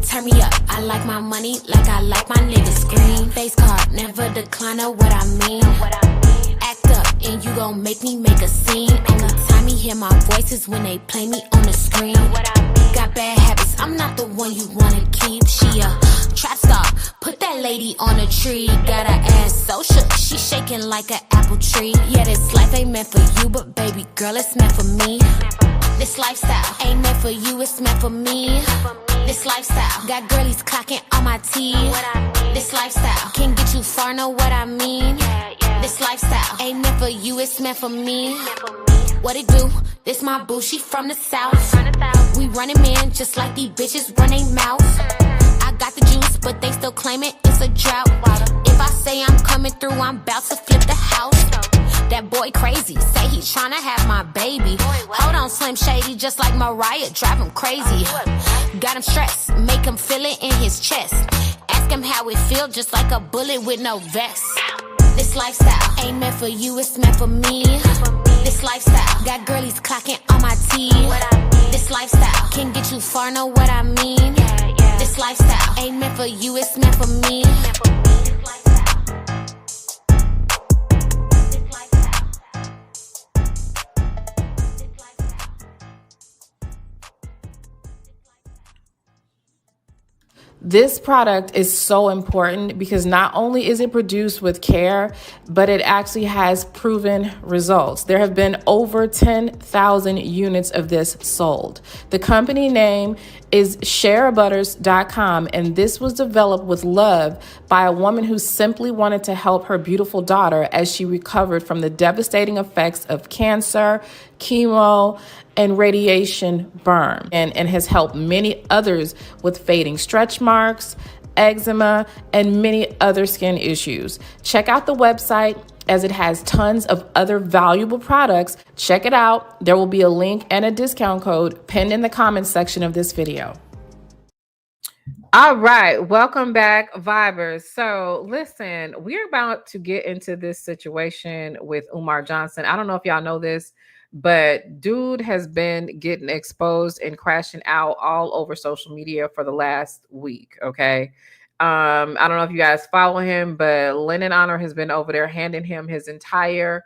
turn me up. I like my money like I like my niggas. Green face card, never decline, know what I mean. Act up and you gon' make me make a scene. Only time you hear my voice is when they play me on the screen. Got bad habits, I'm not the one you wanna keep. She a trap star, put that lady on a tree. Got her ass so shook, she shaking like an apple tree. Yeah, this life ain't meant for you, but baby girl, it's meant for me. This lifestyle ain't meant for you, it's meant for me. This lifestyle got girlies clocking on my teeth. This lifestyle can get you far, know what I mean. This lifestyle ain't meant for you, it's meant for me. What it do? This my boo, she from the south. We running man just like these bitches run they mouth. I got the juice, but they still claiming it's a drought. If I say I'm coming through, I'm about to flip the house. That boy crazy, say he tryna have my baby. Hold on, Slim Shady, just like Mariah, drive him crazy. Got him stressed, make him feel it in his chest. Ask him how it feel, just like a bullet with no vest. This lifestyle ain't meant for you, it's meant for me. This lifestyle got girlies clocking on my teeth. This lifestyle can get you far, know what I mean. This lifestyle ain't meant for you, it's meant for me. This product is so important because not only is it produced with care, but it actually has proven results. There have been over 10,000 units of this sold. The company name is shareabutters.com, and this was developed with love by a woman who simply wanted to help her beautiful daughter as she recovered from the devastating effects of cancer, chemo, and radiation burn, and has helped many others with fading stretch marks, eczema, and many other skin issues. Check out the website as it has tons of other valuable products. Check it out. There will be a link and a discount code pinned in the comments section of this video. All right, welcome back, Vibers. So listen, we're about to get into this situation with Umar Johnson. I don't know if y'all know this, but dude has been getting exposed and crashing out all over social media for the last week. Okay. I don't know if you guys follow him, but Lennon Honor has been over there handing him his entire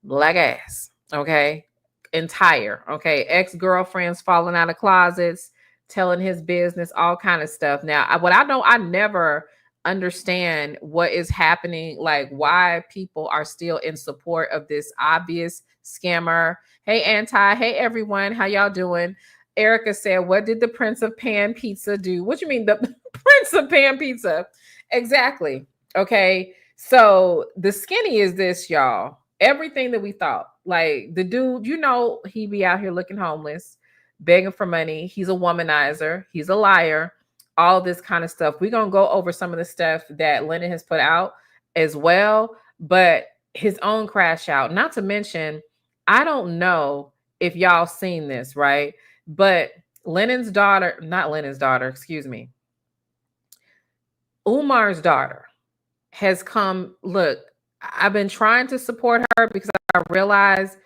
black ass. Okay. Entire. Okay. Ex-girlfriends falling out of closets, telling his business, all kind of stuff. Now, I never understand what is happening, like why people are still in support of this obvious scammer. Hey, Anti. Hey, everyone. How y'all doing? Erica said, what did the Prince of Pan Pizza do? What you mean the Prince of Pan Pizza? Exactly. Okay. So the skinny is this, y'all. Everything that we thought. Like the dude, he be out here looking homeless, begging for money. He's a womanizer. He's a liar. All this kind of stuff. We're going to go over some of the stuff that Lennon has put out as well, but his own crash out. Not to mention, I don't know if y'all seen this, right? But Umar's daughter has come. Look, I've been trying to support her because I realize,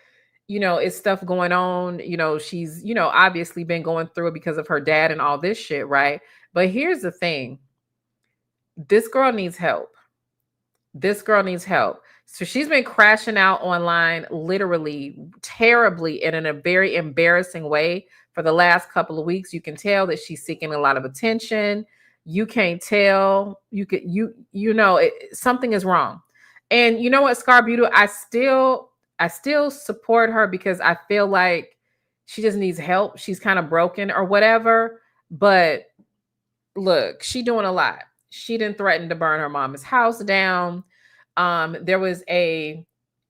it's stuff going on. She's, obviously been going through it because of her dad and all this shit, right? But here's the thing. This girl needs help. So she's been crashing out online, literally terribly and in a very embarrassing way for the last couple of weeks. You can tell that she's seeking a lot of attention. You can't tell. Something is wrong. And you know what, Scarbuto, I still support her because I feel like she just needs help. She's kind of broken or whatever. But look, she doing a lot. She didn't threaten to burn her mama's house down. There was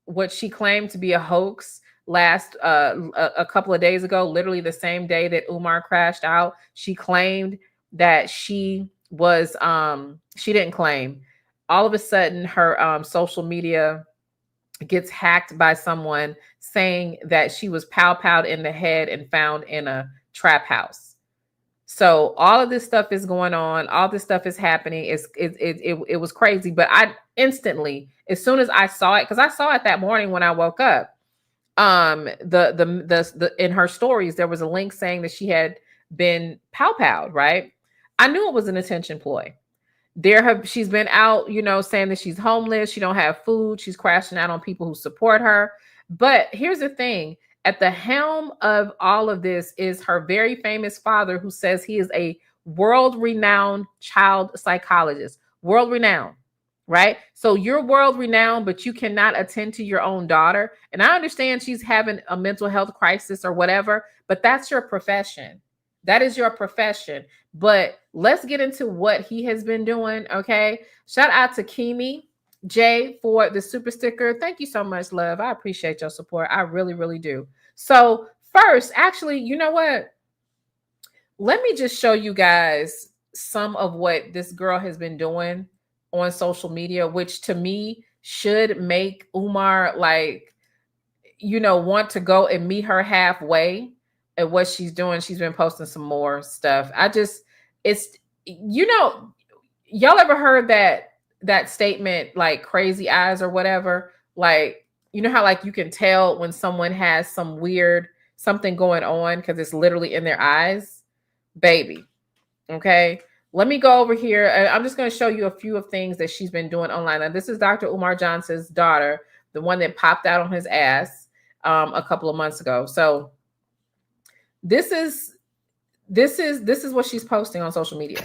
what she claimed to be a hoax a couple of days ago, literally the same day that Umar crashed out. She claimed that she didn't claim. All of a sudden her social media gets hacked by someone saying that she was pow-powed in the head and found in a trap house. So all of this stuff is going on. All this stuff is happening. It was crazy. But I instantly, as soon as I saw it, because I saw it that morning when I woke up, in her stories, there was a link saying that she had been pow-powed, right? I knew it was an attention ploy. She's been out, saying that she's homeless, she don't have food, she's crashing out on people who support her. But here's the thing, at the helm of all of this is her very famous father, who says he is a world-renowned child psychologist. World-renowned, right? So you're world-renowned, but you cannot attend to your own daughter. And I understand she's having a mental health crisis or whatever, but that's your profession. That is your profession. But let's get into what he has been doing, okay? Shout out to Kimi J for the super sticker. Thank you so much, love. I appreciate your support. I really, really do. So first, actually, you know what? Let me just show you guys some of what this girl has been doing on social media, which to me should make Umar want to go and meet her halfway at what she's doing. She's been posting some more stuff. Y'all ever heard that statement, like crazy eyes or whatever? Like, how like you can tell when someone has something going on because it's literally in their eyes, baby. Okay. Let me go over here. I'm just going to show you a few of things that she's been doing online. Now, this is Dr. Umar Johnson's daughter, the one that popped out on his ass a couple of months ago. So this is what she's posting on social media.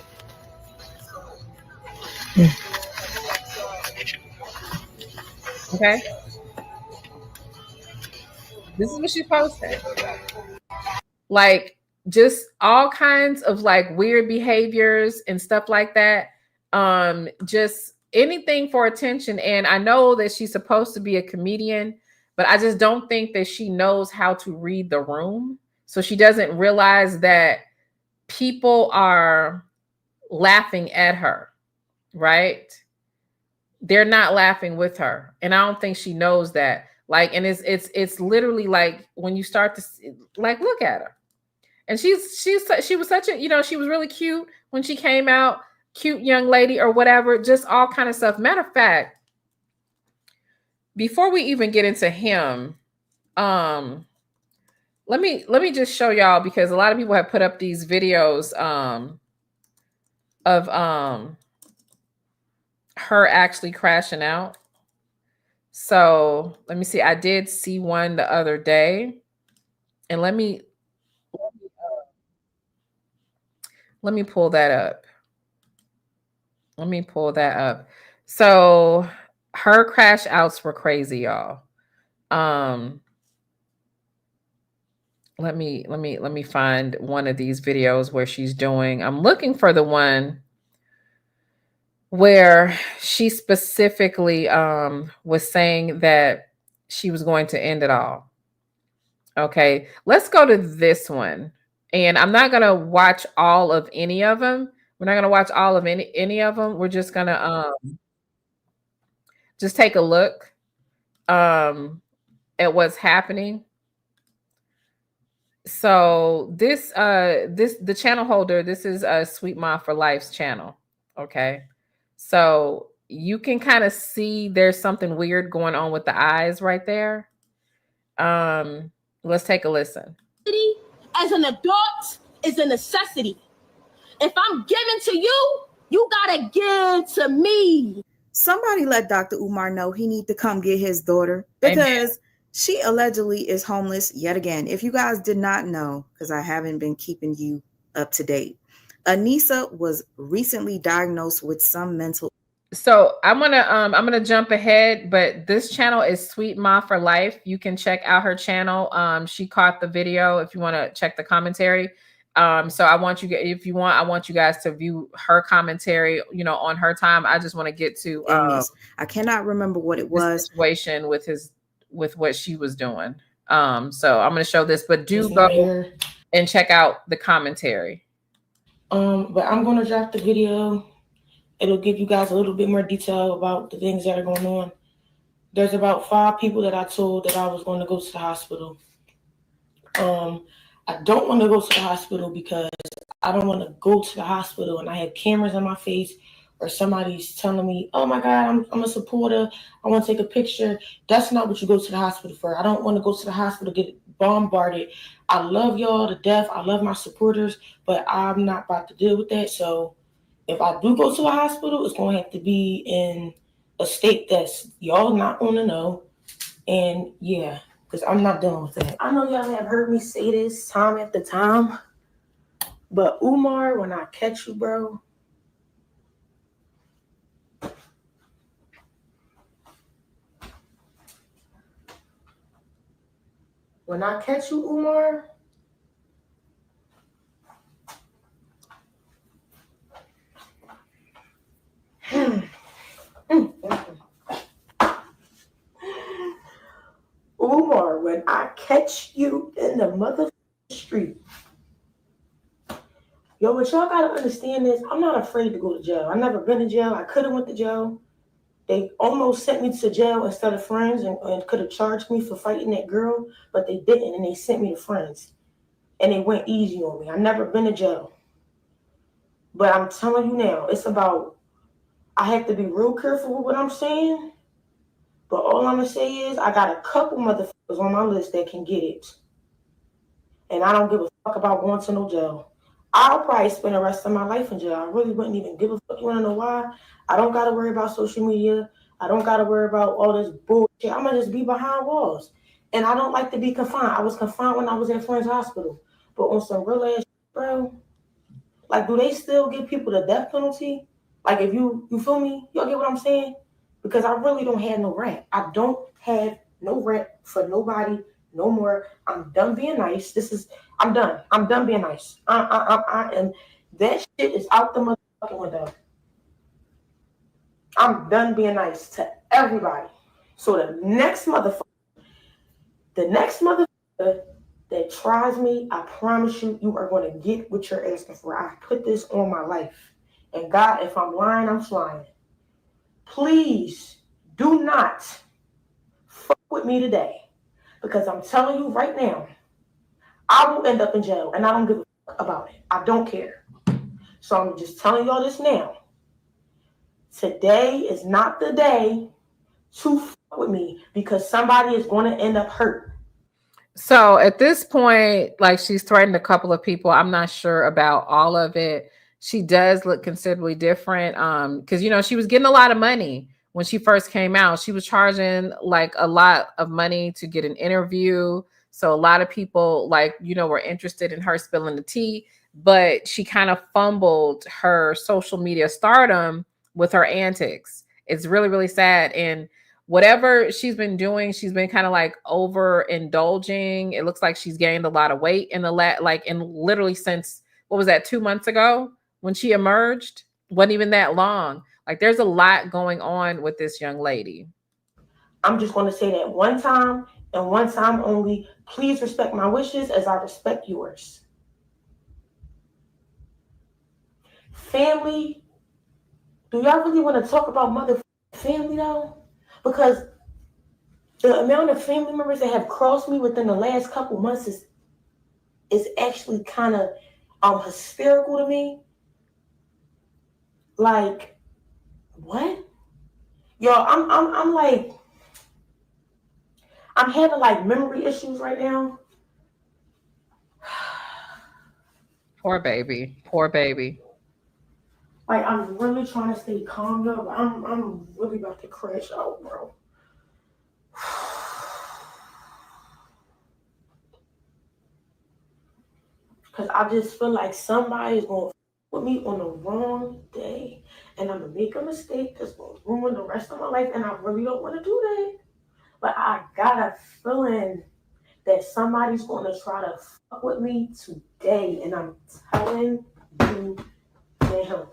Okay. This is what she's posting. Like just all kinds of like weird behaviors and stuff like that. Just anything for attention. And I know that she's supposed to be a comedian, but I just don't think that she knows how to read the room. So she doesn't realize that people are laughing at her, right? They're not laughing with her. And I don't think she knows that. Like, and it's literally like when you start to see, like, look at her. And she was such a, she was really cute when she came out, cute young lady or whatever, just all kind of stuff. Matter of fact, before we even get into him, let me just show y'all, because a lot of people have put up these videos of her actually crashing out. So let me see. I did see one the other day, and let me pull that up. Let me pull that up. So her crash outs were crazy, y'all. Let me find one of these videos where she's doing. I'm looking for the one where she specifically was saying that she was going to end it all. Okay, let's go to this one. And I'm not gonna watch all of any of them. We're not gonna watch all of any of them. We're just gonna just take a look at what's happening. So this the channel holder, this is Sweet Mom for Life's channel. Okay. So you can kind of see there's something weird going on with the eyes right there. Let's take a listen. As an adult is a necessity. If I'm giving to you, you gotta give to me. Somebody let Dr. Umar know he need to come get his daughter, because she allegedly is homeless yet again. If you guys did not know, because I haven't been keeping you up to date, Nisa was recently diagnosed with some mental. So I'm gonna jump ahead, but this channel is Sweet Ma for Life. You can check out her channel. She caught the video if you want to check the commentary. So I want you guys to view her commentary, on her time. I just want to get to I cannot remember what it was. Situation with what she was doing. So I'm gonna show this, but do go and check out the commentary. But I'm gonna drop the video. It'll give you guys a little bit more detail about the things that are going on. There's about 5 people that I told that I was going to go to the hospital. I don't want to go to the hospital because I don't want to go to the hospital and I have cameras on my face or somebody's telling me, oh my God, I'm a supporter, I want to take a picture, that's not what you go to the hospital for. I don't want to go to the hospital to get bombarded. I love y'all to death. I love my supporters, but I'm not about to deal with that. So if I do go to a hospital, it's going to have to be in a state that's y'all not going to know. And yeah, because I'm not dealing with that. I know y'all have heard me say this time after time, but Umar, when I catch you, bro, when I catch you, Umar, Umar, when I catch you in the motherfucking street, yo, what y'all gotta understand is I'm not afraid to go to jail. I've never been to jail. I could have went to jail. They almost sent me to jail instead of friends and could have charged me for fighting that girl, but they didn't, and they sent me to friends. And they went easy on me. I've never been to jail. But I'm telling you now, it's about, I have to be real careful with what I'm saying. But all I'm going to say is I got a couple motherfuckers on my list that can get it. And I don't give a fuck about going to no jail. I'll probably spend the rest of my life in jail. I really wouldn't even give a fuck. You want to know why? I don't got to worry about social media. I don't got to worry about all this bullshit. I'm going to just be behind walls. And I don't like to be confined. I was confined when I was at Friends Hospital. But on some real ass shit, bro, like, do they still give people the death penalty? Like, if you feel me? Y'all get what I'm saying? Because I really don't have no rap. I don't have no rap for nobody no more. I'm done being nice. I'm done. I'm done being nice. I am. That shit is out the motherfucking window. I'm done being nice to everybody. So the next motherfucker that tries me, I promise you, you are going to get what you're asking for. I put this on my life. And God, if I'm lying, I'm flying. Please do not fuck with me today. Because I'm telling you right now, I will end up in jail. And I don't give a fuck about it. I don't care. So I'm just telling y'all this now. Today is not the day to fuck with me. Because somebody is going to end up hurt. So at this point, like, she's threatened a couple of people. I'm not sure about all of it. She does look considerably different. Because, you know, she was getting a lot of money when she first came out. She was charging like a lot of money to get an interview. So a lot of people, like, you know, were interested in her spilling the tea, but she kind of fumbled her social media stardom with her antics. It's really, really sad. And whatever she's been doing, she's been kind of like overindulging. It looks like she's gained a lot of weight in literally since, what was that, 2 months ago when she emerged? Wasn't even that long. Like, there's a lot going on with this young lady. I'm just going to say that one time and one time only. Please respect my wishes as I respect yours. Family, do y'all really want to talk about mother family though? Because the amount of family members that have crossed me within the last couple months is actually kind of hysterical to me. Like, what? Yo, I'm like, I'm having like memory issues right now. Poor baby. Poor baby. Like, I'm really trying to stay calm, though, but I'm really about to crash out, bro. Because I just feel like somebody is going to put me on the wrong day. And I'm going to make a mistake that's going to ruin the rest of my life. And I really don't want to do that. But I got a feeling that somebody's going to try to fuck with me today. And I'm telling you now,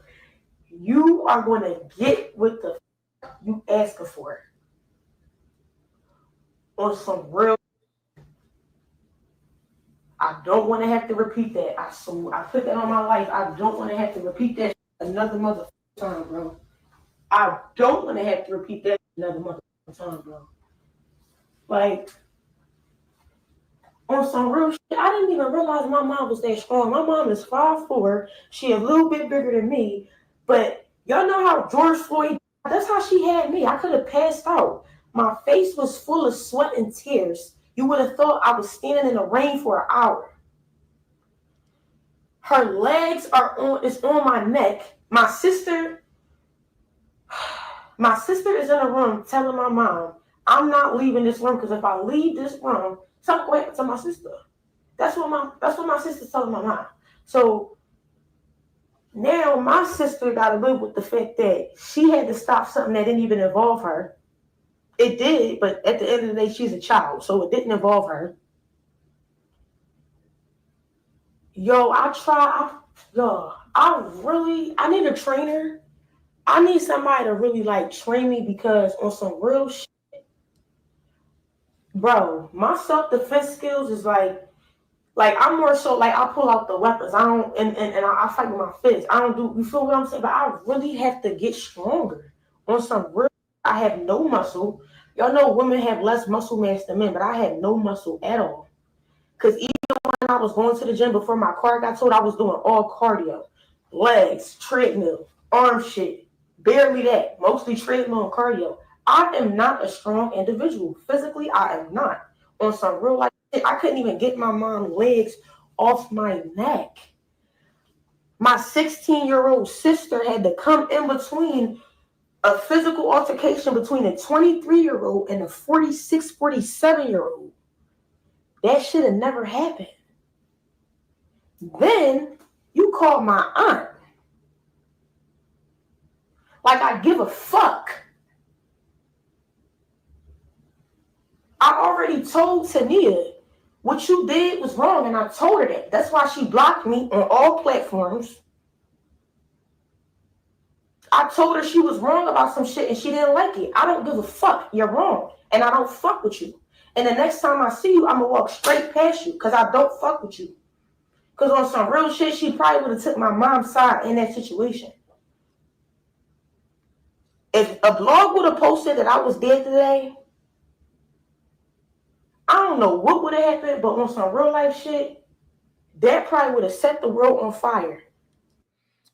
you are going to get what the fuck you asking for. On some real. I don't want to have to repeat that. I put that on my life. I don't want to have to repeat that another motherfucking time, bro. I don't want to have to repeat that another motherfucking time, bro. Like, on some real shit, I didn't even realize my mom was that strong. My mom is 5'4". She a little bit bigger than me, but Y'all know how George Floyd, that's how she had me. I could have passed out. My face was full of sweat and tears. You would have thought I was standing in the rain for an hour. Her legs is on my neck. My sister is in a room telling my mom, I'm not leaving this room because if I leave this room, something will happen to my sister. That's what my sister's telling my mom. So now my sister got to live with the fact that she had to stop something that didn't even involve her. It did, but at the end of the day, she's a child, so it didn't involve her. I need a trainer. I need somebody to really like train me because on some real shit, bro, my self-defense skills is like I'm more so like I pull out the weapons. I don't and I fight with my fists. I don't do, you feel what I'm saying? But I really have to get stronger on some real. I have no muscle. Y'all know women have less muscle mass than men, but I had no muscle at all. Because even when I was going to the gym before my car got towed, I was doing all cardio. Legs, treadmill, arm shit. Barely that. Mostly treadmill and cardio. I am not a strong individual. Physically, I am not. On some real life shit, I couldn't even get my mom's legs off my neck. My 16-year-old sister had to come in between a physical altercation between a 23-year-old and a 46, 47-year-old. That should have never happened. Then you call my aunt. Like I give a fuck. I already told Tania what you did was wrong, and I told her that. That's why she blocked me on all platforms. I told her she was wrong about some shit and she didn't like it. I don't give a fuck. You're wrong. And I don't fuck with you. And the next time I see you, I'm going to walk straight past you because I don't fuck with you. Because on some real shit, she probably would have took my mom's side in that situation. If a blog would have posted that I was dead today, I don't know what would have happened, but on some real life shit, that probably would have set the world on fire.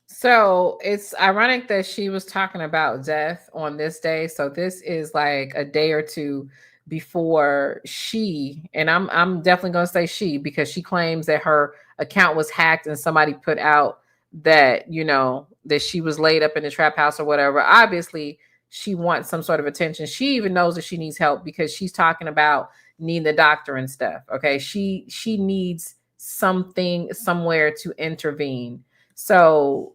So it's ironic that she was talking about death on this day. So this is like a day or two before she, and I'm definitely going to say she, because she claims that her account was hacked and somebody put out that, you know, that she was laid up in the trap house or whatever. Obviously, she wants some sort of attention. She even knows that she needs help because she's talking about needing the doctor and stuff. Okay. She needs something somewhere to intervene. So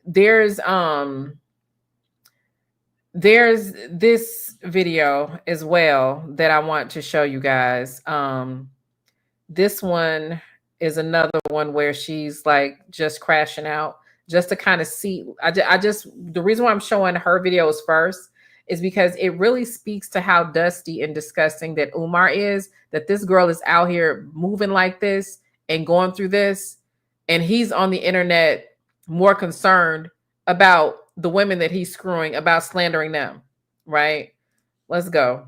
there's this video as well that I want to show you guys. This one is another one where she's like just crashing out, just to kind of see. The reason why I'm showing her videos first is because it really speaks to how dusty and disgusting that Umar is, that this girl is out here moving like this and going through this, and he's on the internet more concerned about the women that he's screwing, about slandering them, right? Let's go.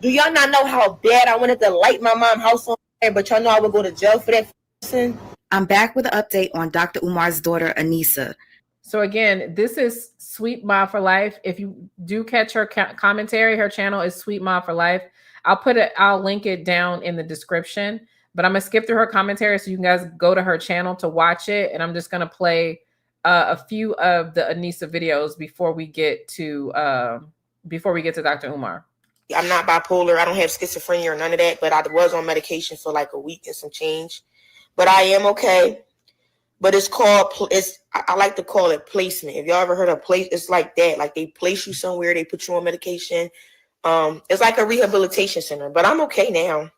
Do y'all not know how bad I wanted to light my mom's house on fire, but y'all know I would go to jail for that person? I'm back with an update on Dr. Umar's daughter, Anisa. So again, this is Sweet Ma for Life. If you do catch her commentary, her channel is Sweet Ma for Life. I'll link it down in the description. But I'm going to skip through her commentary so you guys go to her channel to watch it. And I'm just going to play a few of the Anisa videos before we get to Dr. Umar. I'm not bipolar. I don't have schizophrenia or none of that. But I was on medication for like a week and some change. But I am okay. But I like to call it placement. If y'all ever heard of place, it's like that. Like they place you somewhere, they put you on medication. It's like a rehabilitation center. But I'm okay now.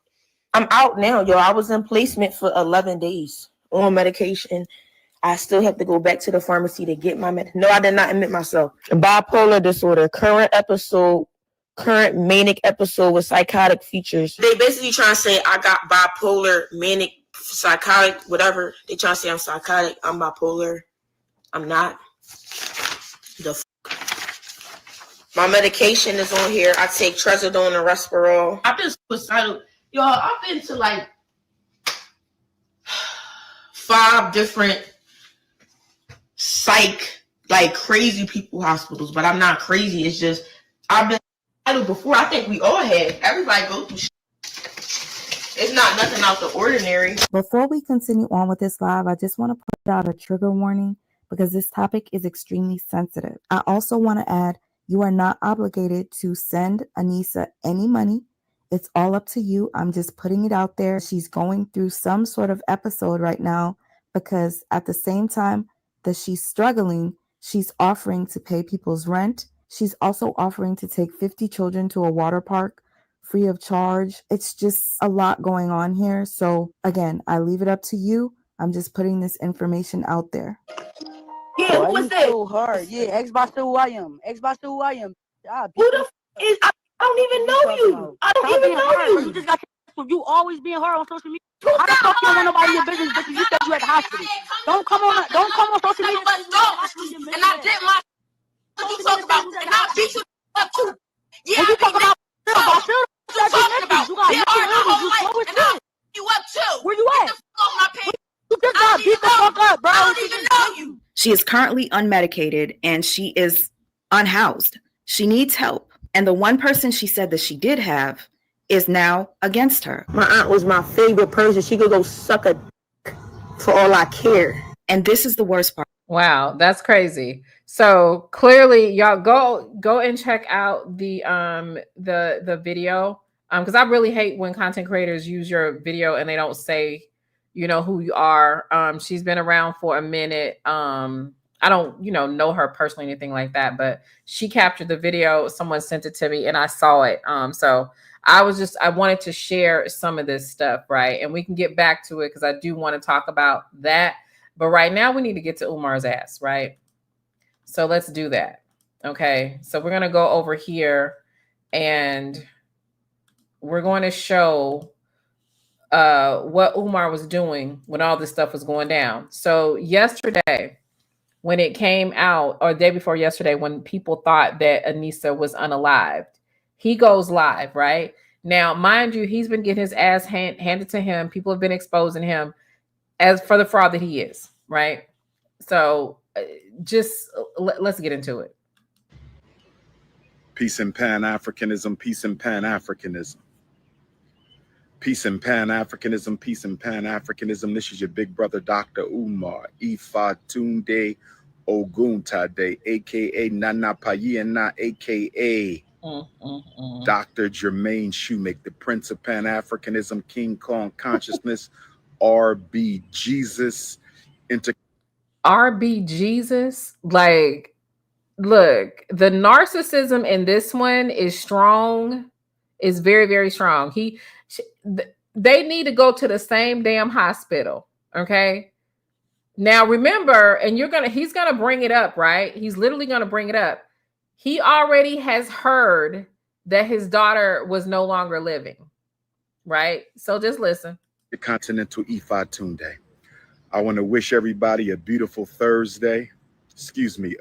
I'm out now, yo. I was in placement for 11 days on medication. I still have to go back to the pharmacy to get my No, I did not admit myself. Bipolar disorder, current manic episode with psychotic features. They basically trying to say I got bipolar, manic, psychotic, whatever. They trying to say I'm psychotic. I'm bipolar. I'm not. My medication is on here. I take trazodone and Respirol. I've been suicidal. Yo, I've been to like 5 different psych, like crazy people hospitals, but I'm not crazy. It's just I've been hospitalized before. I think we all have. Everybody go through shit. It's not nothing out the ordinary. Before we continue on with this live, I just want to put out a trigger warning because this topic is extremely sensitive. I also want to add, you are not obligated to send Anisa any money. It's all up to you. I'm just putting it out there. She's going through some sort of episode right now because at the same time that she's struggling, she's offering to pay people's rent. She's also offering to take 50 children to a water park free of charge. It's just a lot going on here. So again, I leave it up to you. I'm just putting this information out there. Yeah, who was that? So hard. Yeah, Xbox who I am. Xbox who I am. Who the f is? I don't even know you. I don't even know you. You just got you always being hard on social media. How the fuck you don't want nobody in your business, bitch? You said you at the hospital. Don't come on social media. And I did my. What you talk about? And I beat you up too. Yeah, you talk about you talking about? You up too. Where you at? You just got beat the fuck up, bro. I don't even know you. She is currently unmedicated and she is unhoused. She needs help. And the one person she said that she did have is now against her. My aunt was my favorite person. She could go suck a dick for all I care. And this is the worst part. Wow, that's crazy. So clearly, y'all go and check out the video. Because I really hate when content creators use your video and they don't say, you know, who you are. She's been around for a minute. I don't, know her personally, anything like that, but she captured the video. Someone sent it to me and I saw it. So I wanted to share some of this stuff, right? And we can get back to it because I do want to talk about that. But right now we need to get to Umar's ass, right? So let's do that. Okay. So we're going to go over here and we're going to show what Umar was doing when all this stuff was going down. So yesterday, when it came out, or the day before yesterday, when people thought that Anisa was unalived, he goes live, right? Now, mind you, he's been getting his ass handed to him. People have been exposing him as for the fraud that he is, right? So let's get into it. Peace and Pan-Africanism, peace and Pan-Africanism. Peace and Pan-Africanism, peace and Pan-Africanism. This is your big brother, Dr. Umar Ifatunde Oguntade, a.k.a. Nana Payena, a.k.a. Dr. Jermaine Shoemake, the Prince of Pan-Africanism, King Kong Consciousness, RB Jesus. RB Jesus, like, look, the narcissism in this one is strong, is very, very strong. They need to go to the same damn hospital, okay? Now remember, and he's gonna bring it up, right? He's literally gonna bring it up. He already has heard that his daughter was no longer living, right? So just listen. The Continental Ifatunde. I want to wish everybody a beautiful Thursday.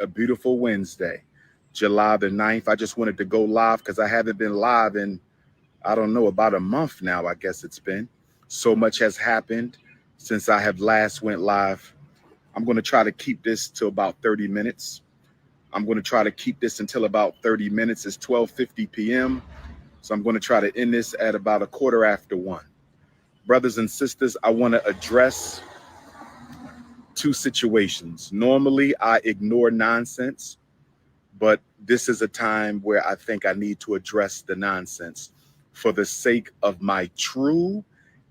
A beautiful Wednesday, July the 9th. I just wanted to go live because I haven't been live in, I don't know, about a month now, I guess it's been. So much has happened since I have last went live. I'm going to try to keep this to about 30 minutes. I'm going to try to keep this until about 30 minutes. It's 12:50 p.m. So I'm going to try to end this at about 1:15. Brothers and sisters, I want to address two situations. Normally, I ignore nonsense, but this is a time where I think I need to address the nonsense for the sake of my true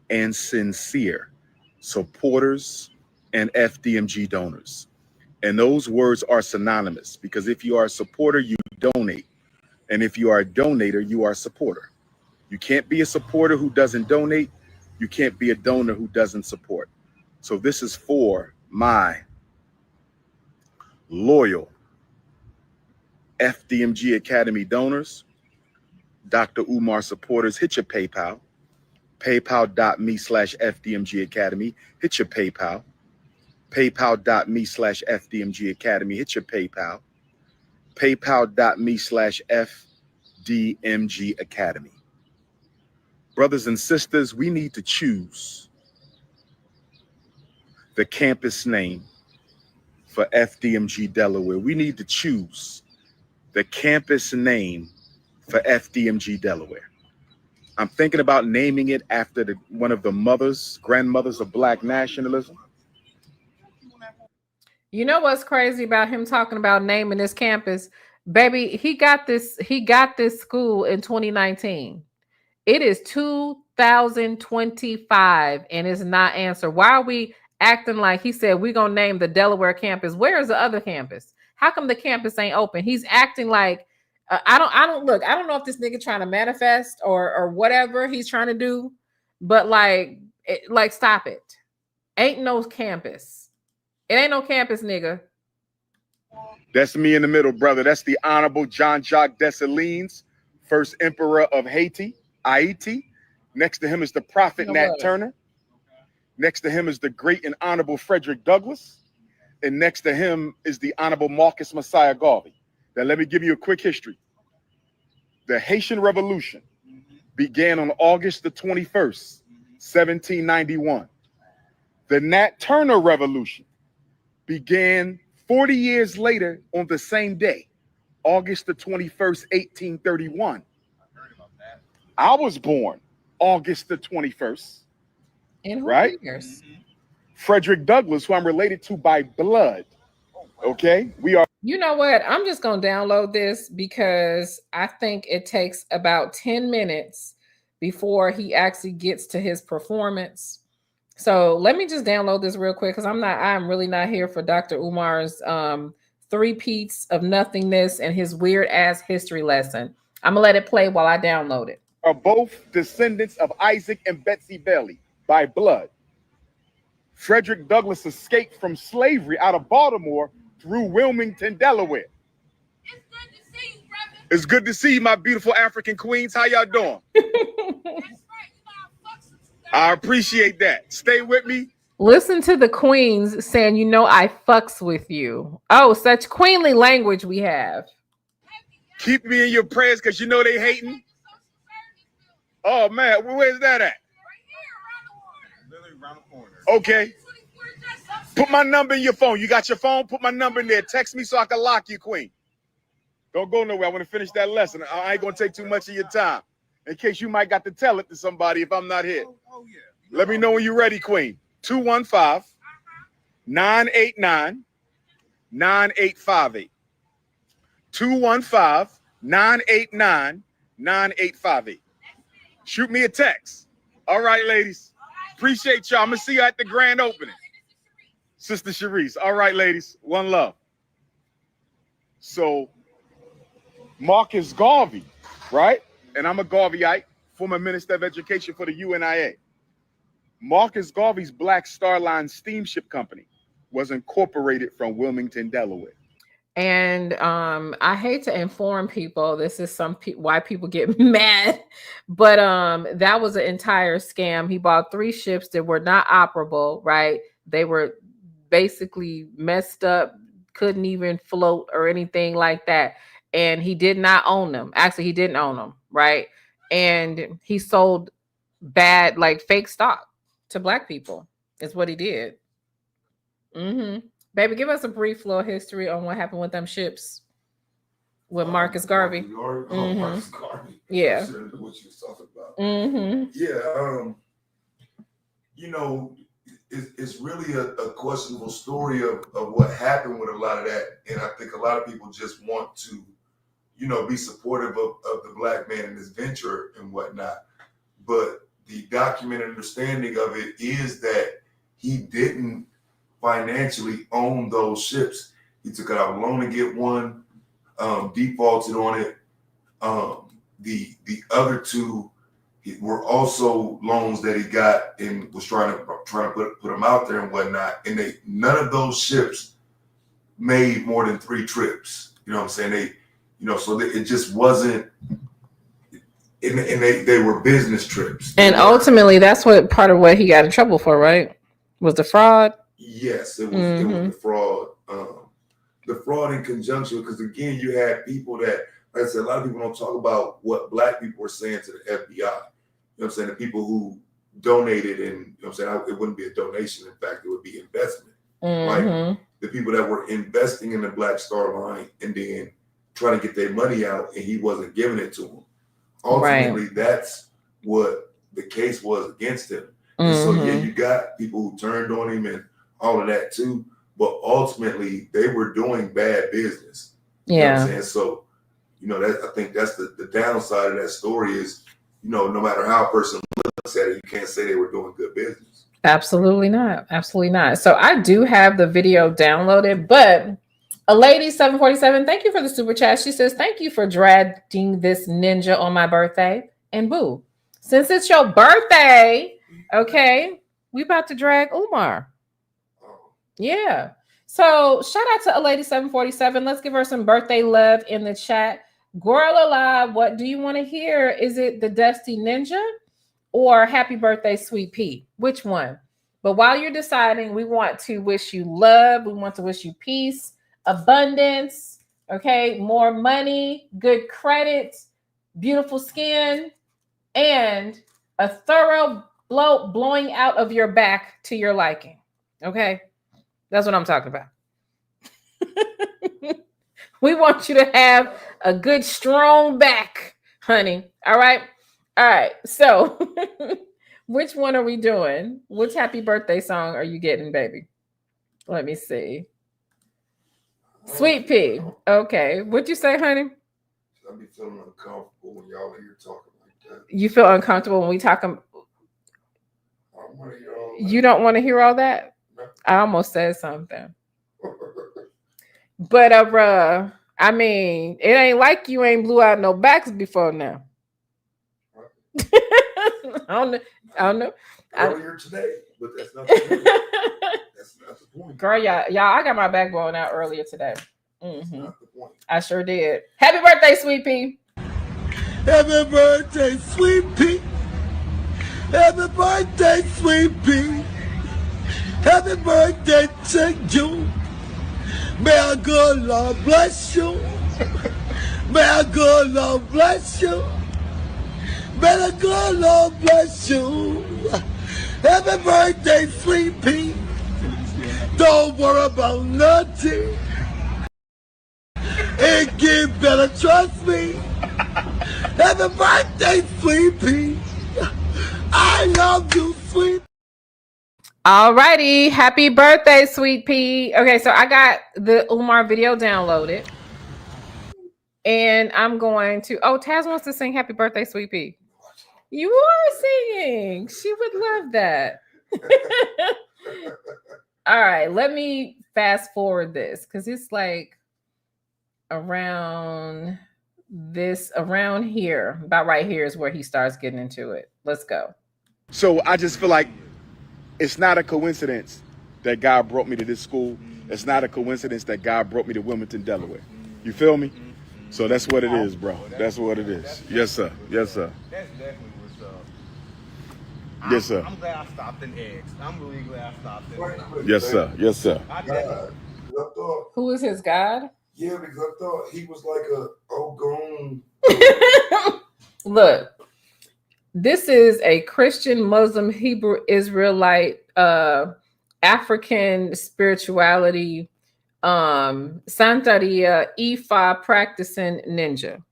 and sincere supporters and FDMG donors. And those words are synonymous because if you are a supporter, you donate. And if you are a donator, you are a supporter. You can't be a supporter who doesn't donate. You can't be a donor who doesn't support. So this is for my loyal FDMG Academy donors, Dr. Umar supporters. Hit your PayPal, paypal.me/FDMG Academy. Hit your PayPal, paypal.me/FDMG Academy. Hit your PayPal, paypal.me/FDMG Academy. Brothers and sisters, we need to choose the campus name for FDMG Delaware. We need to choose the campus name for FDMG Delaware. I'm thinking about naming it after one of the grandmothers of Black nationalism. You know what's crazy about him talking about naming this campus? Baby, he got this school in 2019. It is 2025 and it's not answered. Why are we acting like he said we're gonna name the Delaware campus? Where is the other campus? How come the campus ain't open? He's acting like I don't know if this nigga trying to manifest or whatever he's trying to do, but like stop it. Ain't no campus. It ain't no campus, nigga. That's me in the middle, brother. That's the Honorable Jean-Jacques Dessalines, first emperor of Haiti. Next to him is the prophet Nat Turner. Next to him is the great and honorable Frederick Douglass. And next to him is the honorable Marcus Messiah Garvey. Now, let me give you a quick history. The Haitian Revolution began on August the 21st, 1791. The Nat Turner Revolution began 40 years later on the same day, August the 21st, 1831. I was born August the 21st. In right? Years? Frederick Douglass, who I'm related to by blood. Okay, we are. You know what? I'm just going to download this because I think it takes about 10 minutes before he actually gets to his performance. So let me just download this real quick because I'm really not here for Dr. Umar's three-peats of nothingness and his weird ass history lesson. I'm gonna let it play while I download it. Are both descendants of Isaac and Betsy Bailey by blood. Frederick Douglass escaped from slavery out of Baltimore through Wilmington, Delaware. It's good to see you, brother. It's good to see you, my beautiful African queens. How y'all doing? That's right. You know I fucks with you guys. I appreciate that. Stay with me. Listen to the queens saying, you know, I fucks with you. Oh, such queenly language we have. Keep me in your prayers because you know they hating. Oh, man. Where's that at? Okay. Put my number in your phone. You got your phone? Put my number in there. Text me so I can lock you, queen. Don't go nowhere. I want to finish that lesson. I ain't going to take too much of your time in case you might got to tell it to somebody if I'm not here. Oh, yeah. Let me know when you're ready, queen. 215-989-9858. 215-989-9858. Shoot me a text. All right, ladies. Appreciate y'all. I'm going to see you at the grand opening. Sister Sharice. All right, ladies. One love. So, Marcus Garvey, right? And I'm a Garveyite, former Minister of Education for the UNIA. Marcus Garvey's Black Star Line Steamship Company was incorporated from Wilmington, Delaware. And I hate to inform people, this is why people get mad, but that was an entire scam. He bought 3 ships that were not operable, right? They were basically messed up, couldn't even float or anything like that. And he did not own them. Actually, he didn't own them, right? And he sold bad, like fake stock to Black people. Is what he did. Mm-hmm. Baby, give us a brief little history on what happened with them ships with Marcus Garvey. Mm-hmm. Marcus Garvey. Yeah. What you was talking about. Mm-hmm. Yeah. You know, it's really a questionable story of what happened with a lot of that. And I think a lot of people just want to, you know, be supportive of the Black man in this venture and whatnot. But the documented understanding of it is that he didn't financially own those ships. He took out a loan to get one, defaulted on it. The other 2 were also loans that he got and was trying to put them out there and whatnot. And none of those ships made more than 3 trips. You know what I'm saying? It just wasn't. And they were business trips. And ultimately, that's what part of what he got in trouble for, right? Was the fraud? Yes, it was. Mm-hmm. It was the fraud. The fraud in conjunction, because again, you had people that, like I said, a lot of people don't talk about what Black people were saying to the FBI. You know what I'm saying? The people who donated, and you know what I'm saying, it wouldn't be a donation. In fact, it would be investment. Like the people that were investing in the Black Star Line and then trying to get their money out, and he wasn't giving it to them. Ultimately, that's what the case was against him. And so, yeah, you got people who turned on him and all of that too. But ultimately, they were doing bad business. You know what I'm saying? So, you know, that I think that's the downside of that story is, you know, no matter how a person looks at it, you can't say they were doing good business. Absolutely not. Absolutely not. So I do have the video downloaded, but a lady 747, thank you for the super chat. She says, thank you for dragging this ninja on my birthday. And boo, since it's your birthday, okay, we about to drag Umar. Yeah. So shout out to a lady 747. Let's give her some birthday love in the chat. Gorilla Live, what do you want to hear? Is it the Dusty Ninja or Happy Birthday, Sweet Pea? Which one? But while you're deciding, we want to wish you love. We want to wish you peace, abundance, okay, more money, good credit, beautiful skin, and a thorough blowing out of your back to your liking. Okay, that's what I'm talking about. We want you to have a good, strong back, honey. All right. All right. So which one are we doing? Which happy birthday song are you getting, baby? Let me see. Sweet Pea. Okay. What'd you say, honey? I be feeling uncomfortable when y'all are here talking like that. You feel uncomfortable when we talk? You don't want to hear all that? No. I almost said something. But I mean, it ain't like you ain't blew out no backs before now. I don't know. Earlier today, but that's not the point. That's not the point. Girl, y'all, I got my back blown out earlier today. That's not the point. I sure did. Happy birthday, Sweet Pea. Happy birthday, Sweet Pea. Happy birthday, Sweet Pea. Happy birthday to you. May our good Lord bless you. May our good Lord bless you. May the good Lord bless you. Happy birthday, Sweet Pea. Don't worry about nothing. It get better, trust me. Happy birthday, Sweet Pea. I love you, Sweet. All righty. Happy birthday, Sweet Pea. Okay, so I got the Umar video downloaded. And I'm going to... Oh, Taz wants to sing Happy Birthday, Sweet Pea. You are singing. She would love that. All right, let me fast forward this because it's like around here. About right here is where he starts getting into it. Let's go. So I just feel like it's not a coincidence that God brought me to this school. It's not a coincidence that God brought me to Wilmington, Delaware. You feel me? So that's what it is, bro. That's what it is. Yes, sir. Yes, sir. That's definitely what's up. Yes, sir. I'm glad I stopped and asked. I'm really glad I stopped and asked. Yes, sir. Yes, sir. Who is his God? Yeah, because I thought he was like a Ogun. Look, this is a Christian, Muslim, Hebrew, Israelite, African spirituality, Santeria, Ifa practicing ninja.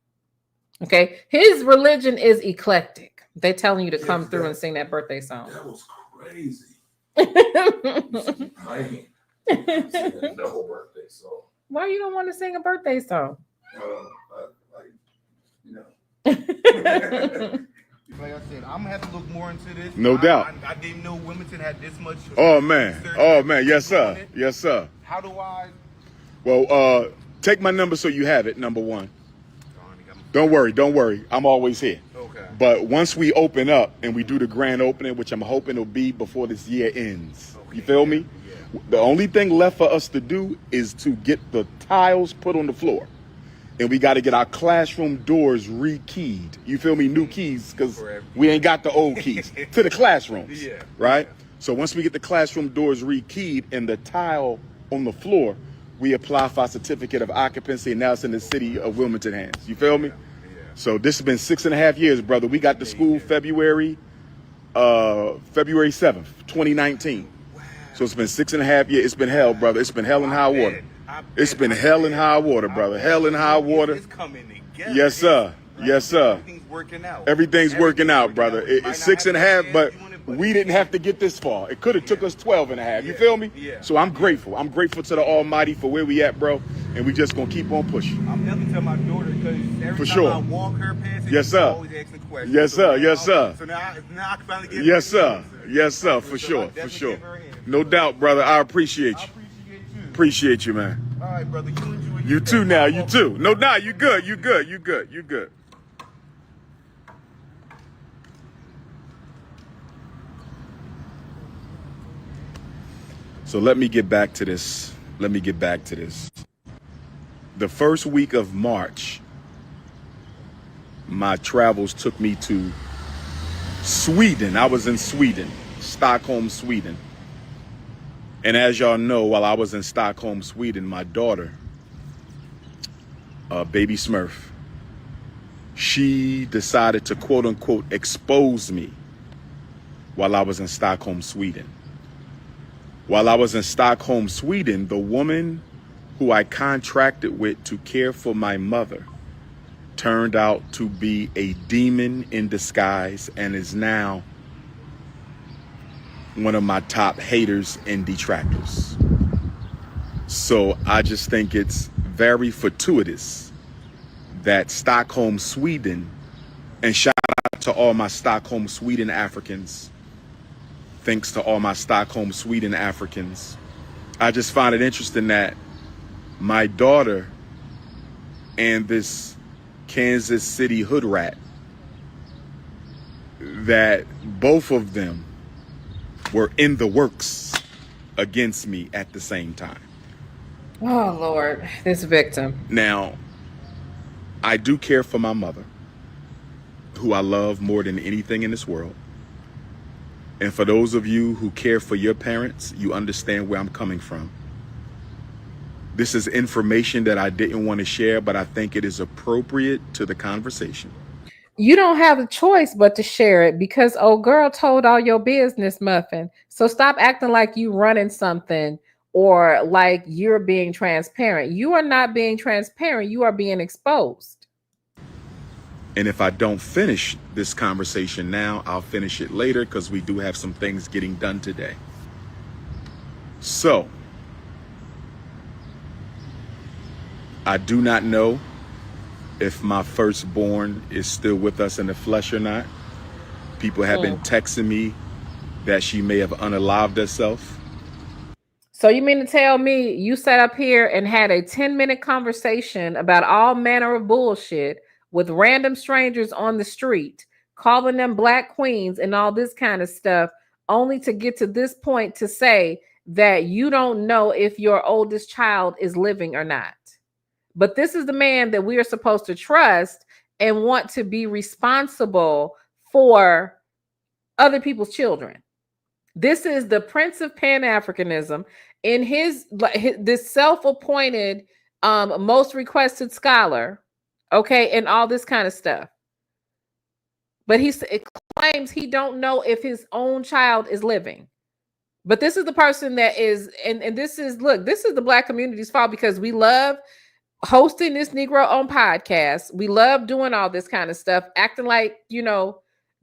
Okay, his religion is eclectic. They're telling you to come through and sing that birthday song. That was crazy. I ain't singing no birthday song. Why you don't want to sing a birthday song? Like I said, I'm gonna have to look more into this. No doubt. I didn't know Wilmington had this much. Oh man. Oh man. Yes, sir. Yes, sir. How do I? Well, take my number so you have it. Number one. Don't worry. I'm always here. Okay. But once we open up and we do the grand opening, which I'm hoping will be before this year ends, you feel me? Yeah. The only thing left for us to do is to get the tiles put on the floor. And we got to get our classroom doors rekeyed. You feel me? New keys, because we ain't got the old keys to the classrooms. Yeah. Right? So once we get the classroom doors rekeyed and the tile on the floor, we apply for our certificate of occupancy, and now it's in the city of Wilmington hands. You feel me? Yeah. So this has been 6.5 years, brother. We got to school February 7th, 2019. Wow. So it's been 6.5 years. It's been hell, brother. It's been hell and high water. It's been hell and high water, brother. Hell and high water. It's coming together. Yes, sir. Yes, sir. Everything's working out. Everything's working out, brother. It's 6.5, but we didn't have to get this far. It could have took us 12.5. You feel me? Yeah. So I'm grateful. I'm grateful to the Almighty for where we at, bro. And we just gonna keep on pushing. I'm definitely telling my daughter because every time I walk her past it, Yes, she's sir. always asking questions. Yes, sir. Yes, sir. So now I can finally get Yes, sir. Yes, sir. For sure. For sure. No doubt, brother. I appreciate you. Appreciate you, man. All right, brother. You enjoy. You too now. You too. No doubt. You good. You good. You good. You good. So let me get back to this. The first week of March, my travels took me to Sweden. I was in Sweden, Stockholm, Sweden. And as y'all know, while I was in Stockholm, Sweden, my daughter, baby Smurf, she decided to quote unquote expose me while I was in Stockholm, Sweden. While I was in Stockholm, Sweden, the woman who I contracted with to care for my mother turned out to be a demon in disguise and is now one of my top haters and detractors. So I just think it's very fortuitous that Stockholm, Sweden, and shout out to all my Stockholm, Sweden Africans. Thanks to all my Stockholm, Sweden Africans. I just find it interesting that my daughter and this Kansas City hood rat, that both of them were in the works against me at the same time. Oh, Lord, this victim. Now, I do care for my mother, who I love more than anything in this world. And for those of you who care for your parents, you understand where I'm coming from. This is information that I didn't want to share, but I think it is appropriate to the conversation. You don't have a choice but to share it because old girl told all your business, Muffin. So stop acting like you running something or like you're being transparent. You are not being transparent. You are being exposed. And if I don't finish this conversation now, I'll finish it later because we do have some things getting done today. So, I do not know if my firstborn is still with us in the flesh or not. People have been texting me that she may have unalived herself. So you mean to tell me you sat up here and had a 10-minute conversation about all manner of bullshit with random strangers on the street, calling them black queens and all this kind of stuff, only to get to this point to say that you don't know if your oldest child is living or not. But this is the man that we are supposed to trust and want to be responsible for other people's children. This is the Prince of Pan-Africanism in this self-appointed most requested scholar, okay, and all this kind of stuff. But it claims he don't know if his own child is living. But this is the person that is, and this is the Black community's fault because we love hosting this Negro on podcast. We love doing all this kind of stuff, acting like,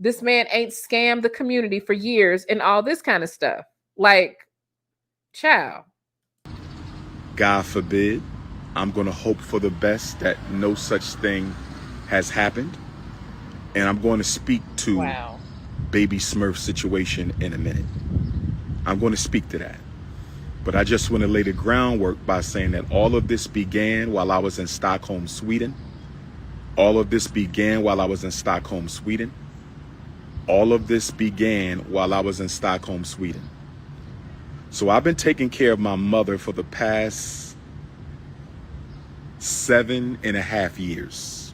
this man ain't scammed the community for years and all this kind of stuff. Like, child. God forbid. I'm going to hope for the best that no such thing has happened. And I'm going to speak to baby Smurf situation in a minute. I'm going to speak to that. But I just want to lay the groundwork by saying that all of this began while I was in Stockholm, Sweden. All of this began while I was in Stockholm, Sweden. All of this began while I was in Stockholm, Sweden. So I've been taking care of my mother for the past 7.5 years.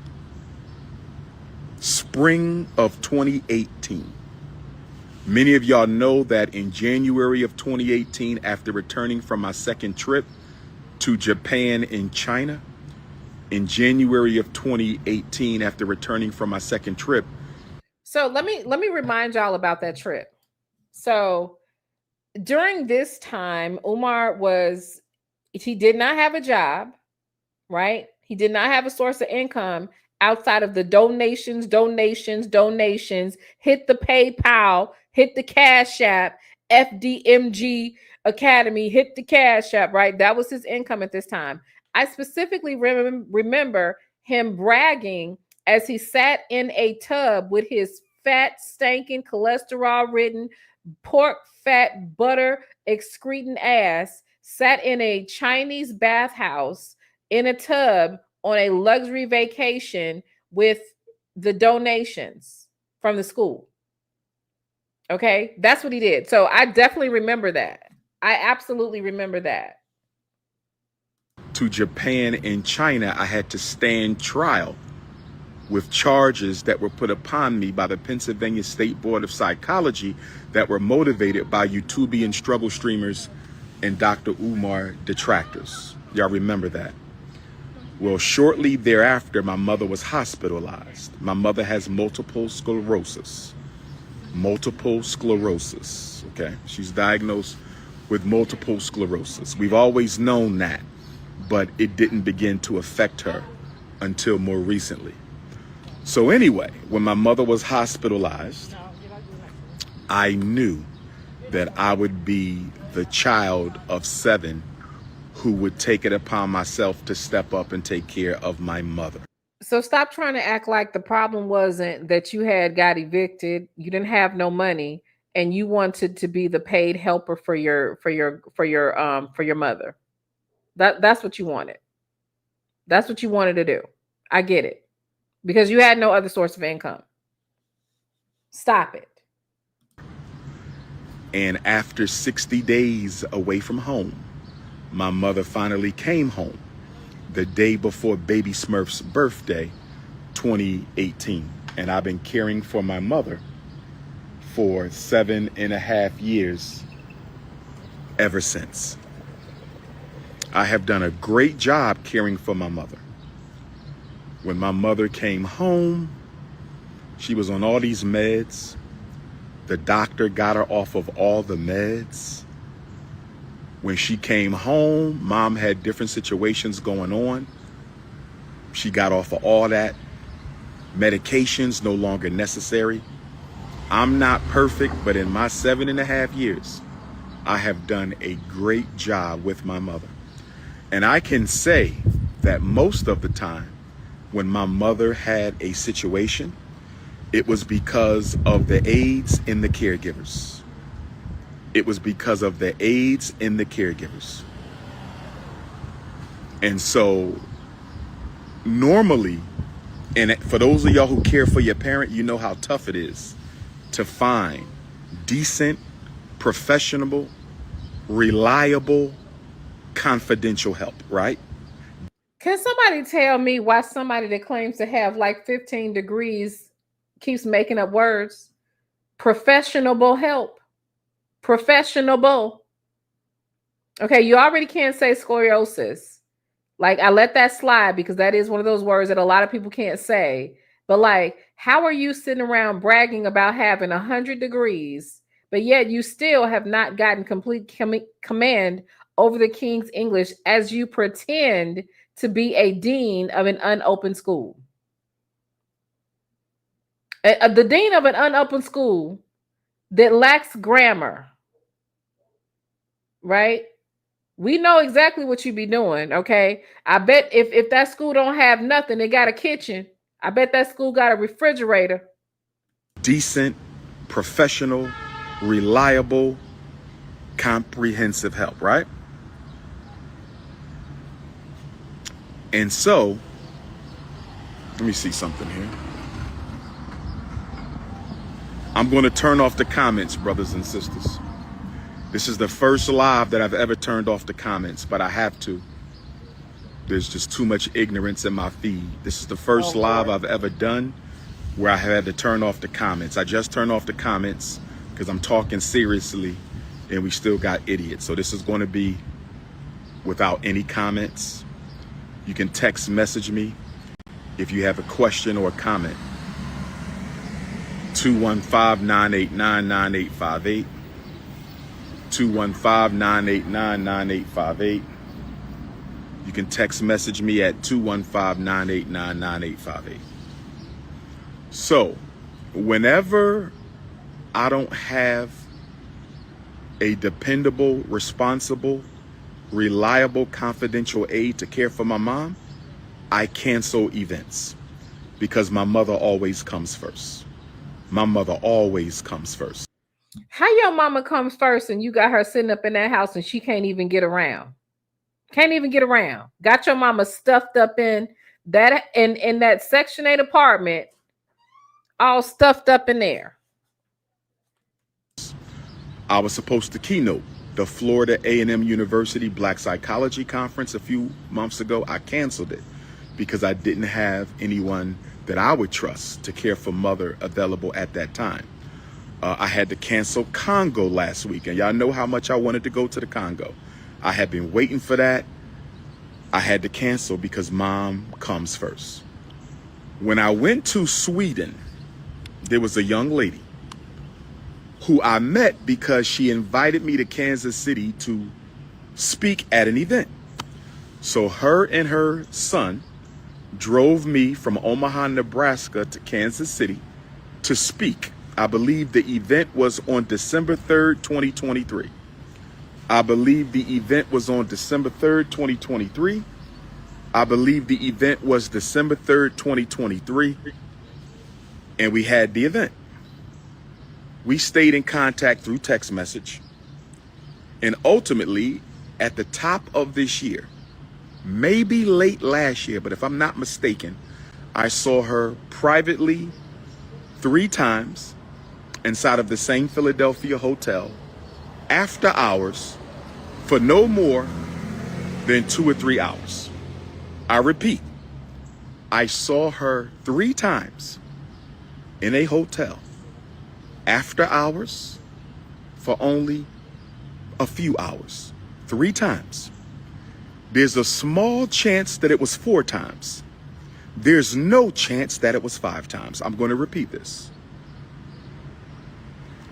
Spring of 2018. Many of y'all know that in January of 2018, after returning from my second trip to Japan and China, in January of 2018, after returning from my second trip. So let me remind y'all about that trip. So during this time, Umar he did not have a job, right? He did not have a source of income outside of the donations, hit the PayPal, hit the Cash App, FDMG Academy, hit the Cash App, right? That was his income at this time. I specifically remember him bragging as he sat in a tub with his fat, stinking, cholesterol-ridden, pork fat, butter excreting ass, sat in a Chinese bathhouse in a tub on a luxury vacation with the donations from the school. Okay, that's what he did. So I definitely remember that. I absolutely remember that. To Japan and China, I had to stand trial with charges that were put upon me by the Pennsylvania State Board of Psychology that were motivated by YouTubian struggle streamers and Dr. Umar detractors. Y'all remember that? Well, shortly thereafter, my mother was hospitalized. My mother has multiple sclerosis. Okay? She's diagnosed with multiple sclerosis. We've always known that, but it didn't begin to affect her until more recently. So anyway, when my mother was hospitalized, I knew that I would be the child of 7 who would take it upon myself to step up and take care of my mother. So stop trying to act like the problem wasn't that you got evicted, you didn't have no money, and you wanted to be the paid helper for your mother. That's what you wanted. That's what you wanted to do. I get it. Because you had no other source of income. Stop it. And after 60 days away from home, my mother finally came home the day before Baby Smurf's birthday, 2018. And I've been caring for my mother for 7.5 years ever since. I have done a great job caring for my mother. When my mother came home, she was on all these meds. The doctor got her off of all the meds. When she came home, mom had different situations going on. She got off of all that. Medications no longer necessary. I'm not perfect, but in my 7.5 years, I have done a great job with my mother. And I can say that most of the time, when my mother had a situation, it was because of the aides in the caregivers. It was because of the aides in the caregivers. And so normally, and for those of y'all who care for your parent, you know how tough it is to find decent, professional, reliable, confidential help, right? Can somebody tell me why somebody that claims to have like 15 degrees keeps making up words? Professional help. Professional. Okay, you already can't say scoliosis. Like, I let that slide because that is one of those words that a lot of people can't say. But like, how are you sitting around bragging about having 100 degrees, but yet you still have not gotten complete command over the King's English as you pretend to be a dean of an unopened school? The dean of an unopened school that lacks grammar, right? We know exactly what you be doing, okay? I bet if that school don't have nothing, they got a kitchen. I bet that school got a refrigerator. Decent, professional, reliable, comprehensive help, right? And so, let me see something here. I'm going to turn off the comments, brothers and sisters. This is the first live that I've ever turned off the comments, but I have to. There's just too much ignorance in my feed. This is the first live I've ever done where I had to turn off the comments. I just turned off the comments because I'm talking seriously and we still got idiots. So this is going to be without any comments. You can text message me if you have a question or a comment. 215-989-9858. 215-989-9858. You can text message me at 215-989-9858. So, whenever I don't have a dependable, responsible, reliable, confidential aide to care for my mom, I cancel events because my mother always comes first. My mother always comes first. How your mama comes first and you got her sitting up in that house and she can't even get around? Can't even get around. Got your mama stuffed up in that Section 8 apartment, all stuffed up in there. I was supposed to keynote the Florida A&M University Black Psychology Conference a few months ago. I canceled it because I didn't have anyone that I would trust to care for mother available at that time. I had to cancel Congo last week, and y'all know how much I wanted to go to the Congo. I had been waiting for that. I had to cancel because mom comes first. When I went to Sweden, there was a young lady who I met because she invited me to Kansas City to speak at an event. So her and her son drove me from Omaha, Nebraska to Kansas City to speak. I believe the event was on December 3rd, 2023. I believe the event was on December 3rd, 2023. I believe the event was December 3rd, 2023. And we had the event. We stayed in contact through text message. And ultimately, at the top of this year, maybe late last year, but if I'm not mistaken, I saw her privately 3 times inside of the same Philadelphia hotel after hours for no more than 2 or 3 hours. I repeat, I saw her 3 times in a hotel after hours for only a few hours. 3 times. There's a small chance that it was 4 times. There's no chance that it was 5 times. I'm going to repeat this.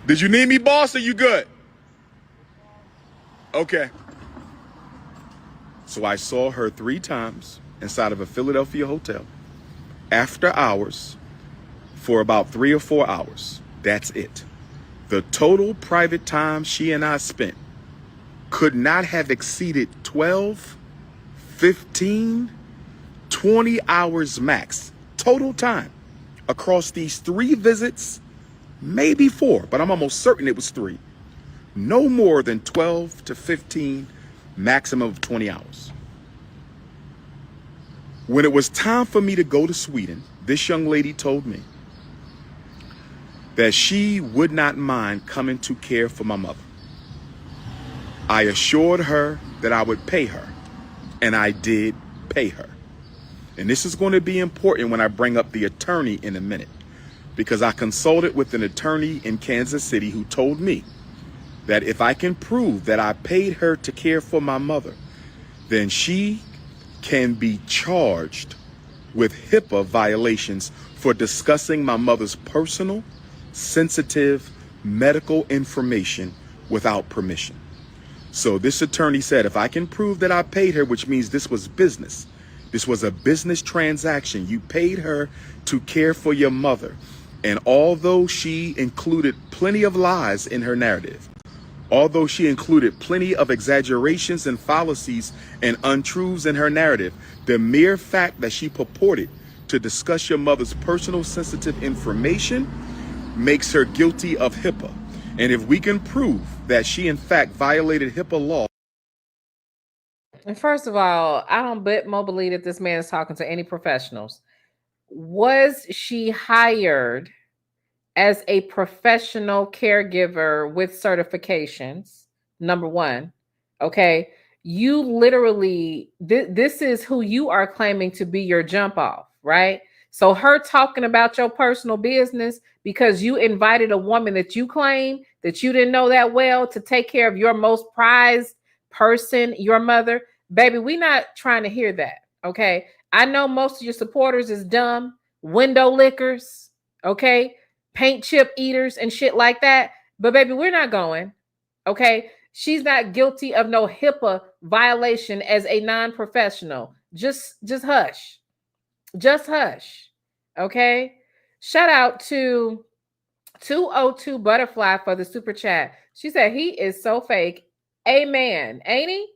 Did you need me, boss? Are you good? Okay. So I saw her 3 times inside of a Philadelphia hotel after hours for about 3 or 4 hours. That's it. The total private time she and I spent could not have exceeded 12, 15, 20 hours max. Total time across these 3 visits, maybe 4, but I'm almost certain it was 3. No more than 12 to 15, maximum of 20 hours. When it was time for me to go to Sweden, this young lady told me that she would not mind coming to care for my mother. I assured her that I would pay her, and I did pay her. And this is going to be important when I bring up the attorney in a minute, because I consulted with an attorney in Kansas City who told me that if I can prove that I paid her to care for my mother, then she can be charged with HIPAA violations for discussing my mother's personal, sensitive medical information without permission. So this attorney said, if I can prove that I paid her, which means this was business, this was a business transaction, you paid her to care for your mother. And although she included plenty of lies in her narrative, although she included plenty of exaggerations and fallacies and untruths in her narrative, the mere fact that she purported to discuss your mother's personal sensitive information makes her guilty of HIPAA. And if we can prove that she in fact violated HIPAA law. And first of all, I don't believe that this man is talking to any professionals. Was she hired as a professional caregiver with certifications? Number one. Okay. You literally, this is who you are claiming to be your jump off, right? So her talking about your personal business because you invited a woman that you claim that you didn't know that well to take care of your most prized person, your mother. Baby, we're not trying to hear that, okay? I know most of your supporters is dumb, window lickers, okay? Paint chip eaters and shit like that. But baby, we're not going, okay? She's not guilty of no HIPAA violation as a non-professional. Just hush. Just hush. Okay? Shout out to 202 Butterfly for the super chat. She said he is so fake. Amen. Ain't he?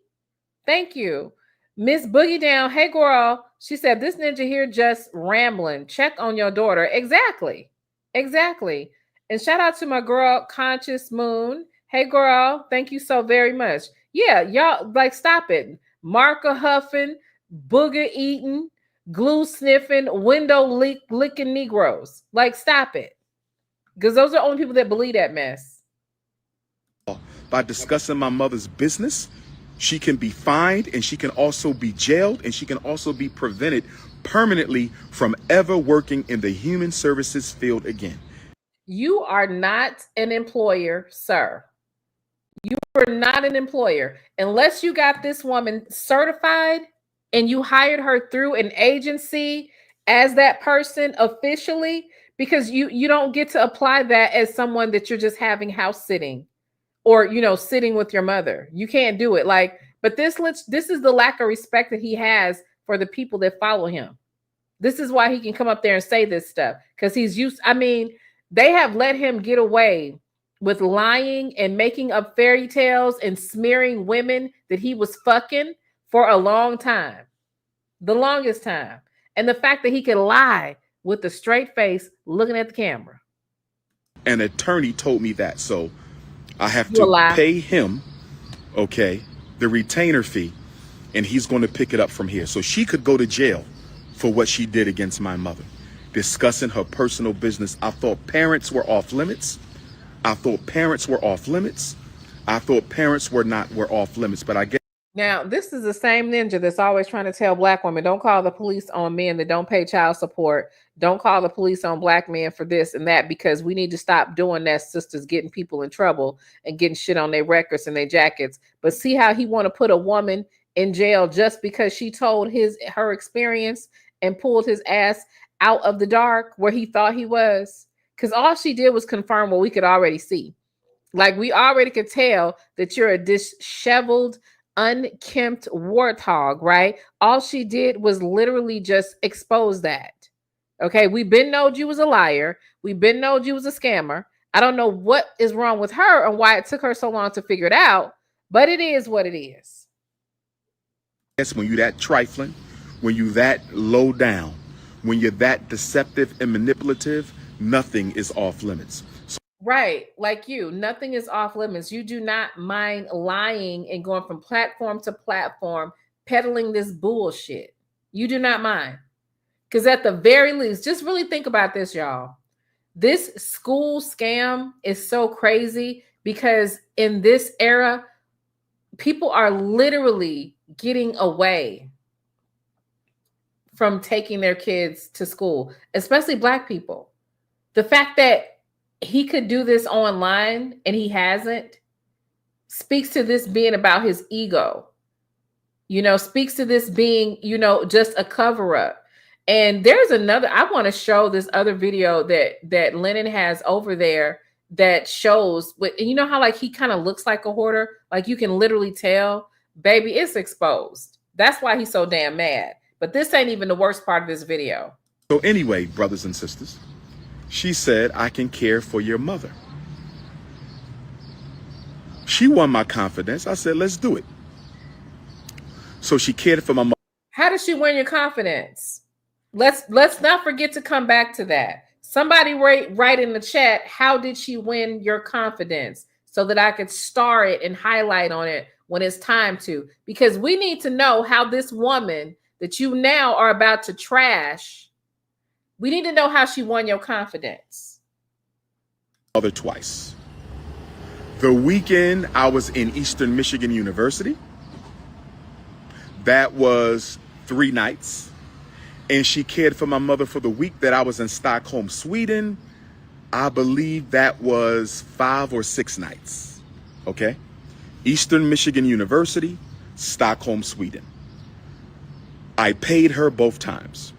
Thank you. Miss Boogie Down. Hey, girl. She said this ninja here just rambling. Check on your daughter. Exactly. Exactly. And shout out to my girl, Conscious Moon. Hey, girl. Thank you so very much. Yeah, y'all, like, stop it. Marker huffing, booger eating, glue sniffing, window licking Negroes. Like, stop it. Because those are the only people that believe that mess. By discussing my mother's business, she can be fined, and she can also be jailed, and she can also be prevented permanently from ever working in the human services field again. You are not an employer, sir. You are not an employer. Unless you got this woman certified and you hired her through an agency as that person officially, because you don't get to apply that as someone that you're just having house sitting or, you know, sitting with your mother. You can't do it. Like, but this is the lack of respect that he has for the people that follow him. This is why he can come up there and say this stuff, because he's used. I mean, they have let him get away with lying and making up fairy tales and smearing women that he was fucking for a long time, the longest time. And the fact that he could lie with a straight face looking at the camera. An attorney told me that, so I have to pay him, okay, the retainer fee, and he's going to pick it up from here. So she could go to jail for what she did against my mother, discussing her personal business. I thought parents were off limits. I thought parents were off limits. I thought parents were off limits, but I guess. Now, this is the same ninja that's always trying to tell black women, don't call the police on men that don't pay child support. Don't call the police on black men for this and that, because we need to stop doing that, sisters, getting people in trouble and getting shit on their records and their jackets. But see how he want to put a woman in jail just because she told her experience and pulled his ass out of the dark where he thought he was? Because all she did was confirm what we could already see. Like, we already could tell that you're a disheveled, unkempt warthog, right? All she did was literally just expose that. Okay, we been knowed you was a liar. We been knowed you was a scammer. I don't know what is wrong with her and why it took her so long to figure it out, but it is what it is. Yes, when you that trifling, when you that low down, when you're that deceptive and manipulative, nothing is off limits. Right, like you, nothing is off limits. You do not mind lying and going from platform to platform, peddling this bullshit. You do not mind. Because at the very least, just really think about this, y'all. This school scam is so crazy because in this era, people are literally getting away from taking their kids to school, especially black people. The fact that he could do this online and he hasn't speaks to this being about his ego, speaks to this being, just a cover up. And there's another, I want to show this other video that Lennon has over there that shows what, you know how like he kind of looks like a hoarder, like you can literally tell, baby, it's exposed. That's why he's so damn mad. But this ain't even the worst part of this video. So anyway, brothers and sisters, she said, I can care for your mother. She won my confidence. I said, let's do it. So she cared for my mother. How did she win your confidence? Let's not forget to come back to that. Somebody write in the chat, how did she win your confidence? So that I could star it and highlight on it when it's time to. Because we need to know how this woman that you now are about to trash, we need to know how she won your confidence. Mother twice. The weekend I was in Eastern Michigan University. That was 3 nights. And she cared for my mother for the week that I was in Stockholm, Sweden. I believe that was 5 or 6 nights. Okay? Eastern Michigan University, Stockholm, Sweden. I paid her both times.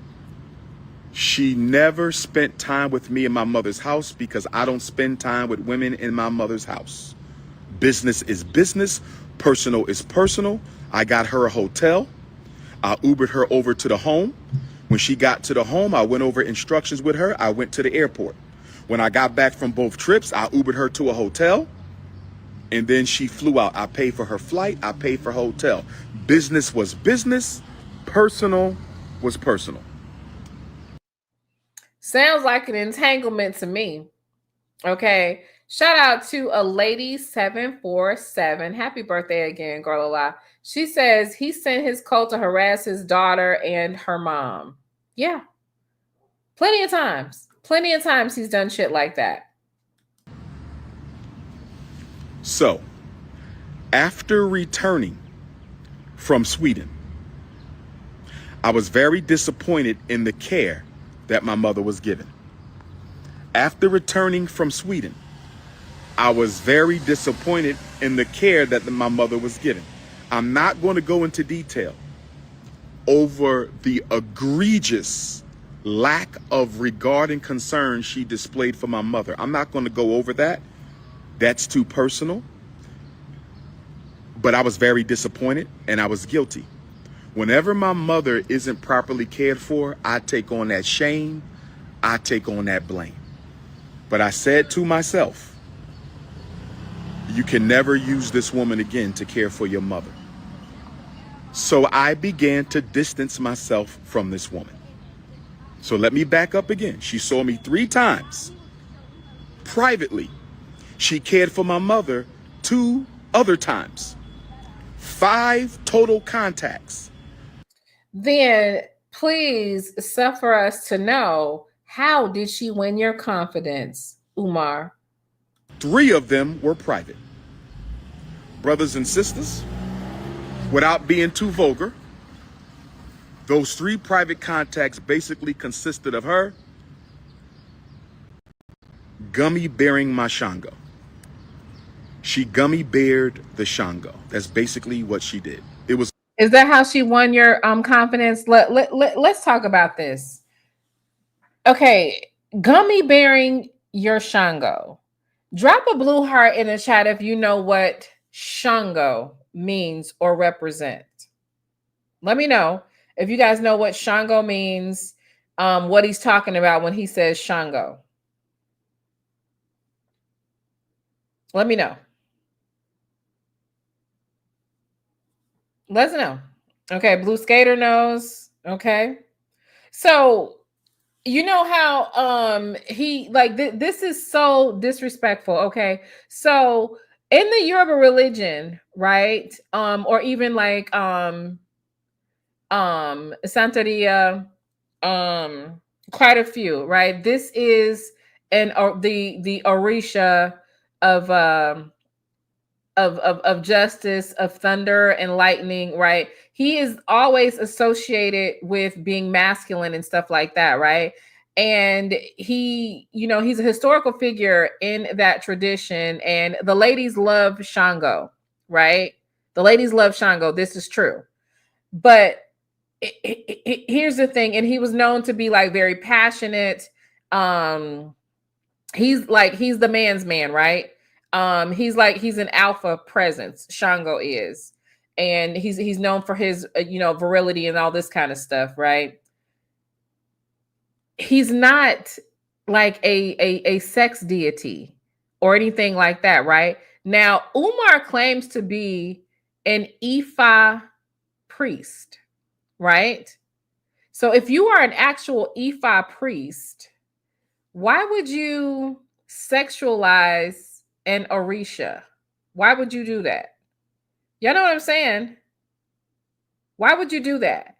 She never spent time with me in my mother's house because I don't spend time with women in my mother's house. Business is business. Personal is personal. I got her a hotel. I Ubered her over to the home. When she got to the home, I went over instructions with her. I went to the airport. When I got back from both trips, I Ubered her to a hotel. And then she flew out. I paid for her flight. I paid for her hotel. Business was business. Personal was personal. Sounds like an entanglement to me. Okay. Shout out to a lady 747. Happy birthday again, girl. She says he sent his cult to harass his daughter and her mom. Yeah. Plenty of times. Plenty of times he's done shit like that. So, after returning from Sweden, I was very disappointed in the care that my mother was given. After returning from Sweden, I was very disappointed in the care that my mother was given. I'm not going to go into detail over the egregious lack of regard and concern she displayed for my mother. I'm not going to go over that. That's too personal. But I was very disappointed and I was guilty. Whenever my mother isn't properly cared for, I take on that shame. I take on that blame. But I said to myself, you can never use this woman again to care for your mother. So I began to distance myself from this woman. So let me back up again. She saw me 3 times privately. She cared for my mother 2 other times. 5 total contacts. Then please suffer us to know, how did she win your confidence, Umar? 3 of them were private. Brothers and sisters, without being too vulgar, those 3 private contacts basically consisted of her gummy bearing my Shango. She gummy beared the Shango. That's basically what she did. It was. Is that how she won your confidence? Let's talk about this. Okay, gummy bearing your Shango. Drop a blue heart in the chat if you know what Shango means or represent. Let me know if you guys know what Shango means, what he's talking about when he says Shango. Let me know. Let's know. Okay, Blue Skater knows. Okay. So, you know how he like this is so disrespectful, okay? So, in the Yoruba religion, right? Or even like Santeria, quite a few, right? This is the Orisha of justice, of thunder and lightning, right? He is always associated with being masculine and stuff like that, right? And he, he's a historical figure in that tradition. And the ladies love Shango, right? The ladies love Shango. This is true. But here's the thing. And he was known to be like very passionate. He's the man's man, right? He's an alpha presence. Shango is, and he's known for his virility and all this kind of stuff, right? He's not like a sex deity or anything like that, right? Now, Umar claims to be an Ifa priest, right? So if you are an actual Ifa priest, why would you sexualize an Orisha? Why would you do that? Y'all know what I'm saying? Why would you do that?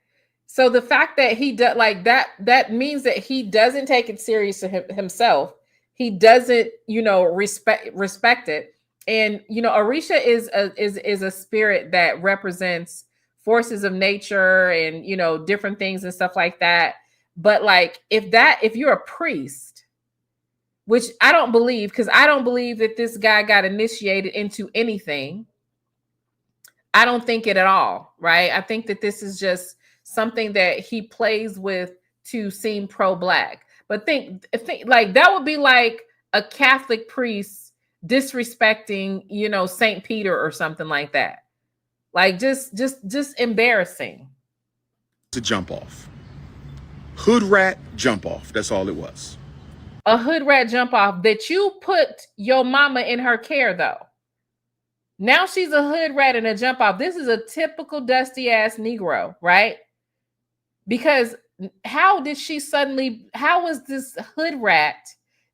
So the fact that he does like that means that he doesn't take it serious to himself. He doesn't, respect it. And Orisha is a spirit that represents forces of nature and different things and stuff like that. But like if you're a priest, which I don't believe, because I don't believe that this guy got initiated into anything. I don't think it at all, right? I think that this is just something that he plays with to seem pro-Black. But think like that would be like a Catholic priest disrespecting, you know, St. Peter or something like that. Like just embarrassing. To jump off. Hood rat jump off. That's all it was. A hood rat jump off that you put your mama in her care though. Now she's a hood rat and a jump off. This is a typical dusty ass Negro, right? Because how was this hood rat,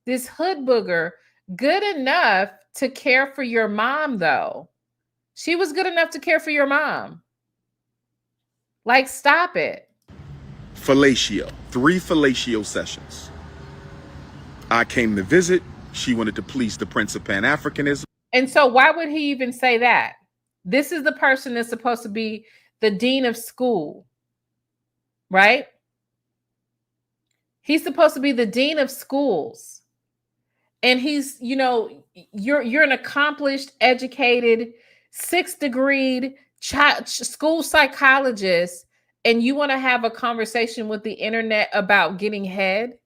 this hood booger, good enough to care for your mom though? She was good enough to care for your mom. Like, stop it. Fellatio. 3 fellatio sessions. I came to visit. She wanted to please the Prince of Pan-Africanism. And so why would he even say that? This is the person that's supposed to be the dean of school, right? He's supposed to be the dean of schools. And he's, you know, you're an accomplished, educated, 6th degree school psychologist, and you want to have a conversation with the internet about getting head.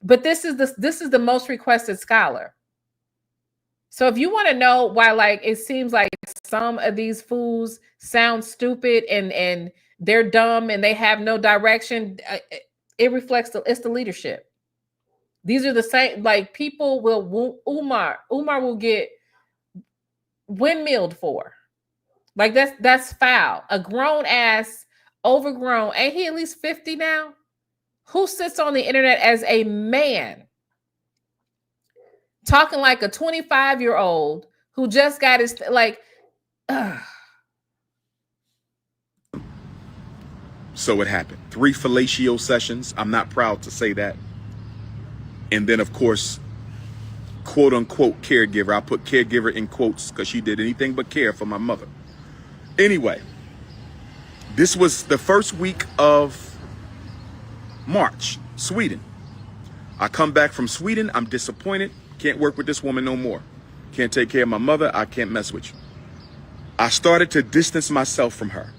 But this is the most requested scholar. So if you want to know why, like, it seems like some of these fools sound stupid and they're dumb and they have no direction, it reflects it's the leadership. These are the same, like, people will, Umar will get windmilled for. Like, that's foul. A grown ass, overgrown, ain't he at least 50 now? Who sits on the internet as a man talking like a 25-year-old who just got his, like, ugh. So it happened. 3 fellatio sessions. I'm not proud to say that. And then, of course, quote unquote caregiver. I put caregiver in quotes because she did anything but care for my mother. Anyway, this was the first week of March, Sweden. I come back from Sweden. I'm disappointed. Can't work with this woman no more. Can't take care of my mother. I can't mess with you. I started to distance myself from her.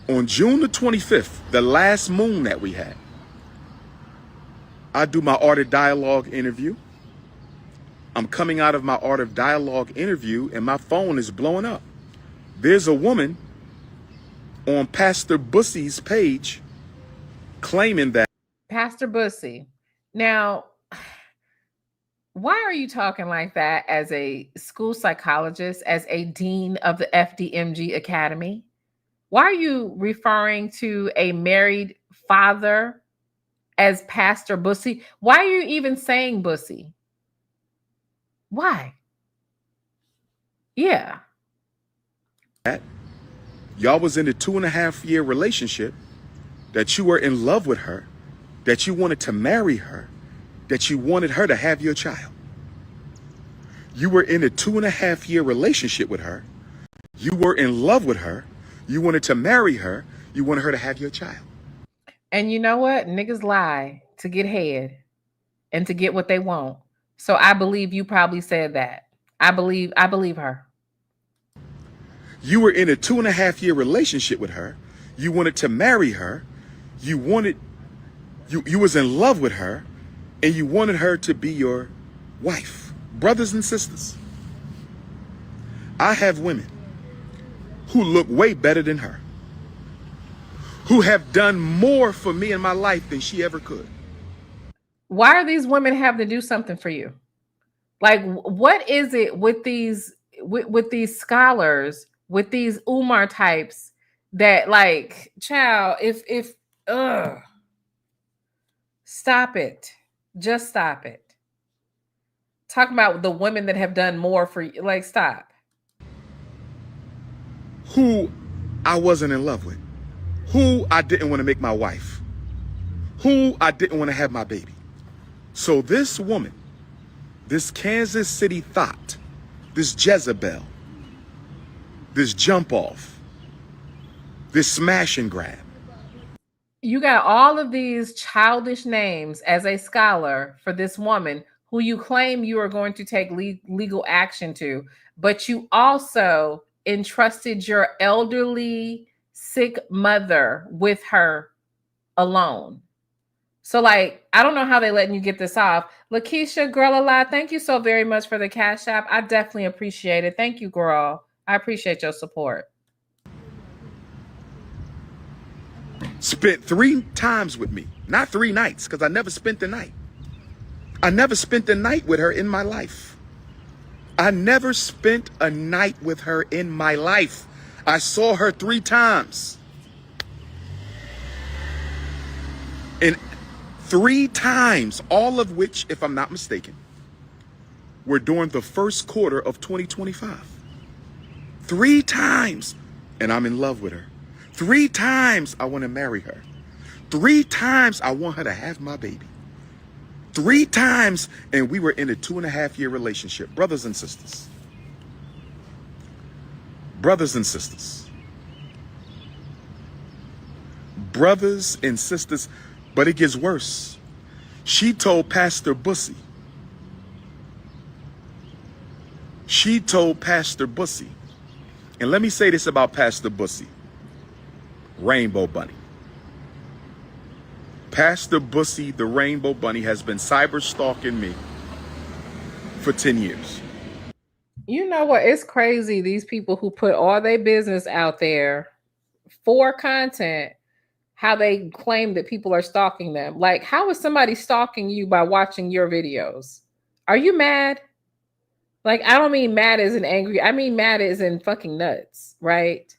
On June the 25th, the last moon that we had, I do my Art of Dialogue interview. I'm coming out of my Art of Dialogue interview and my phone is blowing up. There's a woman on Pastor Bussy's page claiming that. Pastor Bussy. Now, why are you talking like that as a school psychologist, as a dean of the FDMG Academy? Why are you referring to a married father as Pastor Bussy? Why are you even saying Bussy? Why? Yeah. Y'all was in a 2.5-year relationship, that you were in love with her, that you wanted to marry her, that you wanted her to have your child. You were in a 2.5-year relationship with her. You were in love with her. You wanted to marry her. You wanted her to have your child. And you know what? Niggas lie to get head and to get what they want. So I believe you probably said that. I believe her. You were in a 2.5-year relationship with her. You wanted to marry her. You was in love with her, and you wanted her to be your wife. Brothers and sisters, I have women who look way better than her, who have done more for me in my life than she ever could. Why are these women having to do something for you? Like, what is it with these scholars, with these Umar types that, like, child, stop it. Just stop it. Talking about the women that have done more for you. Like, stop. Who I wasn't in love with. Who I didn't want to make my wife. Who I didn't want to have my baby. So this woman, this Kansas City thought, this Jezebel, this jump off, this smash and grab. You got all of these childish names as a scholar for this woman who you claim you are going to take legal action to, but you also entrusted your elderly, sick mother with her alone. So, like, I don't know how they letting you get this off. Lakeisha, girl alive, thank you so very much for the Cash App. I definitely appreciate it. Thank you, girl. I appreciate your support. Spent 3 times with me, not 3 nights, because I never spent the night. I never spent a night with her in my life. I never spent a night with her in my life. I saw her 3 times. And 3 times, all of which, if I'm not mistaken, were during the first quarter of 2025. 3 times, and I'm in love with her. 3 times I want to marry her. 3 times I want her to have my baby. 3 times, and we were in a 2.5-year relationship. Brothers and sisters. Brothers and sisters. Brothers and sisters. But it gets worse. She told Pastor Bussy. She told Pastor Bussy. And let me say this about Pastor Bussy. Rainbow Bunny. Pastor Bussy, the Rainbow Bunny, has been cyber stalking me for 10 years. You know what? It's crazy. These people who put all their business out there for content, how they claim that people are stalking them. Like, how is somebody stalking you by watching your videos? Are you mad? Like, I don't mean mad as in angry. I mean mad as in fucking nuts, right?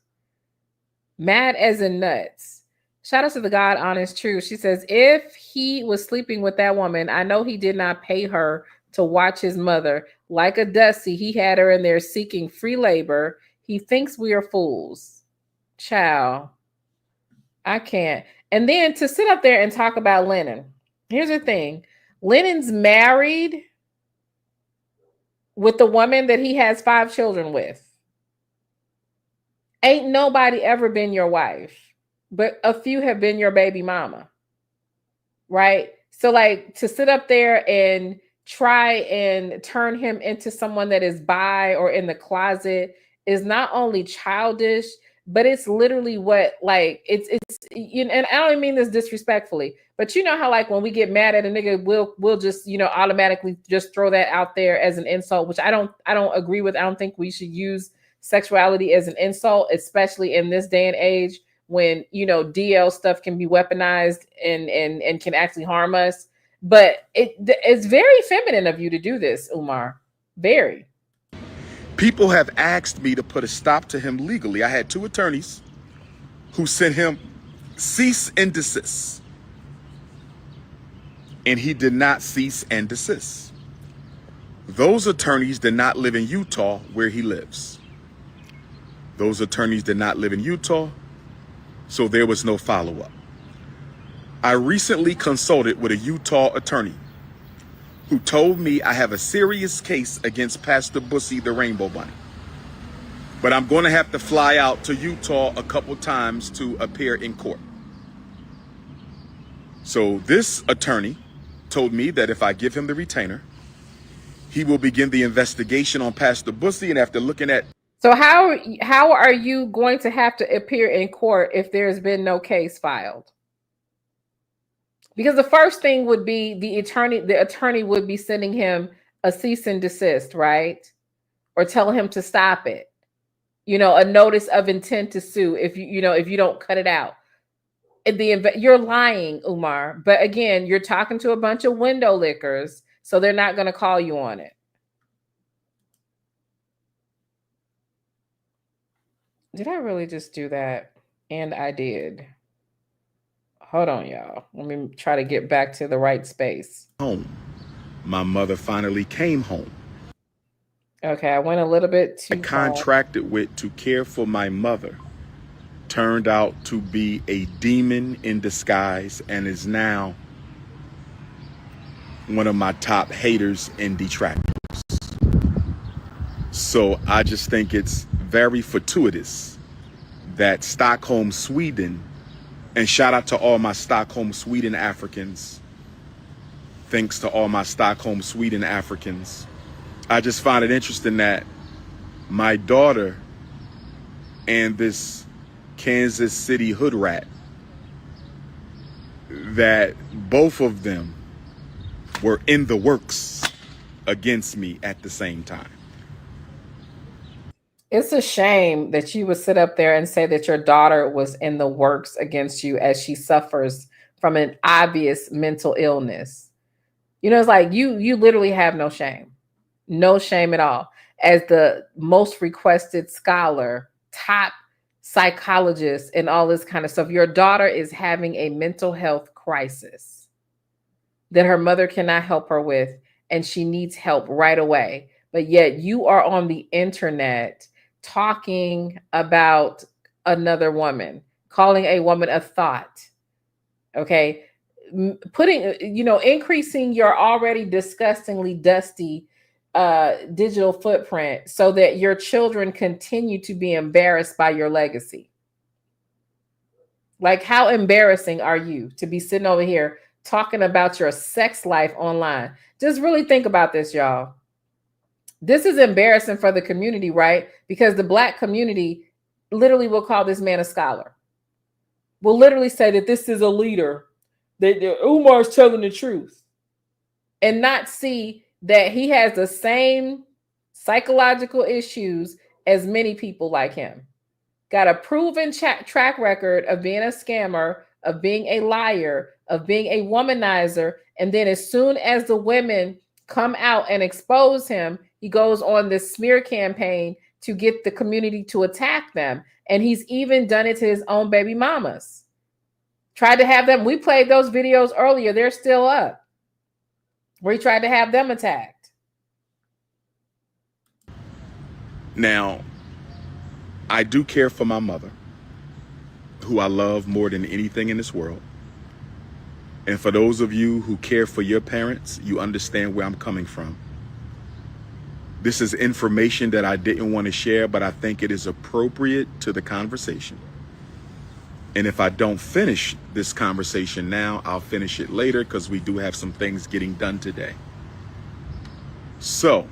Mad as in nuts. Shout out to the God Honest Truth. She says, if he was sleeping with that woman, I know he did not pay her to watch his mother. Like a Dusty, he had her in there seeking free labor. He thinks we are fools. Child, I can't. And then to sit up there and talk about Lennon. Here's the thing. Lennon's married with the woman that he has 5 children with. Ain't nobody ever been your wife, but a few have been your baby mama, right? So, like, to sit up there and try and turn him into someone that is bi or in the closet is not only childish, but it's literally what, like, it's you know, and I don't mean this disrespectfully, but you know how, like, when we get mad at a nigga, we'll just, you know, automatically just throw that out there as an insult, which I don't agree with. I don't think we should use sexuality as an insult, especially in this day and age when, you know, DL stuff can be weaponized and can actually harm us. But it's very feminine of you to do this, Umar. Very. People have asked me to put a stop to him legally. I had 2 attorneys who sent him cease and desist. And he did not cease and desist. Those attorneys did not live in Utah where he lives. Those attorneys did not live in Utah, so there was no follow-up. I recently consulted with a Utah attorney who told me I have a serious case against Pastor Bussy, the Rainbow Bunny. But I'm going to have to fly out to Utah a couple times to appear in court. So this attorney told me that if I give him the retainer, he will begin the investigation on Pastor Bussy, and after looking at... So how are you going to have to appear in court if there's been no case filed? Because the first thing would be the attorney would be sending him a cease and desist, right? Or tell him to stop it. You know, a notice of intent to sue if you don't cut it out. You're lying, Umar. But again, you're talking to a bunch of window lickers, so they're not going to call you on it. Did I really just do that? And I did. Hold on, y'all. Let me try to get back to the right space. Home. My mother finally came home. Okay, I went a little bit too far. Contracted with to care for my mother turned out to be a demon in disguise and is now one of my top haters and detractors. So I just think it's very fortuitous that Stockholm, Sweden, and shout out to all my Stockholm, Sweden Africans. Thanks to all my Stockholm, Sweden Africans. I just find it interesting that my daughter and this Kansas City hood rat that both of them were in the works against me at the same time. It's a shame that you would sit up there and say that your daughter was in the works against you as she suffers from an obvious mental illness. You know, it's like you literally have no shame. No shame at all. As the most requested scholar, top psychologist, and all this kind of stuff, your daughter is having a mental health crisis that her mother cannot help her with, and she needs help right away. But yet you are on the internet talking about another woman, calling a woman a thought, okay? Putting, increasing your already disgustingly dusty digital footprint so that your children continue to be embarrassed by your legacy. Like, how embarrassing are you to be sitting over here talking about your sex life online? Just really think about this, y'all. This is embarrassing for the community, right? Because the Black community literally will call this man a scholar. Will literally say that this is a leader, that Umar's telling the truth, and not see that he has the same psychological issues as many people like him. Got a proven track record of being a scammer, of being a liar, of being a womanizer. And then as soon as the women come out and expose him, he goes on this smear campaign to get the community to attack them. And he's even done it to his own baby mamas. Tried to have them, we played those videos earlier, they're still up, where he tried to have them attacked. Now, I do care for my mother, who I love more than anything in this world. And for those of you who care for your parents, you understand where I'm coming from. This is information that I didn't want to share, but I think it is appropriate to the conversation. And if I don't finish this conversation now, I'll finish it later because we do have some things getting done today. So,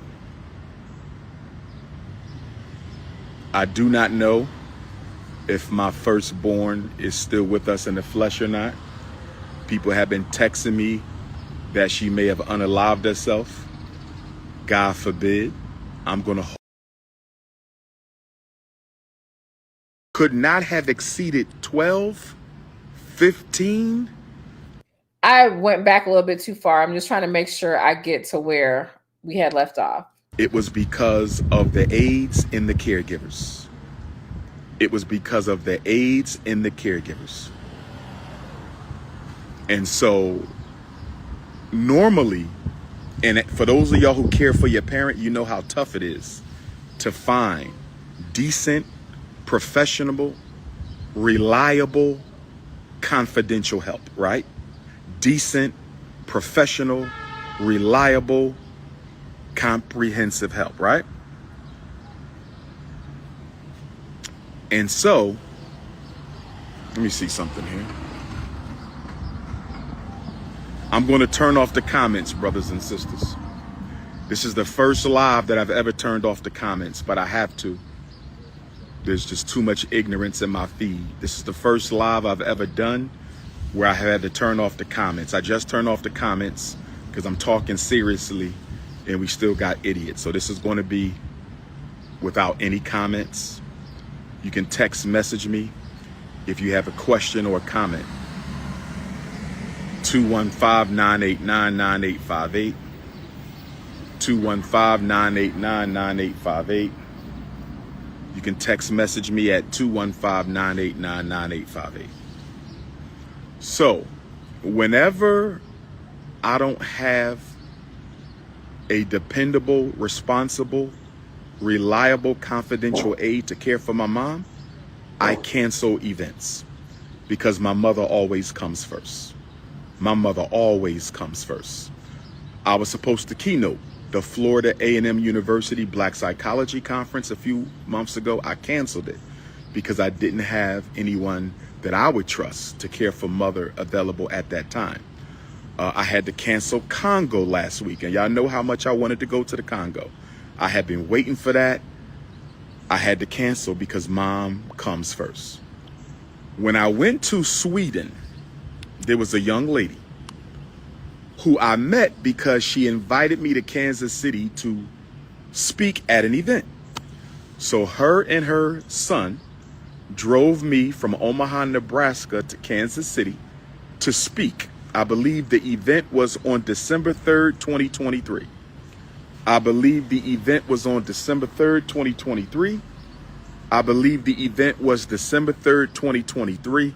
I do not know if my firstborn is still with us in the flesh or not. People have been texting me that she may have unalived herself. God forbid. I'm going to... Could not have exceeded 12, 15. I went back a little bit too far. I'm just trying to make sure I get to where we had left off. It was because of the AIDS in the caregivers. It was because of the AIDS in the caregivers. And so normally, and for those of y'all who care for your parent, you know how tough it is to find decent, professional, reliable, confidential help, right? Decent, professional, reliable, comprehensive help, right? And so, let me see something here. I'm going to turn off the comments, brothers and sisters. This is the first live that I've ever turned off the comments, but I have to. There's just too much ignorance in my feed. This is the first live I've ever done where I had to turn off the comments. I just turned off the comments because I'm talking seriously and we still got idiots. So this is going to be without any comments. You can text message me if you have a question or a comment. 215-989-9858. 215-989-9858. You can text message me at 215-989-9858. So, whenever I don't have a dependable, responsible, reliable, confidential aide to care for my mom, I cancel events because my mother always comes first. My mother always comes first. I was supposed to keynote the Florida A&M University Black Psychology Conference a few months ago. I canceled it because I didn't have anyone that I would trust to care for mother available at that time. I had to cancel Congo last week, and y'all know how much I wanted to go to the Congo. I had been waiting for that. I had to cancel because mom comes first. When I went to Sweden, there was a young lady who I met because she invited me to Kansas City to speak at an event. So her and her son drove me from Omaha, Nebraska to Kansas City to speak. I believe the event was on December 3rd, 2023. I believe the event was on December 3rd, 2023. I believe the event was December 3rd, 2023.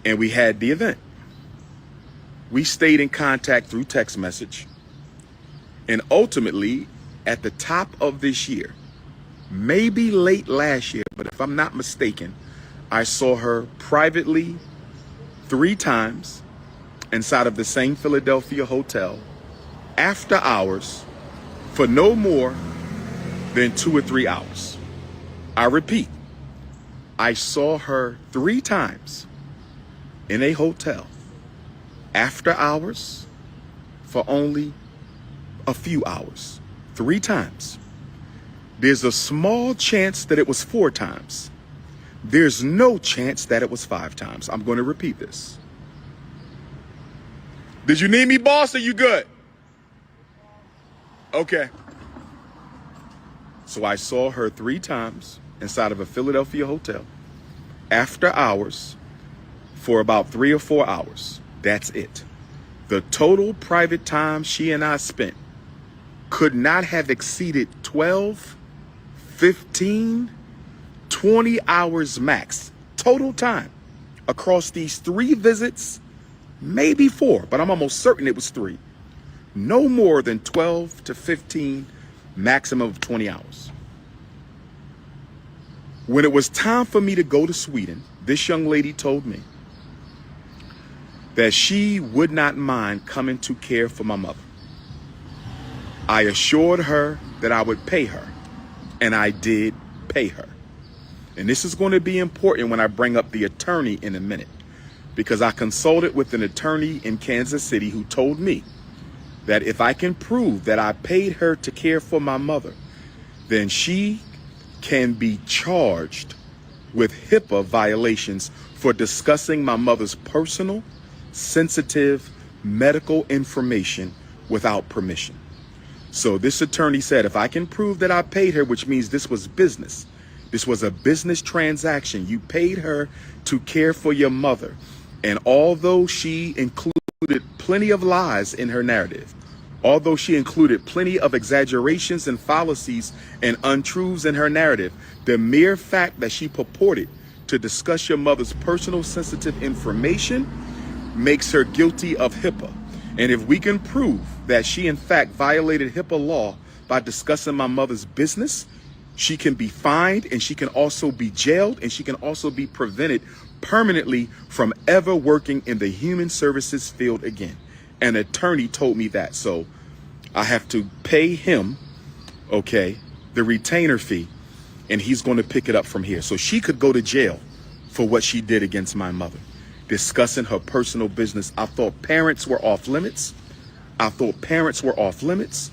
And we had the event. We stayed in contact through text message. And ultimately, at the top of this year, maybe late last year, but if I'm not mistaken, I saw her privately 3 times inside of the same Philadelphia hotel after hours for no more than 2 or 3 hours. I repeat, I saw her 3 times in a hotel after hours for only a few hours. 3 times. There's a small chance that it was 4 times. There's no chance that it was 5 times. I'm going to repeat this. Did you need me, boss? Are you good? Okay. So I saw her 3 times inside of a Philadelphia hotel after hours for about 3 or 4 hours. That's it. The total private time she and I spent could not have exceeded 12, 15, 20 hours max. Total time across these 3 visits, maybe 4, but I'm almost certain it was 3. No more than 12 to 15, maximum of 20 hours. When it was time for me to go to Sweden, this young lady told me that she would not mind coming to care for my mother. I assured her that I would pay her, and I did pay her. And this is going to be important when I bring up the attorney in a minute, because I consulted with an attorney in Kansas City who told me that if I can prove that I paid her to care for my mother, then she can be charged with HIPAA violations for discussing my mother's personal, sensitive medical information without permission. So this attorney said, if I can prove that I paid her, which means this was business, this was a business transaction, you paid her to care for your mother. And although she included plenty of lies in her narrative, although she included plenty of exaggerations and fallacies and untruths in her narrative, the mere fact that she purported to discuss your mother's personal sensitive information makes her guilty of HIPAA. And if we can prove that she in fact violated HIPAA law by discussing my mother's business, she can be fined, and she can also be jailed, and she can also be prevented permanently from ever working in the human services field again. An attorney told me that. So I have to pay him, okay, the retainer fee, and he's going to pick it up from here. So she could go to jail for what she did against my mother, discussing her personal business. I thought parents were off limits. I thought parents were off limits.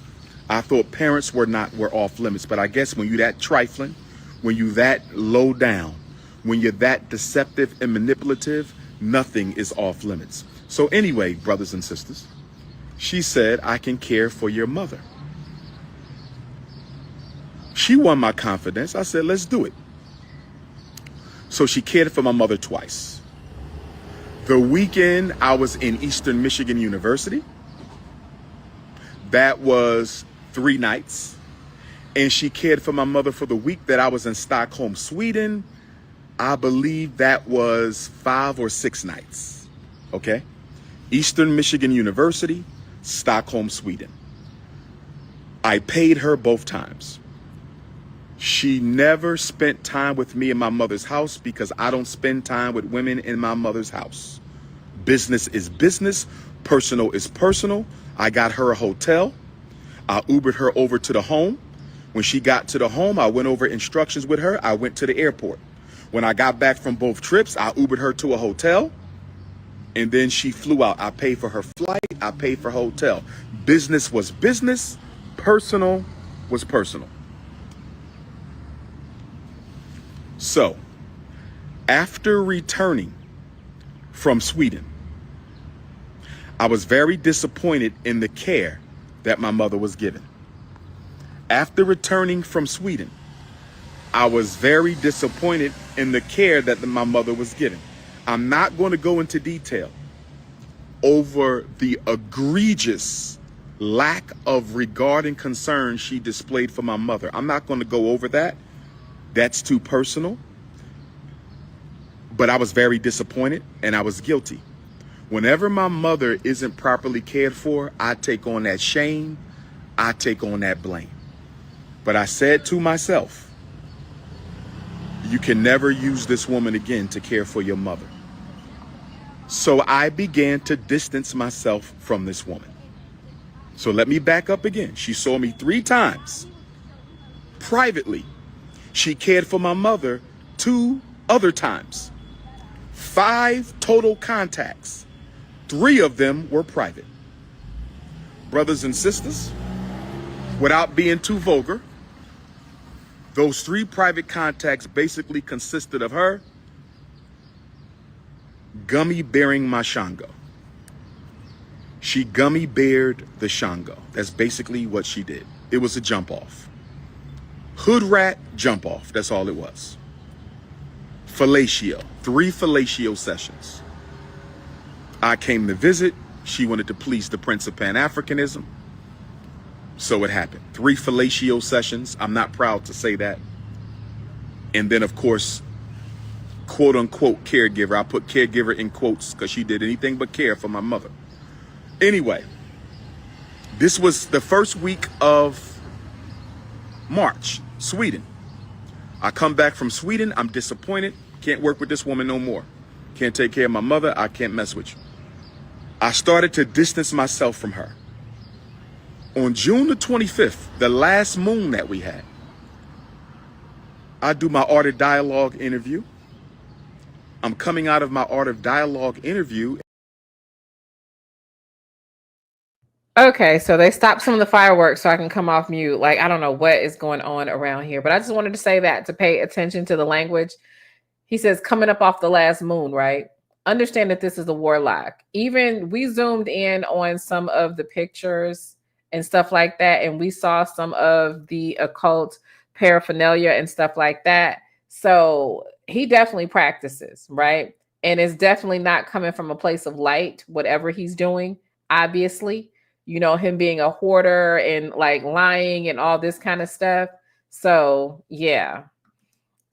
I thought parents were off limits. But I guess when you're that trifling, when you're that low down, when you're that deceptive and manipulative, nothing is off limits. So anyway, brothers and sisters, she said, I can care for your mother. She won my confidence. I said, let's do it. So she cared for my mother twice. The weekend I was in Eastern Michigan University, that was 3 nights. And she cared for my mother for the week that I was in Stockholm, Sweden. I believe that was 5 or 6 nights. Okay? Eastern Michigan University, Stockholm, Sweden. I paid her both times. She never spent time with me in my mother's house because I don't spend time with women in my mother's house. Business is business. Personal is personal. I got her a hotel. I Ubered her over to the home. When she got to the home, I went over instructions with her. I went to the airport. When I got back from both trips, I Ubered her to a hotel. And then she flew out. I paid for her flight. I paid for her hotel. Business was business. Personal was personal. So, after returning from Sweden, I was very disappointed in the care that my mother was given. After returning from Sweden, I was very disappointed in the care that my mother was given. I'm not going to go into detail over the egregious lack of regard and concern she displayed for my mother. I'm not going to go over that. That's too personal. But I was very disappointed and I was guilty. Whenever my mother isn't properly cared for, I take on that shame. I take on that blame. But I said to myself, you can never use this woman again to care for your mother. So I began to distance myself from this woman. So let me back up again. She saw me 3 times. Privately, she cared for my mother 2 other times. 5 total contacts. 3 of them were private. Brothers and sisters, without being too vulgar, those 3 private contacts basically consisted of her gummy bearing my Shango. She gummy beared the Shango. That's basically what she did. It was a jump off. Hood rat jump off. That's all it was. Fellatio. 3 fellatio sessions. I came to visit. She wanted to please the Prince of Pan-Africanism. So it happened. 3 fellatio sessions. I'm not proud to say that. And then, of course, quote unquote caregiver. I put caregiver in quotes because she did anything but care for my mother. Anyway, this was the first week of March, Sweden. I come back from Sweden. I'm disappointed. Can't work with this woman no more. Can't take care of my mother. I can't mess with you. I started to distance myself from her. On June the 25th, the last moon that we had, I do my Art of Dialogue interview. I'm coming out of my Art of Dialogue interview. Okay, so they stopped some of the fireworks so I can come off mute. Like, I don't know what is going on around here, but I just wanted to say that to pay attention to the language. He says, coming up off the last moon, right? Understand that this is a warlock. Even we zoomed in on some of the pictures and stuff like that, and we saw some of the occult paraphernalia and stuff like that. So he definitely practices, right? And it's definitely not coming from a place of light, whatever he's doing, obviously. You know, him being a hoarder and like lying and all this kind of stuff. So yeah,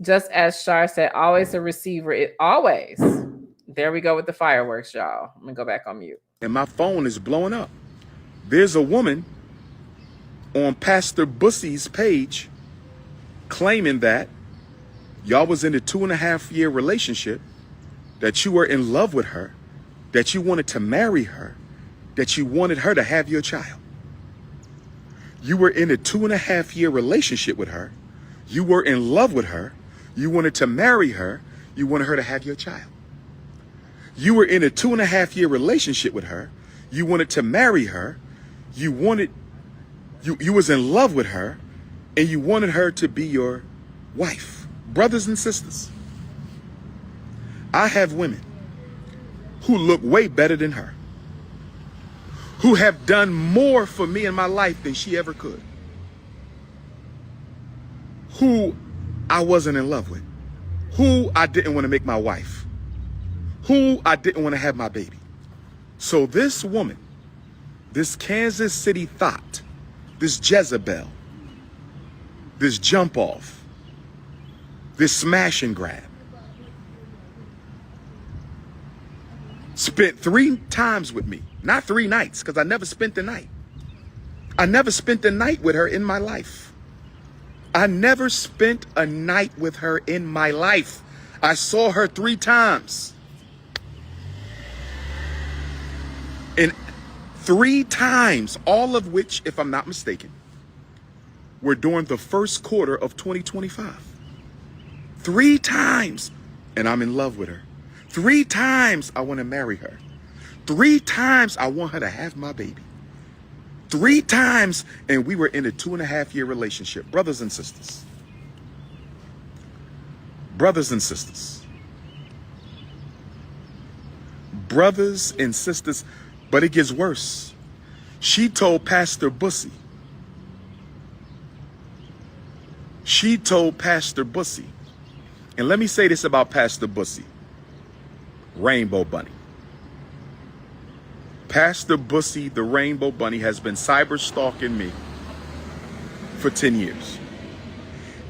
just as Shar said, always a receiver. It always. There we go with the fireworks, y'all. I'm gonna go back on mute. And my phone is blowing up. There's a woman on Pastor Bussy's page claiming that y'all was in a 2.5-year relationship, that you were in love with her, that you wanted to marry her, that you wanted her to have your child. You were in a 2.5-year relationship with her. You were in love with her. You wanted to marry her. You wanted her to have your child. You were in a 2.5-year relationship with her. You wanted to marry her. You was in love with her, and you wanted her to be your wife. Brothers and sisters, I have women who look way better than her, who have done more for me in my life than she ever could, who I wasn't in love with, who I didn't want to make my wife, who I didn't want to have my baby. So this woman, this Kansas City thought, this Jezebel, this jump off, this smash and grab, spent 3 times with me. Not 3 nights, because I never spent the night. I never spent the night with her in my life. I never spent a night with her in my life. I saw her 3 times. And 3 times, all of which, if I'm not mistaken, were during the first quarter of 2025. 3 times, and I'm in love with her. 3 times I want to marry her. 3 times I want her to have my baby. 3 times, and we were in a 2.5-year relationship. Brothers and sisters. Brothers and sisters. Brothers and sisters, But it gets worse. She told Pastor Bussy. And let me say this about Pastor Bussy. Rainbow Bunny. Pastor Bussy, the Rainbow Bunny, has been cyber stalking me for 10 years.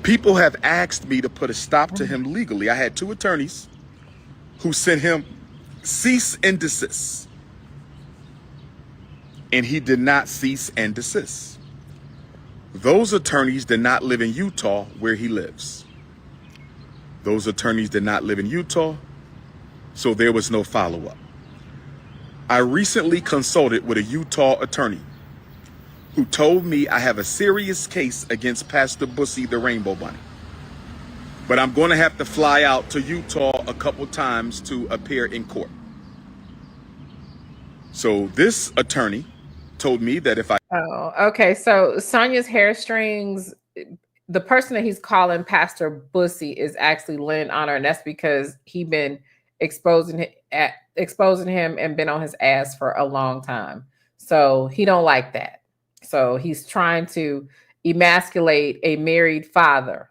People have asked me to put a stop to him legally. I had 2 attorneys who sent him cease and desist. And he did not cease and desist. Those attorneys did not live in Utah where he lives. Those attorneys did not live in Utah, so there was no follow-up. I recently consulted with a Utah attorney who told me I have a serious case against Pastor Bussy, the Rainbow Bunny. But I'm going to have to fly out to Utah a couple times to appear in court. So this attorney told me that if I... Oh, okay. So Sonya's hair strings, the person that he's calling Pastor Bussy is actually Lynn Honor, and that's because he been exposing him and been on his ass for a long time. So he don't like that. So he's trying to emasculate a married father,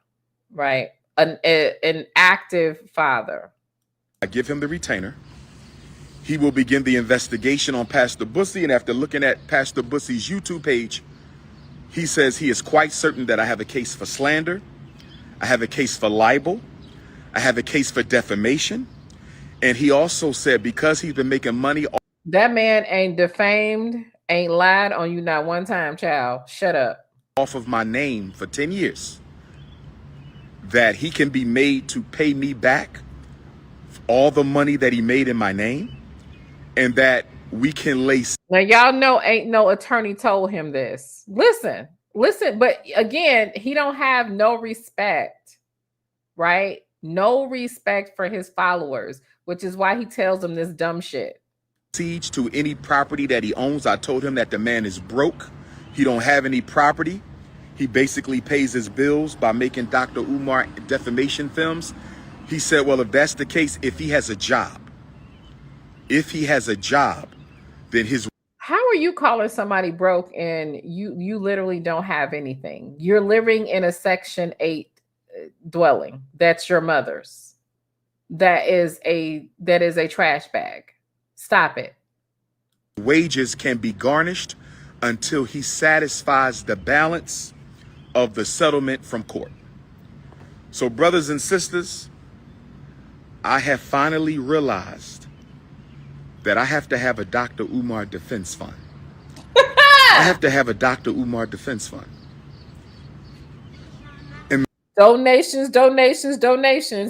right? An active father. I give him the retainer. He will begin the investigation on Pastor Bussy, and after looking at Pastor Bussy's YouTube page, he says he is quite certain that I have a case for slander, I have a case for libel, I have a case for defamation, and he also said because he's been making money... That man ain't defamed, ain't lied on you not one time, child. Shut up. ...off of my name for 10 years, that he can be made to pay me back all the money that he made in my name, and that we can lay... Now, y'all know ain't no attorney told him this. Listen, but again, he don't have no respect, right? No respect for his followers, which is why he tells them this dumb shit. ...siege to any property that he owns. I told him that the man is broke. He don't have any property. He basically pays his bills by making Dr. Umar defamation films. He said, well, if that's the case, if he has a job, then his... How are you calling somebody broke and you literally don't have anything? You're living in a Section 8 dwelling. That's your mother's. That is a trash bag. Stop it. Wages can be garnished until he satisfies the balance of the settlement from court. So, brothers and sisters, I have finally realized that I have to have a Dr. Umar defense fund. I have to have a Dr. Umar defense fund. And donations.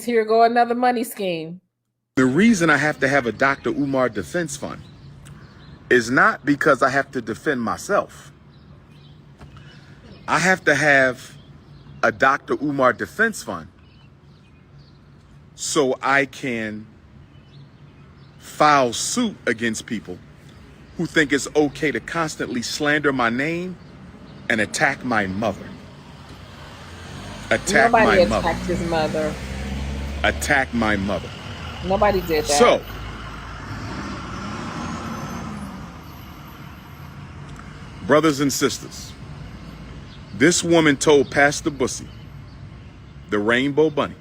Here go another money scheme. the reason I have to have a Dr. Umar defense fund is not because I have to defend myself. I have to have a Dr. Umar defense fund so I can file suit against people who think it's okay to constantly slander my name and attack my mother. Nobody attacked his mother. Attack my mother. Nobody did that. So, brothers and sisters, this woman told Pastor Bussy, the Rainbow Bunny,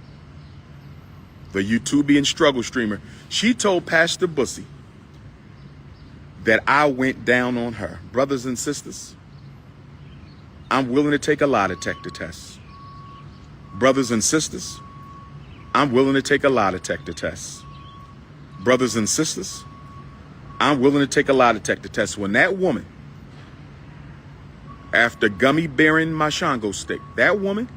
the YouTubian struggle streamer, she told Pastor Bussy that I went down on her. Brothers and sisters, I'm willing to take a lie detector test. Brothers and sisters, I'm willing to take a lie detector test. Brothers and sisters, I'm willing to take a lie detector test. When that woman, after gummy bearing my Shango stick, that woman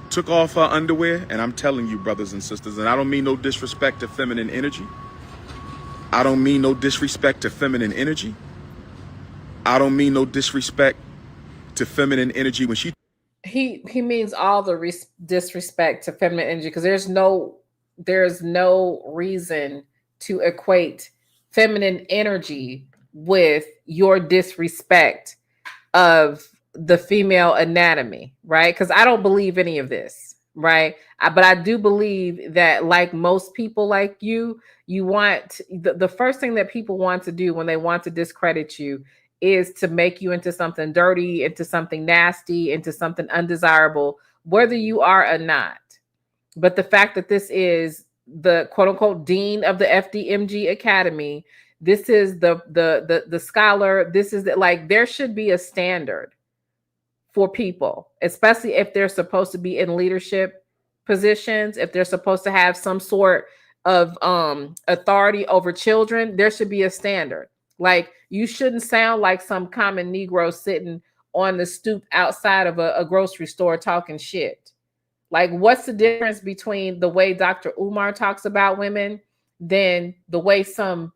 took off her underwear, and I'm telling you, brothers and sisters, and I don't mean no disrespect to feminine energy. I don't mean no disrespect to feminine energy. I don't mean no disrespect to feminine energy when she... He means all the disrespect to feminine energy, because there's no reason to equate feminine energy with your disrespect of the female anatomy, right? Because I don't believe any of this. right? But I do believe that, like most people like you want the first thing that people want to do when they want to discredit you is to make you into something dirty, into something nasty, into something undesirable, whether you are or not. But the fact that this is the quote unquote dean of the FDMG Academy, this is the scholar, this is like, there should be a standard for people, especially if they're supposed to be in leadership positions, if they're supposed to have some sort of authority over children. There should be a standard. Like, you shouldn't sound like some common Negro sitting on the stoop outside of a grocery store talking shit. Like, what's the difference between the way Dr. Umar talks about women than the way some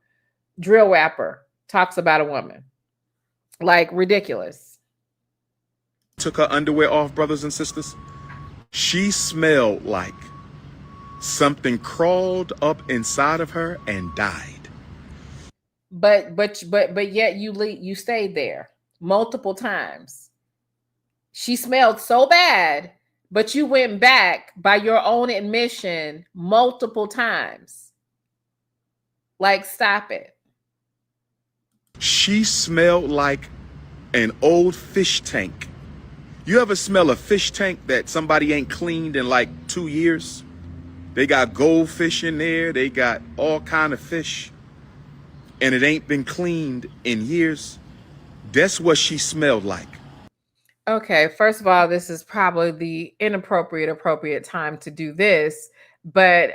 drill rapper talks about a woman? Like, ridiculous. Took her underwear off, brothers and sisters. She smelled like something crawled up inside of her and died. But yet you stayed there multiple times. She smelled so bad, but you went back by your own admission multiple times. Like, stop it. She smelled like an old fish tank. You ever smell a fish tank that somebody ain't cleaned in like 2 years? They got goldfish in there. They got all kind of fish. And it ain't been cleaned in years. That's what she smelled like. Okay, first of all, this is probably the appropriate time to do this. But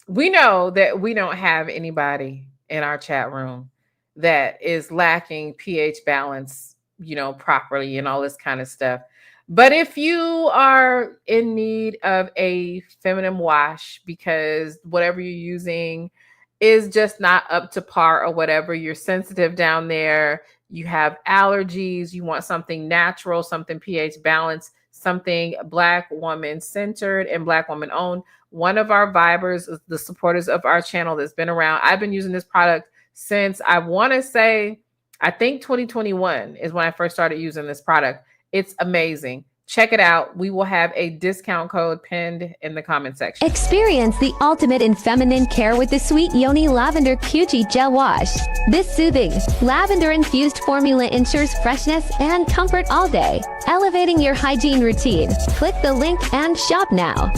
we know that we don't have anybody in our chat room that is lacking pH balance, properly and all this kind of stuff. But if you are in need of a feminine wash because whatever you're using is just not up to par or whatever, you're sensitive down there, you have allergies, you want something natural, something pH balanced, something Black woman centered and Black woman owned. One of our Vibers, the supporters of our channel that's been around, I've been using this product since I think 2021 is when I first started using this product. It's amazing. Check it out. We will have a discount code pinned in the comment section. Experience the ultimate in feminine care with the Sweet Yoni Lavender QG Gel Wash. This soothing, lavender-infused formula ensures freshness and comfort all day, elevating your hygiene routine. Click the link and shop now.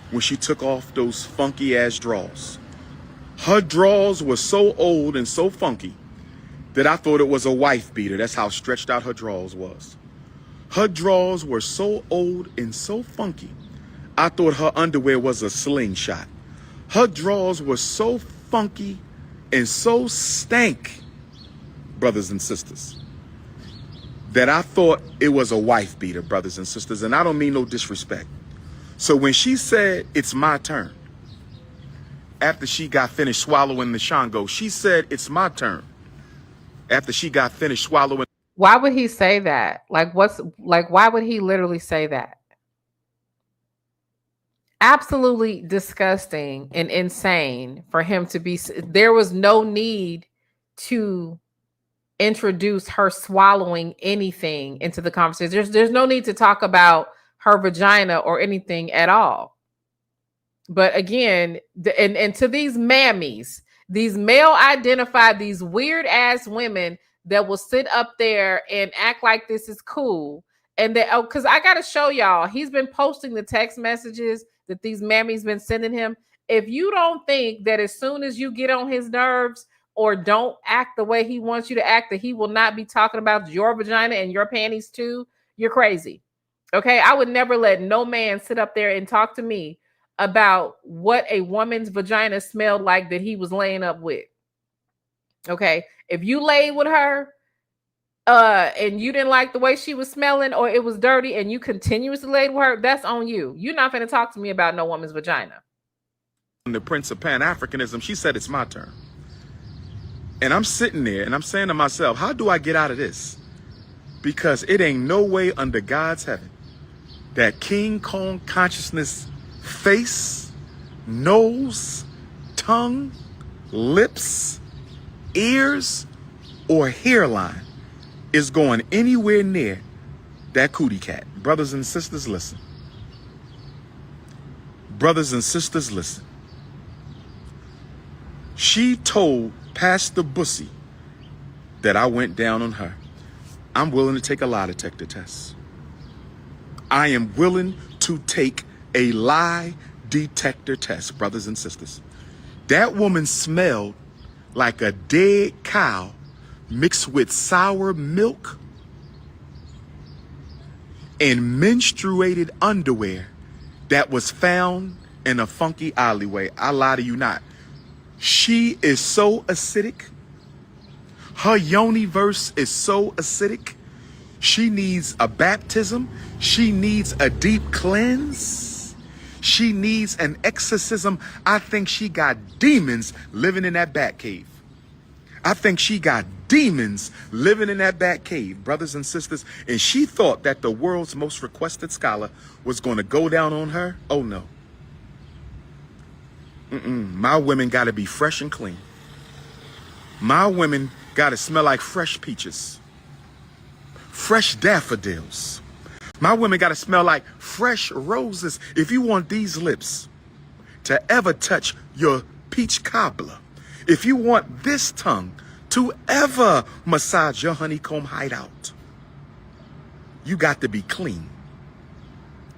When she took off those funky-ass drawers, her drawers were so old and so funky that I thought it was a wife beater. That's how stretched out her drawers was. Her drawers were so old and so funky, I thought her underwear was a slingshot. Her drawers were so funky and so stank, brothers and sisters, that I thought it was a wife beater, brothers and sisters. And I don't mean no disrespect. So when she said, "It's my turn," after she got finished swallowing the Shango, she said, "It's my turn." After she got finished swallowing. Why would he say that? Why would he literally say that? Absolutely disgusting and insane for him to be. There was no need to introduce her swallowing anything into the conversation. There's no need to talk about her vagina or anything at all. But again, and to these mammies, these male identified, these weird ass women that will sit up there and act like this is cool. And that, because I got to show y'all, he's been posting the text messages that these mammies been sending him. If you don't think that as soon as you get on his nerves or don't act the way he wants you to act, that he will not be talking about your vagina and your panties too, you're crazy. Okay, I would never let no man sit up there and talk to me about what a woman's vagina smelled like that he was laying up with. Okay, if you laid with her and you didn't like the way she was smelling or it was dirty and you continuously laid with her, that's on you. You're not going to talk to me about no woman's vagina. The Prince of Pan-Africanism, she said, "It's my turn." And I'm sitting there and I'm saying to myself, how do I get out of this? Because it ain't no way under God's heaven that King Kong consciousness face, nose, tongue, lips, ears, or hairline is going anywhere near that cootie cat. Brothers and sisters, listen. Brothers and sisters, listen. She told Pastor Bussy that I went down on her. I'm willing to take a lie detector test. I am willing to take a lie detector test, brothers and sisters. That woman smelled like a dead cow mixed with sour milk and menstruated underwear that was found in a funky alleyway. I lie to you not. She is so acidic. Her yoni verse is so acidic. She needs a baptism. She needs a deep cleanse. She needs an exorcism. I think she got demons living in that bat cave. I think she got demons living in that bat cave, brothers and sisters. And she thought that the world's most requested scholar was going to go down on her. Oh, no. My women got to be fresh and clean. My women got to smell like fresh peaches, fresh daffodils. My women got to smell like fresh roses. If you want these lips to ever touch your peach cobbler, if you want this tongue to ever massage your honeycomb hideout, you got to be clean.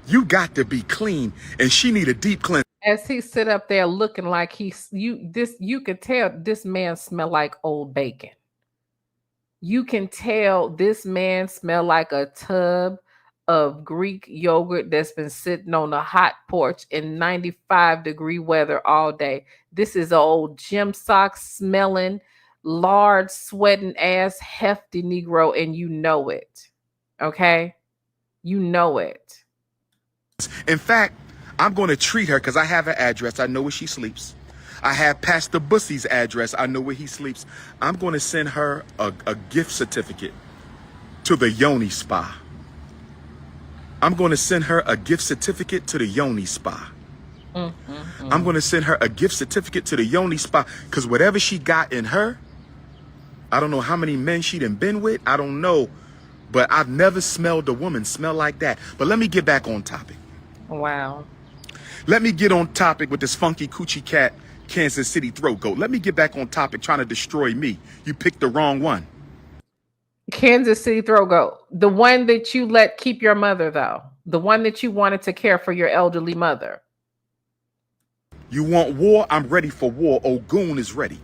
You got to be clean, and she need a deep cleanse. As he sit up there looking like you could tell this man smell like old bacon. You can tell this man smell like a tub of Greek yogurt that's been sitting on a hot porch in 95-degree weather all day. This is an old gym sock smelling, large sweating ass hefty Negro, and you know it. Okay? You know it. In fact, I'm going to treat her because I have her address. I know where she sleeps. I have Pastor Bussy's address. I know where he sleeps. I'm going to send her a gift certificate to the Yoni Spa. I'm going to send her a gift certificate to the Yoni Spa. I'm going to send her a gift certificate to the Yoni Spa because whatever she got in her, I don't know how many men she done been with. I don't know. But I've never smelled a woman smell like that. But let me get back on topic. Wow. Let me get on topic with this funky coochie cat Kansas City throat goat. Let me get back on topic trying to destroy me. You picked the wrong one. Kansas City throat goat. The one that you let keep your mother, though. The one that you wanted to care for your elderly mother. You want war? I'm ready for war. Ogun is ready.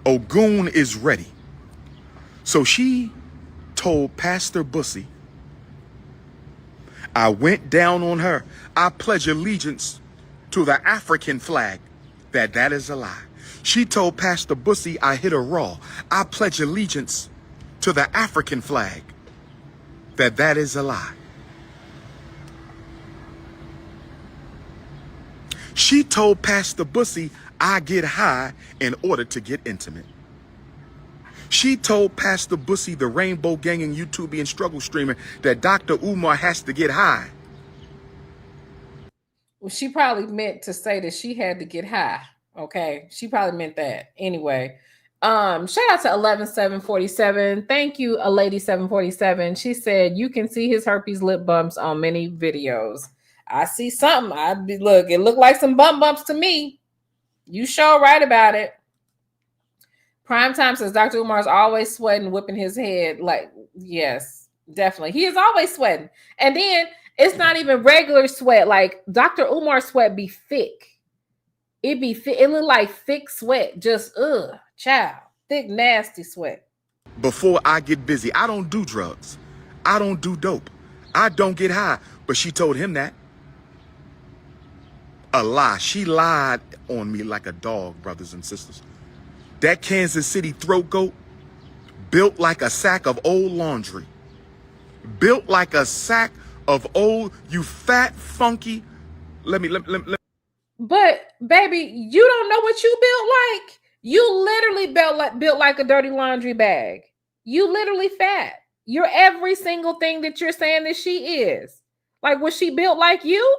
Ogun is ready. So she told Pastor Bussy, I went down on her. I pledge allegiance to the African flag. That is a lie. She told Pastor Bussy I hit her raw. I pledge allegiance to the African flag. That is a lie. She told Pastor Bussy I get high in order to get intimate. She told Pastor Bussy, the rainbow ganging YouTubian struggle streamer, that Dr. Umar has to get high. Well, she probably meant to say that she had to get high. Okay. She probably meant that. Anyway, shout out to 11747. Thank you, a lady 747. She said you can see his herpes lip bumps on many videos. I see something. Look, it looked like some bumps to me. You sure right about it. Prime Time says Dr. Umar's always sweating, whipping his head. Like, yes, definitely. He is always sweating. And then it's not even regular sweat. Like Dr. Umar's sweat be thick. It be thick. It look like thick sweat. Just, child. Thick, nasty sweat. Before I get busy, I don't do drugs. I don't do dope. I don't get high. But she told him that. A lie. She lied on me like a dog, brothers and sisters. That Kansas City throat goat built like a sack of old laundry. Built like a sack of old, you fat, funky. Let me. But baby, you don't know what you built like. You literally built like a dirty laundry bag. You literally fat. You're every single thing that you're saying that she is. Like, was she built like you?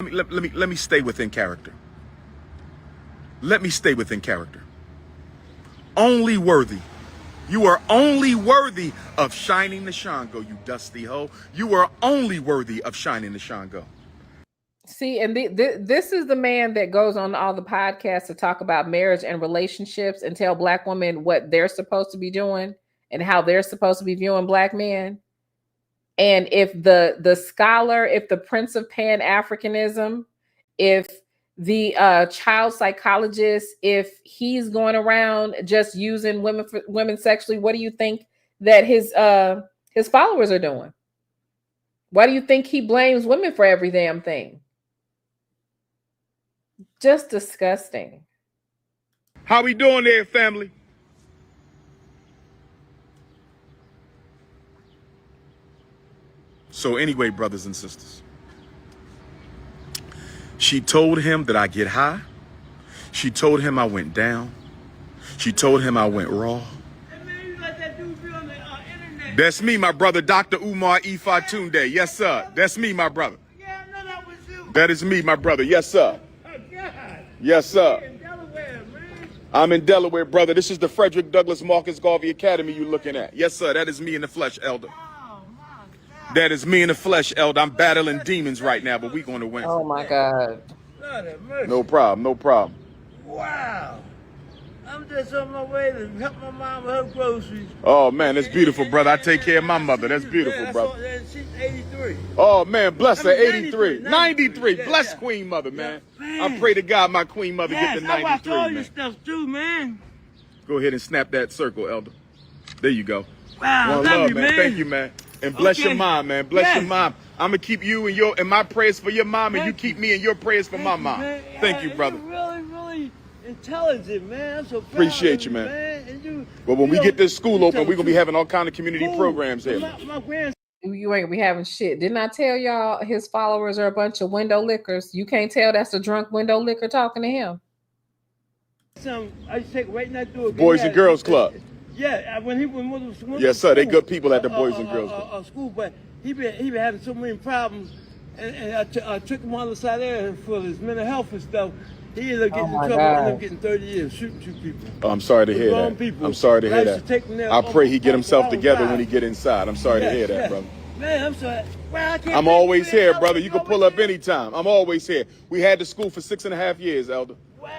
Let me stay within character. Let me stay within character. Only worthy. You are only worthy of shining the Shango, you dusty hoe. You are only worthy of shining the Shango. See, and this is the man that goes on all the podcasts to talk about marriage and relationships and tell black women what they're supposed to be doing and how they're supposed to be viewing black men. And if the scholar, if the Prince of Pan-Africanism, if the child psychologist, if he's going around just using women sexually, what do you think that his followers are doing? Why do you think he blames women for every damn thing? Just disgusting. How we doing there, family? So anyway, brothers and sisters, she told him that I get high. She told him I went down. She told him I went raw. That's me, my brother, Dr. Umar Tunde. Yes, sir. That's me, my brother. Yeah, I know that was you. That is me, my brother. Yes, sir. Oh, God. Yes, sir. In Delaware, man. I'm in Delaware, brother. This is the Frederick Douglass Marcus Garvey Academy you're looking at. Yes, sir. That is me in the flesh, elder. Oh, my God. That is me in the flesh, elder. I'm battling demons right now, but we're going to win. Oh, my God. Lord have mercy. No problem. No problem. Wow. I'm just on my way to help my mom with her groceries. Oh, man, that's beautiful, brother. I take care of my mother. That's beautiful, brother. She's 83. Oh, man, bless her, 83. 93. 93. Yeah, Bless yeah. Queen Mother, man. Man. I pray to God my Queen Mother get to Yes, I watch 93, all your man. stuff too, man. Go ahead and snap that circle, elder. There you go. Wow, One love love, you, man. man. Thank you, man. And bless Okay. your mom, man. Bless Yes. your mom. I'm going to keep you in my prayers for your mom, and you Thank keep me in your prayers for my mom. Man, Thank you, brother. You're really, really intelligent, man. I'm so proud Appreciate of you, man. And you, Well, when we know, get this school you open, tell we're going to be the having all kind of community truth. programs here. My grandson. You ain't be having shit. Didn't I tell y'all his followers are a bunch of window lickers? You can't tell that's a drunk window licker talking to him. I used to take right next door. Boys and Girls Club. Yeah, when Yes, sir. They good people at the Boys and Girls Club. School, but he been having so many problems, and I took him on the side there for his mental health and stuff. He ended up getting in trouble, ended up getting 30 years shooting two people. Oh, I'm sorry to hear Wrong that. people. I'm sorry to But I hear used to take them that. there I pray he get himself all the together time. when he get inside. I'm sorry to hear that, brother. Man, I'm sorry. Well, I can't I'm thank always you, here, man. brother. You can pull up anytime. I'm always here. We had the school for 6.5 years, elder. Wow.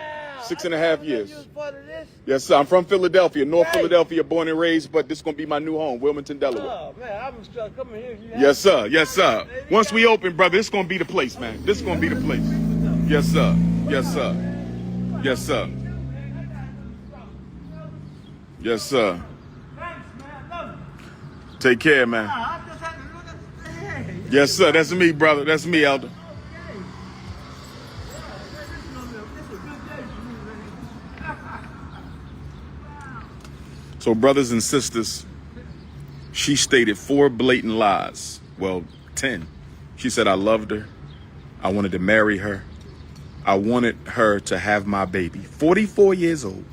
6.5 years. You was part of this? Yes, sir. I'm from Philadelphia, North Right. Philadelphia, born and raised, but this is going to be my new home, Wilmington, Delaware. Oh, man, I was coming here. Yes, sir. Yes, sir. Once we open, brother, this is going to be the place, man. This is going to be the place. Yes, sir. Yes, sir. Yes, sir. Yes, sir. Take care, man. Yes, sir. That's me, brother. That's me, elder. So, brothers and sisters, she stated 4 blatant lies. Well, 10. She said I loved her. I wanted to marry her. I wanted her to have my baby. 44 years old.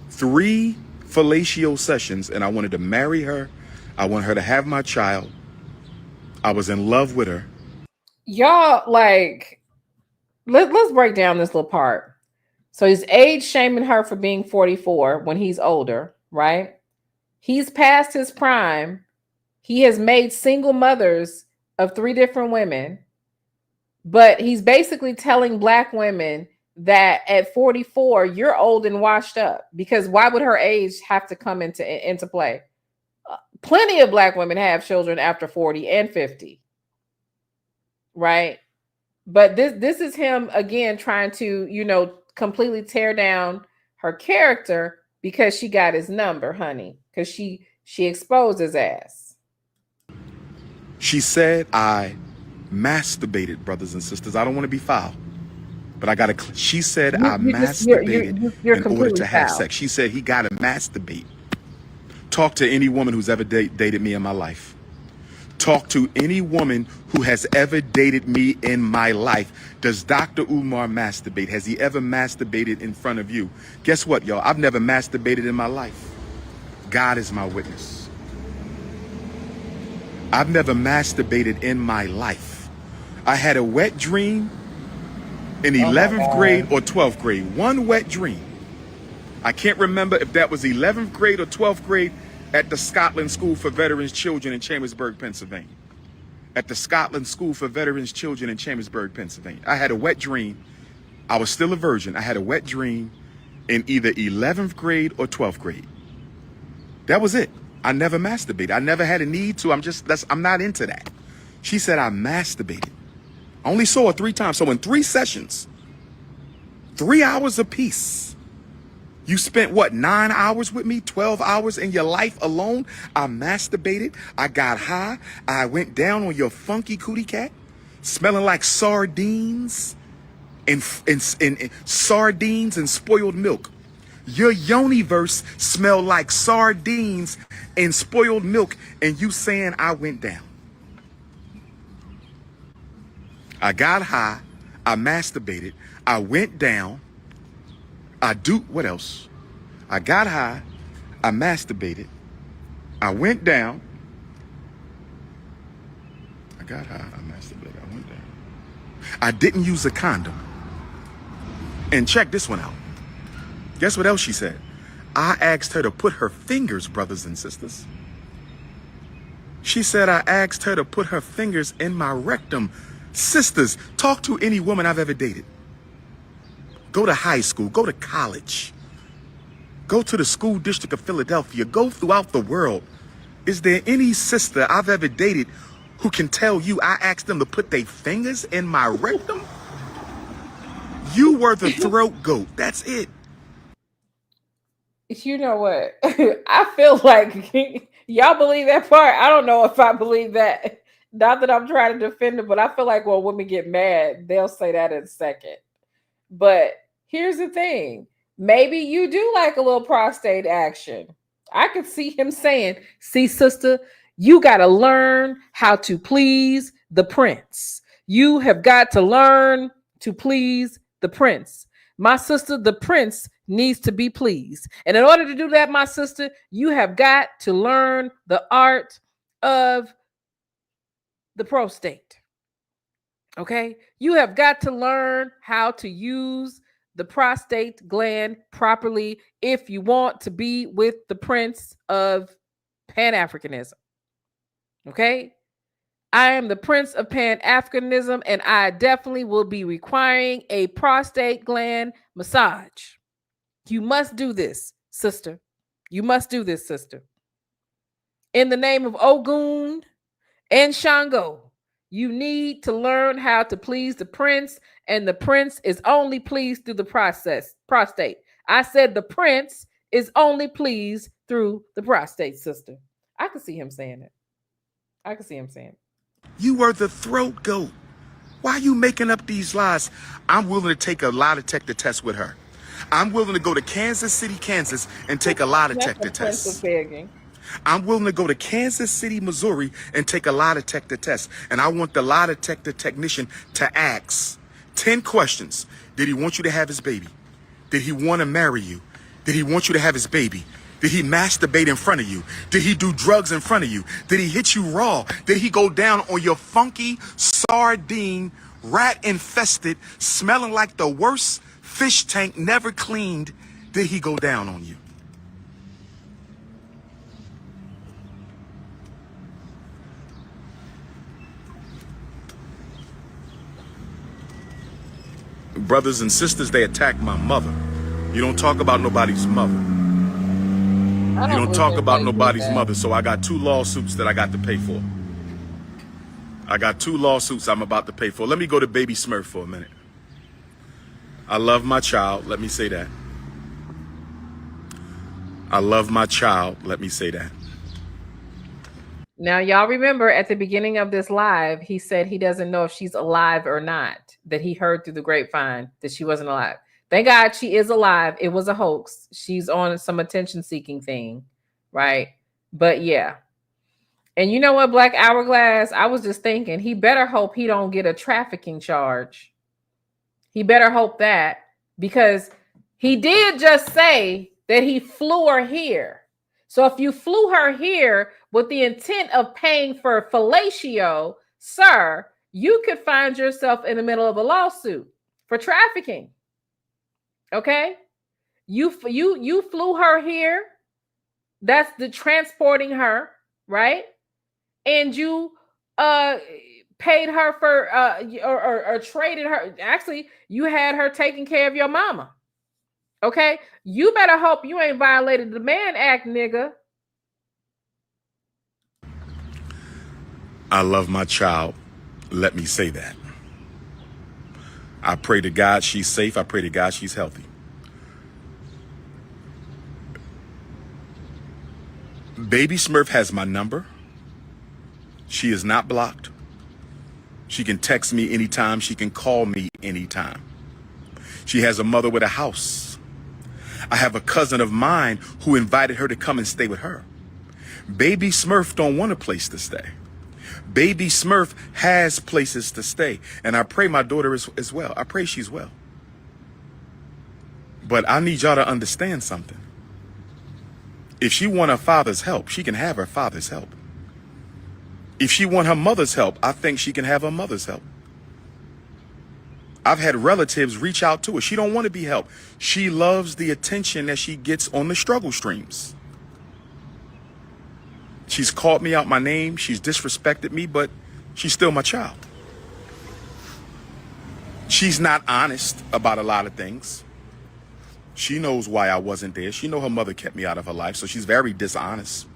3 fellatio sessions, and I wanted to marry her. I want her to have my child. I was in love with her. Y'all, like, let's break down this little part. So he's age shaming her for being 44 when he's older, right? He's past his prime. He has made single mothers of 3 different women, but he's basically telling black women that at 44, you're old and washed up, because why would her age have to come into play? Plenty of black women have children after 40 and 50, right? But this is him again trying to, completely tear down her character because she got his number, honey, because she exposed his ass. She said I masturbated, brothers and sisters. I don't want to be foul, but I got to. She said I masturbated in order to have sex. She said he got to masturbate. Talk to any woman who's ever dated me in my life. Talk to any woman who has ever dated me in my life. Does Dr. Umar masturbate? Has he ever masturbated in front of you? Guess what, y'all? I've never masturbated in my life. God is my witness. I've never masturbated in my life. I had a wet dream in 11th grade or 12th grade. One wet dream. I can't remember if that was 11th grade or 12th grade at the Scotland School for Veterans Children in Chambersburg, Pennsylvania. At the Scotland School for Veterans Children in Chambersburg, Pennsylvania. I had a wet dream. I was still a virgin. I had a wet dream in either 11th grade or 12th grade. That was it. I never masturbated. I never had a need to. I'm not into that. She said I masturbated. I only saw her 3 times. So in 3 sessions, 3 hours apiece, you spent what, 9 hours with me, 12 hours in your life alone? I masturbated. I got high. I went down on your funky cootie cat, smelling like sardines and sardines and spoiled milk. Your yoniverse smelled like sardines and spoiled milk, and you saying I went down. I got high. I masturbated. I went down. What else? I got high. I masturbated. I went down. I got high. I masturbated. I went down. I didn't use a condom. And check this one out. Guess what else she said? I asked her to put her fingers, brothers and sisters. She said I asked her to put her fingers in my rectum. Sisters, talk to any woman I've ever dated. Go to high school, go to college, go to the school district of Philadelphia, go throughout the world. Is there any sister I've ever dated who can tell you I asked them to put their fingers in my rectum? You were the throat goat. That's it. You know what? I feel like y'all believe that part. I don't know if I believe that. Not that I'm trying to defend it, but I feel like when women get mad, they'll say that in a second. But here's the thing. Maybe you do like a little prostate action. I could see him saying, see, sister, you got to learn how to please the prince. You have got to learn to please the prince. My sister, the prince needs to be pleased. And in order to do that, my sister, you have got to learn the art of the prostate. Okay? You have got to learn how to use the prostate gland properly if you want to be with the prince of Pan-Africanism. Okay? I am the prince of Pan-Africanism, and I definitely will be requiring a prostate gland massage. You must do this, sister. You must do this, sister. In the name of Ogun and Shango, you need to learn how to please the prince, and the prince is only pleased through the prostate. I said the prince is only pleased through the prostate, sister. I can see him saying it. I can see him saying it. You were the throat goat. Why are you making up these lies? I'm willing to take a lie detector test with her. I'm willing to go to Kansas City, Kansas, and take a lie detector test. I'm willing to go to Kansas City, Missouri, and take a lie detector test. And I want the lie detector technician to ask 10 questions. Did he want you to have his baby? Did he want to marry you? Did he want you to have his baby? Did he masturbate in front of you? Did he do drugs in front of you? Did he hit you raw? Did he go down on your funky, sardine, rat-infested, smelling like the worst fish tank never cleaned? Did he go down on you? Brothers and sisters, they attacked my mother. You don't talk about nobody's mother. You don't talk about nobody's mother, so I got 2 lawsuits that I got to pay for. I got 2 lawsuits I'm about to pay for. Let me go to Baby Smurf for a minute. I love my child, let me say that. I love my child, let me say that. Now, y'all remember at the beginning of this live, he said he doesn't know if she's alive or not, that he heard through the grapevine that she wasn't alive. Thank God she is alive. It was a hoax. She's on some attention-seeking thing, right? But yeah. And you know what, Black Hourglass? I was just thinking, he better hope he don't get a trafficking charge. He better hope that, because he did just say that he flew her here. So if you flew her here with the intent of paying for fellatio, sir, you could find yourself in the middle of a lawsuit for trafficking. Okay? You flew her here. That's the transporting her, right? And you paid her for or traded her. Actually, you had her taking care of your mama. Okay? You better hope you ain't violated the Mann Act, nigga. I love my child. Let me say that. I pray to God she's safe. I pray to God she's healthy. Baby Smurf has my number. She is not blocked. She can text me anytime. She can call me anytime. She has a mother with a house. I have a cousin of mine who invited her to come and stay with her. Baby Smurf don't want a place to stay. Baby Smurf has places to stay. And I pray my daughter is well. I pray she's well. But I need y'all to understand something. If she want her father's help, she can have her father's help. If she want her mother's help, I think she can have her mother's help. I've had relatives reach out to her. She don't want to be helped. She loves the attention that she gets on the struggle streams. She's called me out my name. She's disrespected me, but she's still my child. She's not honest about a lot of things. She knows why I wasn't there. She know her mother kept me out of her life, so she's very dishonest.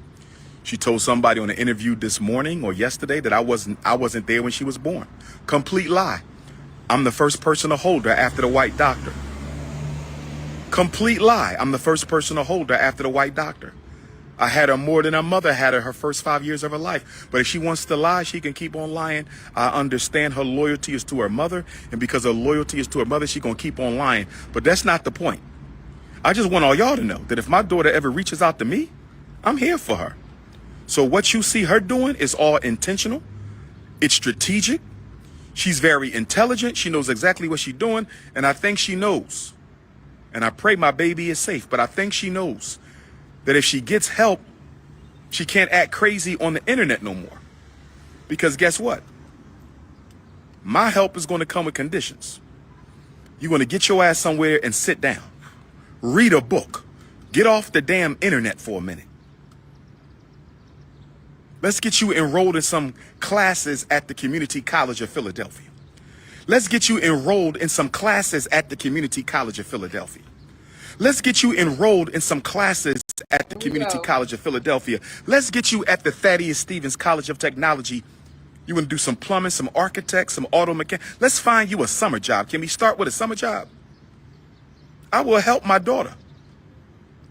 She told somebody on an interview this morning or yesterday that I wasn't there when she was born. Complete lie. I'm the first person to hold her after the white doctor. Complete lie. I'm the first person to hold her after the white doctor. I had her more than her mother had her 5 years of her life. But if she wants to lie, she can keep on lying. I understand her loyalty is to her mother. And because her loyalty is to her mother, she's going to keep on lying. But that's not the point. I just want all y'all to know that if my daughter ever reaches out to me, I'm here for her. So what you see her doing is all intentional. It's strategic. She's very intelligent. She knows exactly what she's doing. And I think she knows. And I pray my baby is safe. But I think she knows that if she gets help, she can't act crazy on the internet no more. Because guess what? My help is going to come with conditions. You're going to get your ass somewhere and sit down. Read a book. Get off the damn internet for a minute. Let's get you enrolled in some classes at the Community College of Philadelphia. Let's get you enrolled in some classes at the Community College of Philadelphia. Let's get you enrolled in some classes at the Community College of Philadelphia. Let's get you at the Thaddeus Stevens College of Technology. You want to do some plumbing, some architects, some auto mechanic. Let's find you a summer job. Can we start with a summer job? I will help my daughter.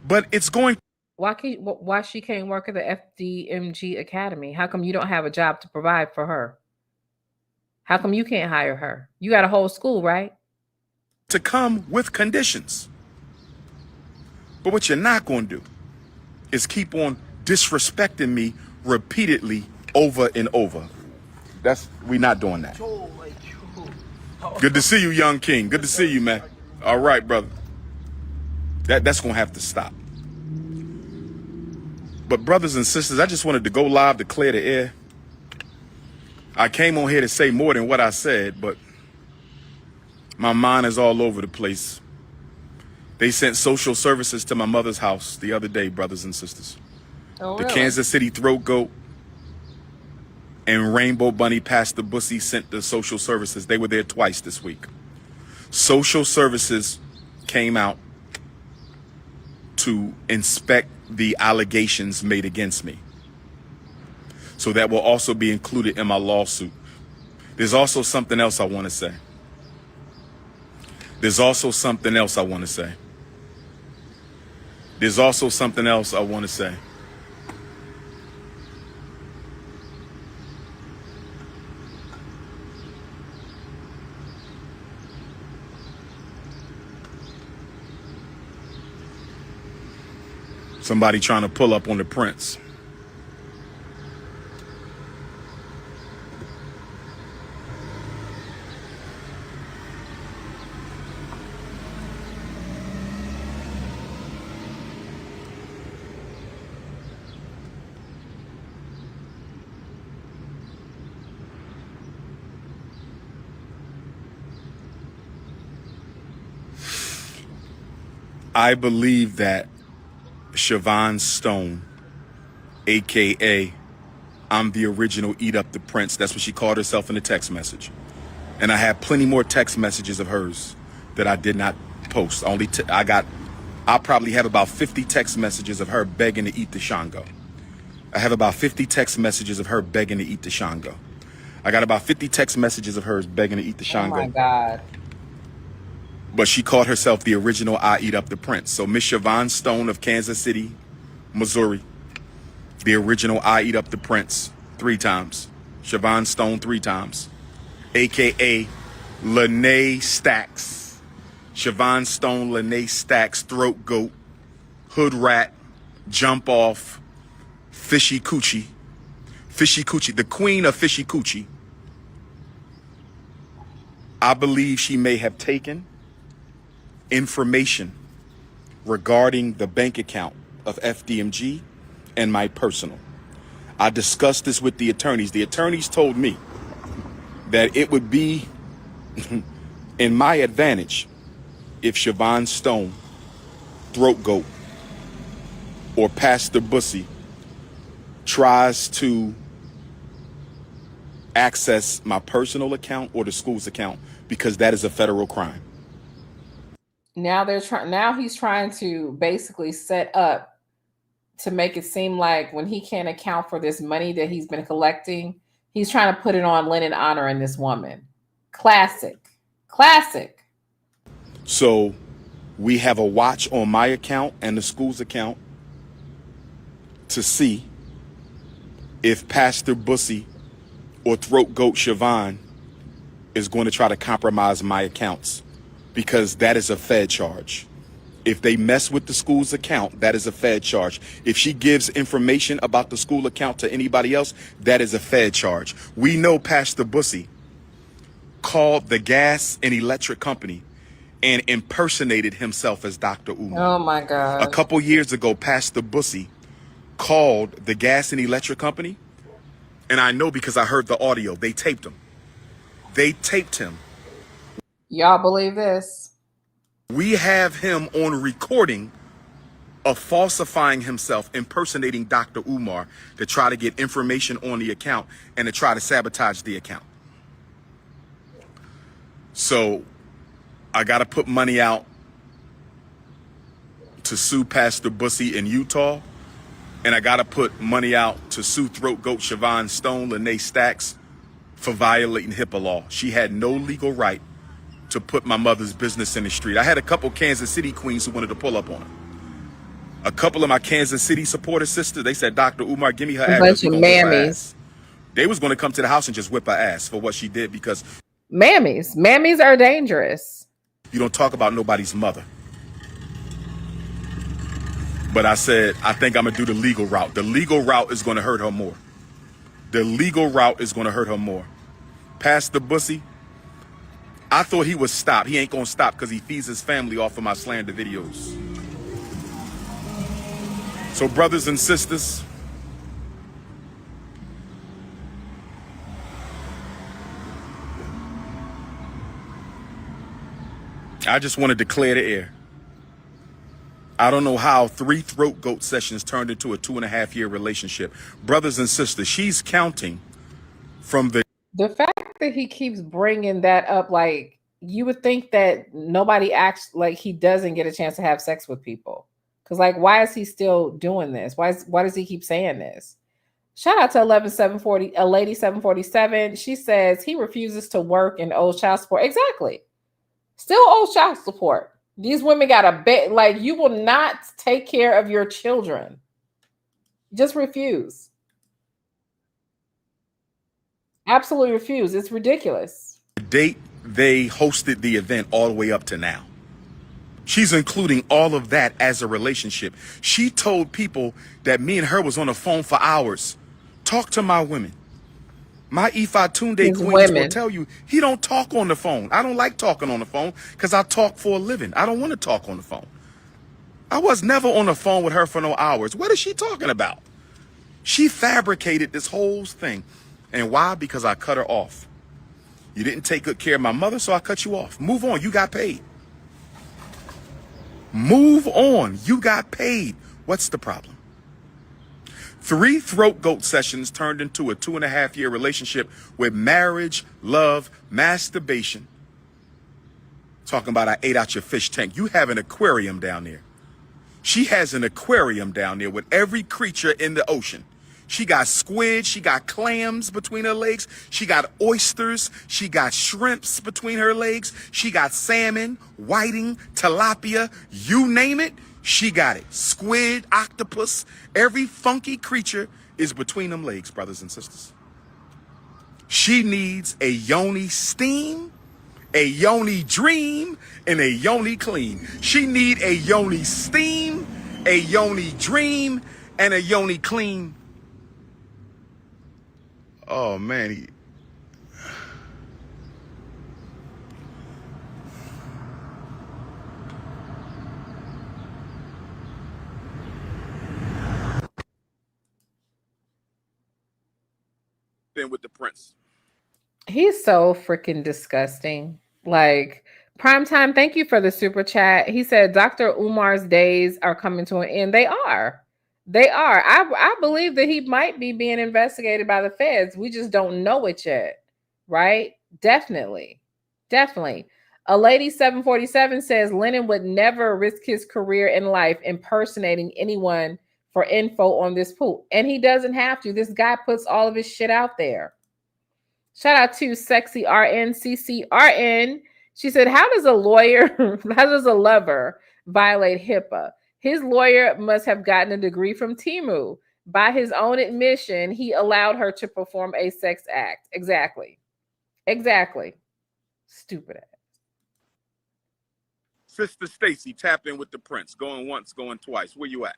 But it's going. Why she can't work at the FDMG Academy? How come you don't have a job to provide for her? How come you can't hire her? You got a whole school, right? To come with conditions. But what you're not going to do is keep on disrespecting me repeatedly over and over. We're not doing that. Good to see you, young king. Good to see you, man. All right, brother. That's going to have to stop. But brothers and sisters, I just wanted to go live to clear the air. I came on here to say more than what I said, but my mind is all over the place. They sent social services to my mother's house the other day, brothers and sisters. Oh, the really? Kansas City Throat Goat and Rainbow Bunny Pastor Bussy sent the social services. They were there twice this week. Social services came out to inspect the allegations made against me. So that will also be included in my lawsuit. There's also something else I want to say. There's also something else I want to say. There's also something else I want to say. Somebody trying to pull up on the prince. I believe that Siobhan Stone, AKA I'm the original Eat Up the Prince. That's what she called herself in the text message. And I have plenty more text messages of hers that I did not post. I probably have about 50 text messages of her begging to eat the Shango. I have about 50 text messages of her begging to eat the Shango. I got about 50 text messages of hers begging to eat the Shango. Oh my God. But she called herself the original I Eat Up the Prince. So Miss Siobhan Stone of Kansas City, Missouri, the original I Eat Up the Prince 3 times. Siobhan Stone 3 times. AKA Lene Stacks. Siobhan Stone, Lene Stacks, Throat Goat, Hood Rat, Jump Off, Fishy Coochie. Fishy Coochie, the queen of Fishy Coochie. I believe she may have taken information regarding the bank account of FDMG and my personal. I discussed this with the attorneys. The attorneys told me that it would be in my advantage if Siobhan Stone, Throat Goat, or Pastor Bussy tries to access my personal account or the school's account, because that is a federal crime. Now he's trying to basically set up to make it seem like when he can't account for this money that he's been collecting, he's trying to put it on Lynn and honoring this woman. Classic. So we have a watch on my account and the school's account to see if Pastor Bussy or Throat Goat Siobhan is going to try to compromise my accounts, because that is a Fed charge. If they mess with the school's account, that is a Fed charge. If she gives information about the school account to anybody else, that is a Fed charge. We know Pastor Bussy called the gas and electric company and impersonated himself as Dr. Umar. Oh my God. A couple years ago, Pastor Bussy called the gas and electric company, and I know because I heard the audio. They taped him. Y'all believe this? We have him on recording of falsifying himself, impersonating Dr. Umar to try to get information on the account and to try to sabotage the account. So I got to put money out to sue Pastor Bussy in Utah, and I got to put money out to sue Throat Goat Siobhan Stone, Lene Stacks, for violating HIPAA law. She had no legal right to put my mother's business in the street. I had a couple Kansas City queens who wanted to pull up on her. A couple of my Kansas City supporter sisters, they said, Dr. Umar, give me her address. Bunch of mammies. They was going to come to the house and just whip her ass for what she did, because mammies are dangerous. You don't talk about nobody's mother. But I said, I think I'm going to do the legal route. The legal route is going to hurt her more. Pastor Bussy, I thought he would stop. He ain't going to stop because he feeds his family off of my slander videos. So brothers and sisters, I just want to declare the air. I don't know how 3 Throat Goat sessions turned into a 2.5-year relationship. Brothers and sisters, she's counting from the fact that he keeps bringing that up, like, you would think that nobody acts like he doesn't get a chance to have sex with people. Because, like, why is he still doing this? Why does he keep saying this? Shout out to 11740, a lady 747. She says he refuses to work and owes child support. Exactly. Still owes child support. These women got a bet. Like, you will not take care of your children. Just refuse. Absolutely refuse. It's ridiculous. The date they hosted the event all the way up to now. She's including all of that as a relationship. She told people that me and her was on the phone for hours. Talk to my women. My Ifa Tunde queens will tell you he don't talk on the phone. I don't like talking on the phone because I talk for a living. I don't want to talk on the phone. I was never on the phone with her for no hours. What is she talking about? She fabricated this whole thing. And why? Because I cut her off. You didn't take good care of my mother, so I cut you off. Move on. You got paid. Move on. You got paid. What's the problem? 3 throat goat sessions turned into a 2.5-year relationship with marriage, love, masturbation. Talking about I ate out your fish tank. You have an aquarium down there. She has an aquarium down there with every creature in the ocean. She got squid, she got clams between her legs, she got oysters, she got shrimps between her legs, she got salmon, whiting, tilapia, you name it, she got it. Squid, octopus, every funky creature is between them legs, brothers and sisters. She needs a yoni steam, a yoni dream, and a yoni clean. She need a yoni steam, a yoni dream, and a yoni clean. Oh man, been with the prince. He's so freaking disgusting. Like, Primetime, thank you for the super chat. He said Dr. Umar's days are coming to an end. They are. They are. I believe that he might be being investigated by the feds. We just don't know it yet. Right? Definitely. Definitely. A lady 747 says Lennon would never risk his career in life impersonating anyone for info on this pool. And he doesn't have to. This guy puts all of his shit out there. Shout out to Sexy RN, CCRN. She said, how does a lover violate HIPAA? His lawyer must have gotten a degree from Temu. By his own admission, he allowed her to perform a sex act. Exactly. Stupid ass. Sister Stacy, tap in with the prince. Going once, going twice. Where you at?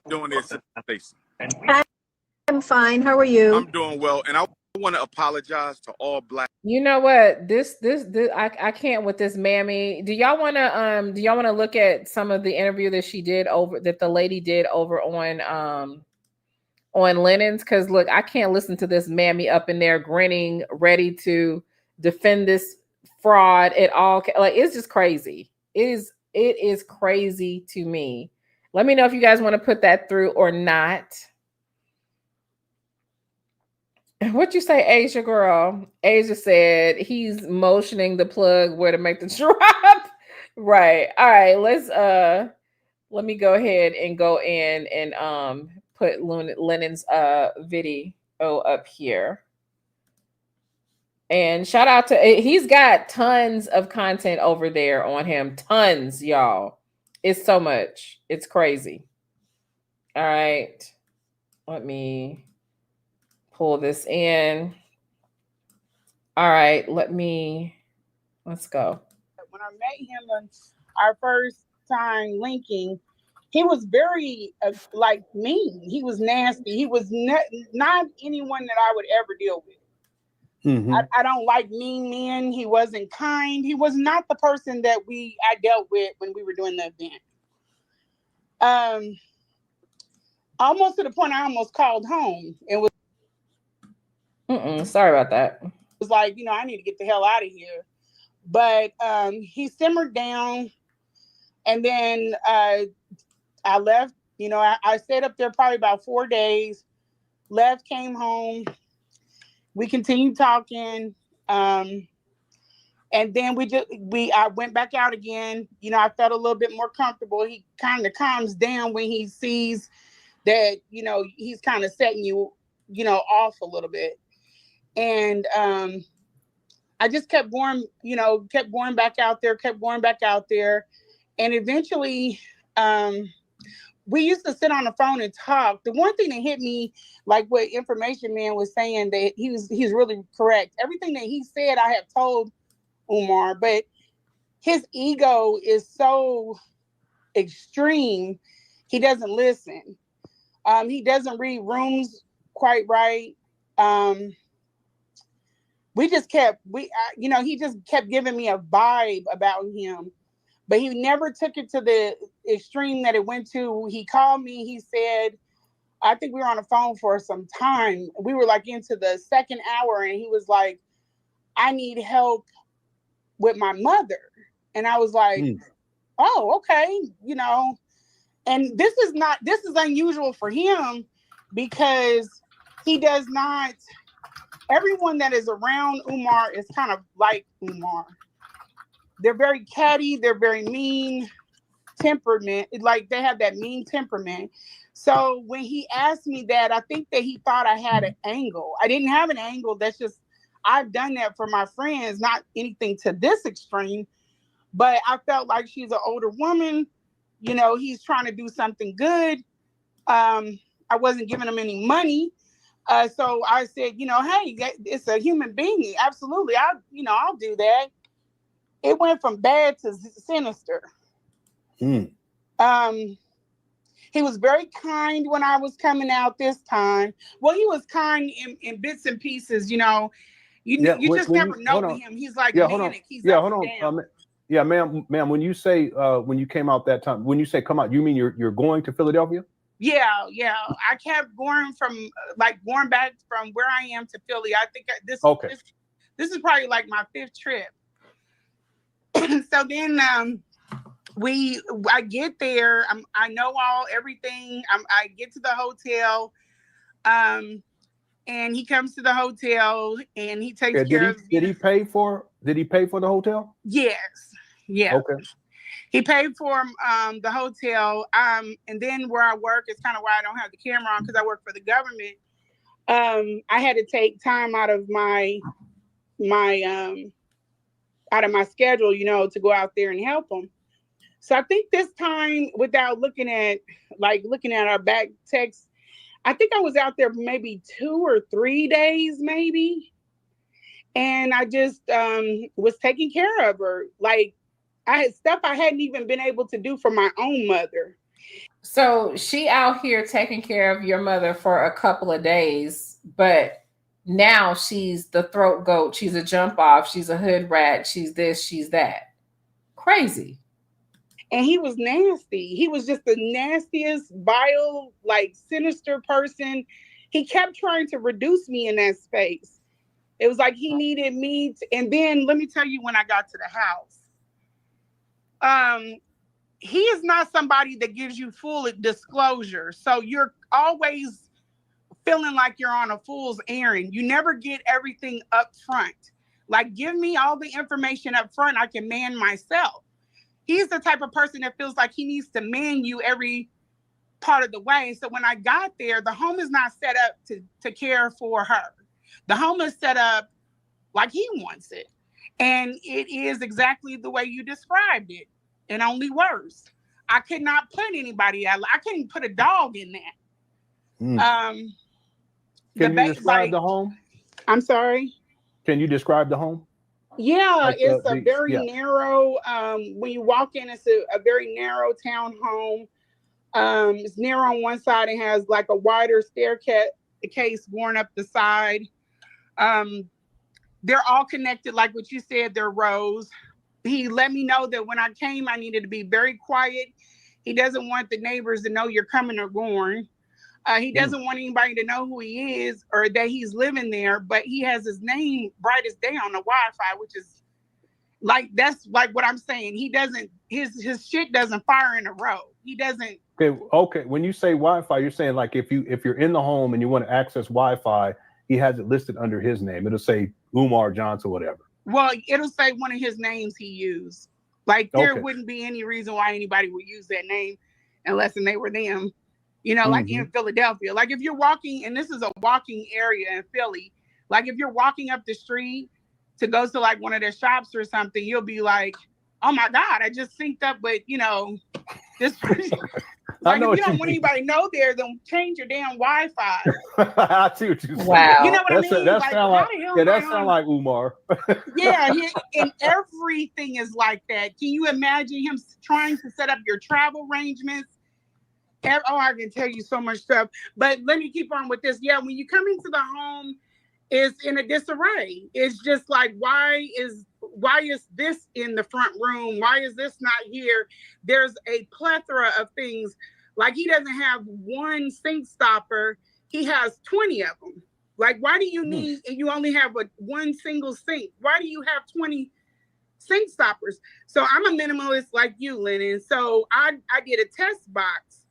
Doing this, Sister Stacy. I'm fine. How are you? I'm doing well, and I want to apologize to all black. You know what? This I can't with this mammy. Do y'all want to look at some of the interview that the lady did over on Lennon's? Because look, I can't listen to this mammy up in there grinning, ready to defend this fraud at all. Like, it's just crazy. It is crazy to me. Let me know if you guys want to put that through or not. What you say, Asia girl? Asia said he's motioning the plug where to make the drop. Right. All right. Let me go ahead and go in and put Lennon's video up here. And shout out to, he's got tons of content over there on him. Tons, y'all. It's so much. It's crazy. All right. Let me pull this in. All right. Let's go. When I met him on our first time linking, he was very mean. He was nasty. He was not anyone that I would ever deal with. Mm-hmm. I don't like mean men. He wasn't kind. He was not the person that I dealt with when we were doing the event. Almost to the point I almost called home and was sorry about that. It was like, I need to get the hell out of here. But he simmered down, and then I left. I stayed up there probably about 4 days. Left, came home. We continued talking, and then I went back out again. I felt a little bit more comfortable. He kind of calms down when he sees that he's kind of setting you off a little bit, and I just kept going back out there, and eventually we used to sit on the phone and talk. The one thing that hit me, like what Information Man was saying, that he's really correct. Everything that he said, I have told Umar, but his ego is so extreme. He doesn't listen. He doesn't read rooms quite right. He just kept giving me a vibe about him. But he never took it to the extreme that it went to. He called me. He said, I think we were on the phone for some time. We were into the second hour, and he was like, I need help with my mother. And I was like, oh, okay, you know. And this is unusual for him because he does not, everyone that is around Umar is kind of like Umar. They're very catty, they're very mean temperament, like they have that mean temperament. So when he asked me that, I think that he thought I had an angle. I didn't have an angle. That's just, I've done that for my friends, not anything to this extreme, but I felt like she's an older woman. You know, he's trying to do something good. I wasn't giving him any money. So I said, you know, hey, it's a human being. Absolutely. I'll do that. It went from bad to sinister. He was very kind when I was coming out this time. Well, he was kind in bits and pieces, you know. You just never know with him. He's like manic. He's up and down. Ma'am, when you say when you came out that time, when you say come out, you mean you're going to Philadelphia? Yeah. I kept going from going back from where I am to Philly. I think this is probably like my 5th trip. So then I get there. I know everything. I get to the hotel. And he comes to the hotel and he takes care of. Did he pay for the hotel? Yes. Yeah. Okay. He paid for the hotel. And then where I work is kind of why I don't have the camera on because I work for the government. I had to take time out of my schedule, you know, to go out there and help him. So I think this time, without looking at our back text, I think I was out there maybe 2 or 3 days, maybe. And I just was taking care of her. Like I had stuff I hadn't even been able to do for my own mother. So she out here taking care of your mother for a couple of days, but now she's the throat goat. She's a jump off. She's a hood rat. She's this, she's that. Crazy. And he was nasty. He was just the nastiest, vile, like sinister person. He kept trying to reduce me in that space. It was like he needed me to, and then let me tell you when I got to the house. He is not somebody that gives you full disclosure. So you're always feeling like you're on a fool's errand. You never get everything up front. Like, give me all the information up front. I can man myself. He's the type of person that feels like he needs to man you every part of the way. So when I got there, the home is not set up to care for her. The home is set up like he wants it. And it is exactly the way you described it, and only worse. I could not put anybody out. I couldn't put a dog in that. Can you describe the home? I'm sorry? Can you describe the home? Yeah, like it's a very narrow, when you walk in, it's a very narrow townhome. It's narrow on one side and has like a wider staircase going up the side. They're all connected, like what you said, they're rows. He let me know that when I came, I needed to be very quiet. He doesn't want the neighbors to know you're coming or going. He doesn't want anybody to know who he is or that he's living there, but he has his name brightest day on the Wi-Fi, which is like, that's like what I'm saying. He doesn't, his shit doesn't fire in a row. He doesn't. Okay. When you say Wi-Fi, you're saying like if you're in the home and you want to access Wi-Fi, he has it listed under his name. It'll say Umar Johnson, whatever. Well, it'll say one of his names he used. Like there wouldn't be any reason why anybody would use that name unless they were them. You know, like in Philadelphia, like if you're walking, and this is a walking area in Philly, like if you're walking up the street to go to like one of their shops or something, you'll be like, oh my God, I just synced up with, you know, this person. Like if you don't want anybody to know there, then change your damn Wi-Fi. I see what you said. Wow. You know what I mean? That sounds like Umar. Yeah, and everything is like that. Can you imagine him trying to set up your travel arrangements? Oh, I can tell you so much stuff, but let me keep on with this. Yeah, when you come into the home, it's in a disarray. It's just like, why is this in the front room? Why is this not here? There's a plethora of things. Like he doesn't have one sink stopper. He has 20 of them. Like, why do you need, and you only have one single sink? Why do you have 20 sink stoppers? So I'm a minimalist like you, Lennon. So I did a test box.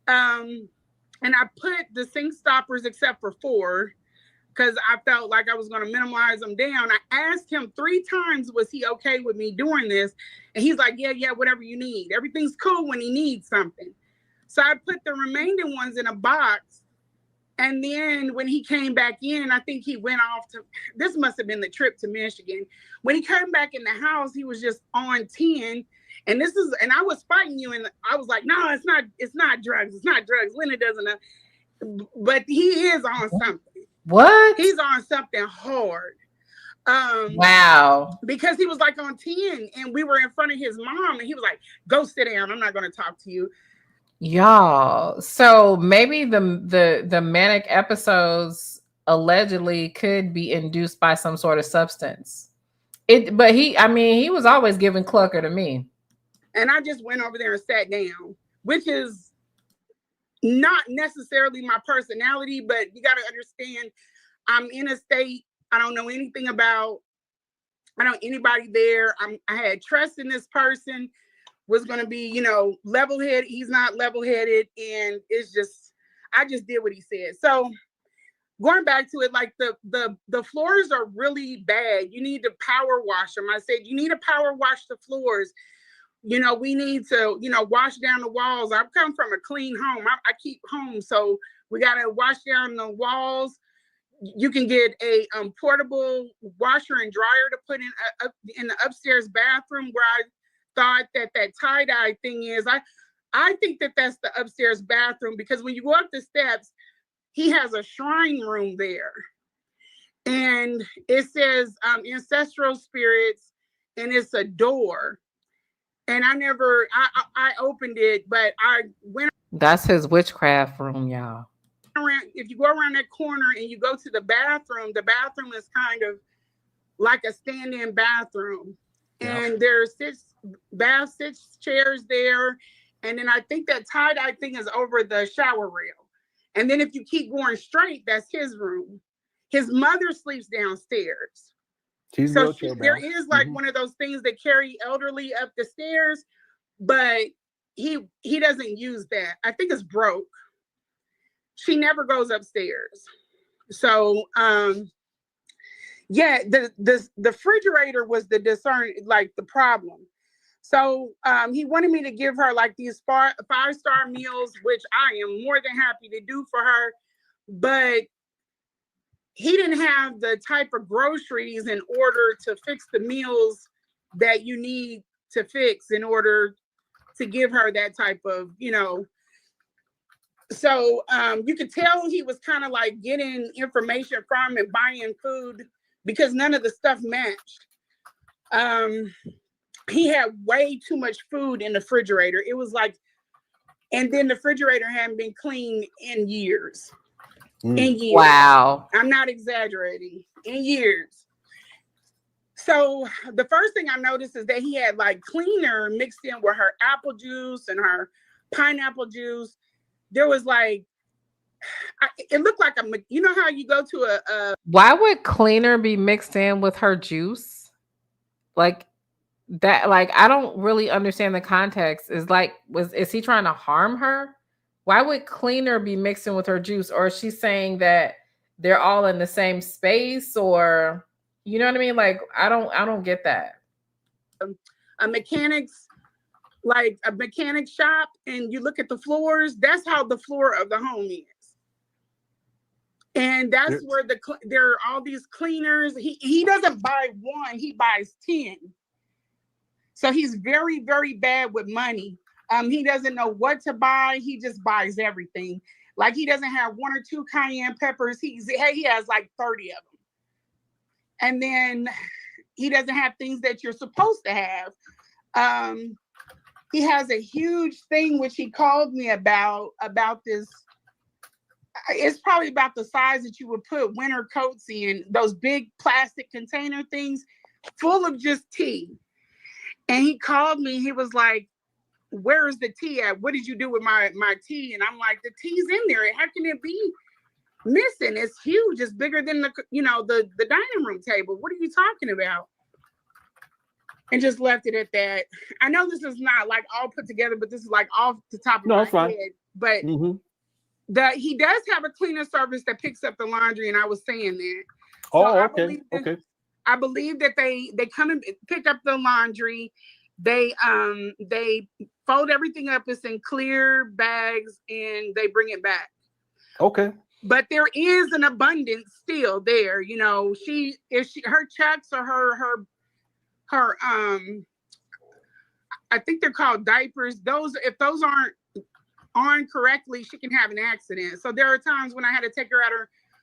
And I put the sink stoppers except for 4, because I felt like I was going to minimize them down. I asked him 3 times, was he okay with me doing this? And he's like, yeah, whatever you need. Everything's cool when he needs something. So I put the remaining ones in a box. And then when he came back in, I think he went off to, this must have been the trip to Michigan. When he came back in the house, he was just on 10. And I was fighting you, and I was like, no, it's not drugs. It's not drugs. Leonard doesn't know. But he is on something. What? He's on something hard. Wow. Because he was like on 10, and we were in front of his mom, and he was like, go sit down. I'm not going to talk to you. Y'all. So maybe the manic episodes allegedly could be induced by some sort of substance. But he was always giving clucker to me. And I just went over there and sat down, which is not necessarily my personality, but you got to understand, I'm in a state I don't know anything about. I don't know anybody there. I had trust in this person, was going to be, level-headed. He's not level-headed. And it's just, I just did what he said. So going back to it, like the floors are really bad. You need to power wash them. I said, you need to power wash the floors. We need to, wash down the walls. I've come from a clean home. I keep home. So we got to wash down the walls. You can get a portable washer and dryer to put in the upstairs bathroom, where I thought that tie-dye thing is. I think that that's the upstairs bathroom, because when you go up the steps, he has a shrine room there. And it says ancestral spirits, and it's a door. And I opened it, but I went. That's his witchcraft room, y'all. Around, if you go around that corner and you go to the bathroom is kind of like a stand-in bathroom. Yeah. And there's 6 chairs there. And then I think that tie-dye thing is over the shower rail. And then if you keep going straight, that's his room. His mother sleeps downstairs. There is like one of those things that carry elderly up the stairs, but he doesn't use that. I think it's broke. She never goes upstairs. So the refrigerator was the problem. So he wanted me to give her like these 5-star meals, which I am more than happy to do for her, but he didn't have the type of groceries in order to fix the meals that you need to fix in order to give her that type of, So you could tell he was kind of like getting information from and buying food, because none of the stuff matched. He had way too much food in the refrigerator. It was like, and then the refrigerator hadn't been cleaned in years. In years. Wow. I'm not exaggerating. In years. So the first thing I noticed is that he had like cleaner mixed in with her apple juice and her pineapple juice. There was like, it looked like how you go to a Why would cleaner be mixed in with her juice? Like that, like, I don't really understand the context. Is he trying to harm her? Why would cleaner be mixing with her juice? Or is she saying that they're all in the same space, or you know what I mean? Like, I don't get that. A mechanic shop, and you look at the floors, that's how the floor of the home is. And that's where there are all these cleaners. He doesn't buy one, he buys 10. So he's very, very bad with money. He doesn't know what to buy. He just buys everything. Like, he doesn't have 1 or 2 cayenne peppers. He has like 30 of them. And then he doesn't have things that you're supposed to have. He has a huge thing, which he called me about this. It's probably about the size that you would put winter coats in, those big plastic container things full of just tea. And he called me. He was like, where is the tea at? What did you do with my tea? And I'm like, the tea's in there. How can it be? missing. It's huge. It's bigger than the dining room table. What are you talking about? And just left it at that. I know this is not like all put together, but this is like off the top of my head. But he does have a cleaning service that picks up the laundry, and I was saying that. So I believe that they come and pick up the laundry. They fold everything up. It's in clear bags, and they bring it back. Okay. But there is an abundance still there. You know, her checks or her I think they're called diapers. If those aren't on correctly, she can have an accident. So there are times when I had to take her out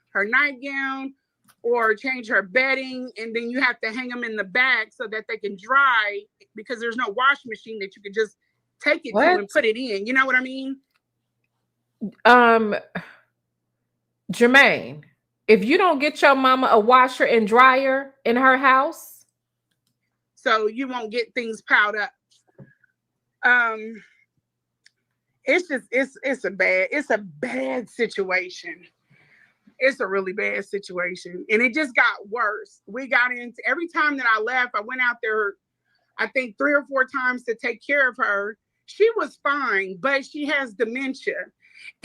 her nightgown or change her bedding, and then you have to hang them in the bag so that they can dry, because there's no wash machine that you can just take it to and put it in. You know what I mean? Jermaine, if you don't get your mama a washer and dryer in her house, so you won't get things piled up. It's a bad situation. It's a really bad situation. And it just got worse. We got into, every time that I left, I went out there, I think 3 or 4 times to take care of her. She was fine, but she has dementia.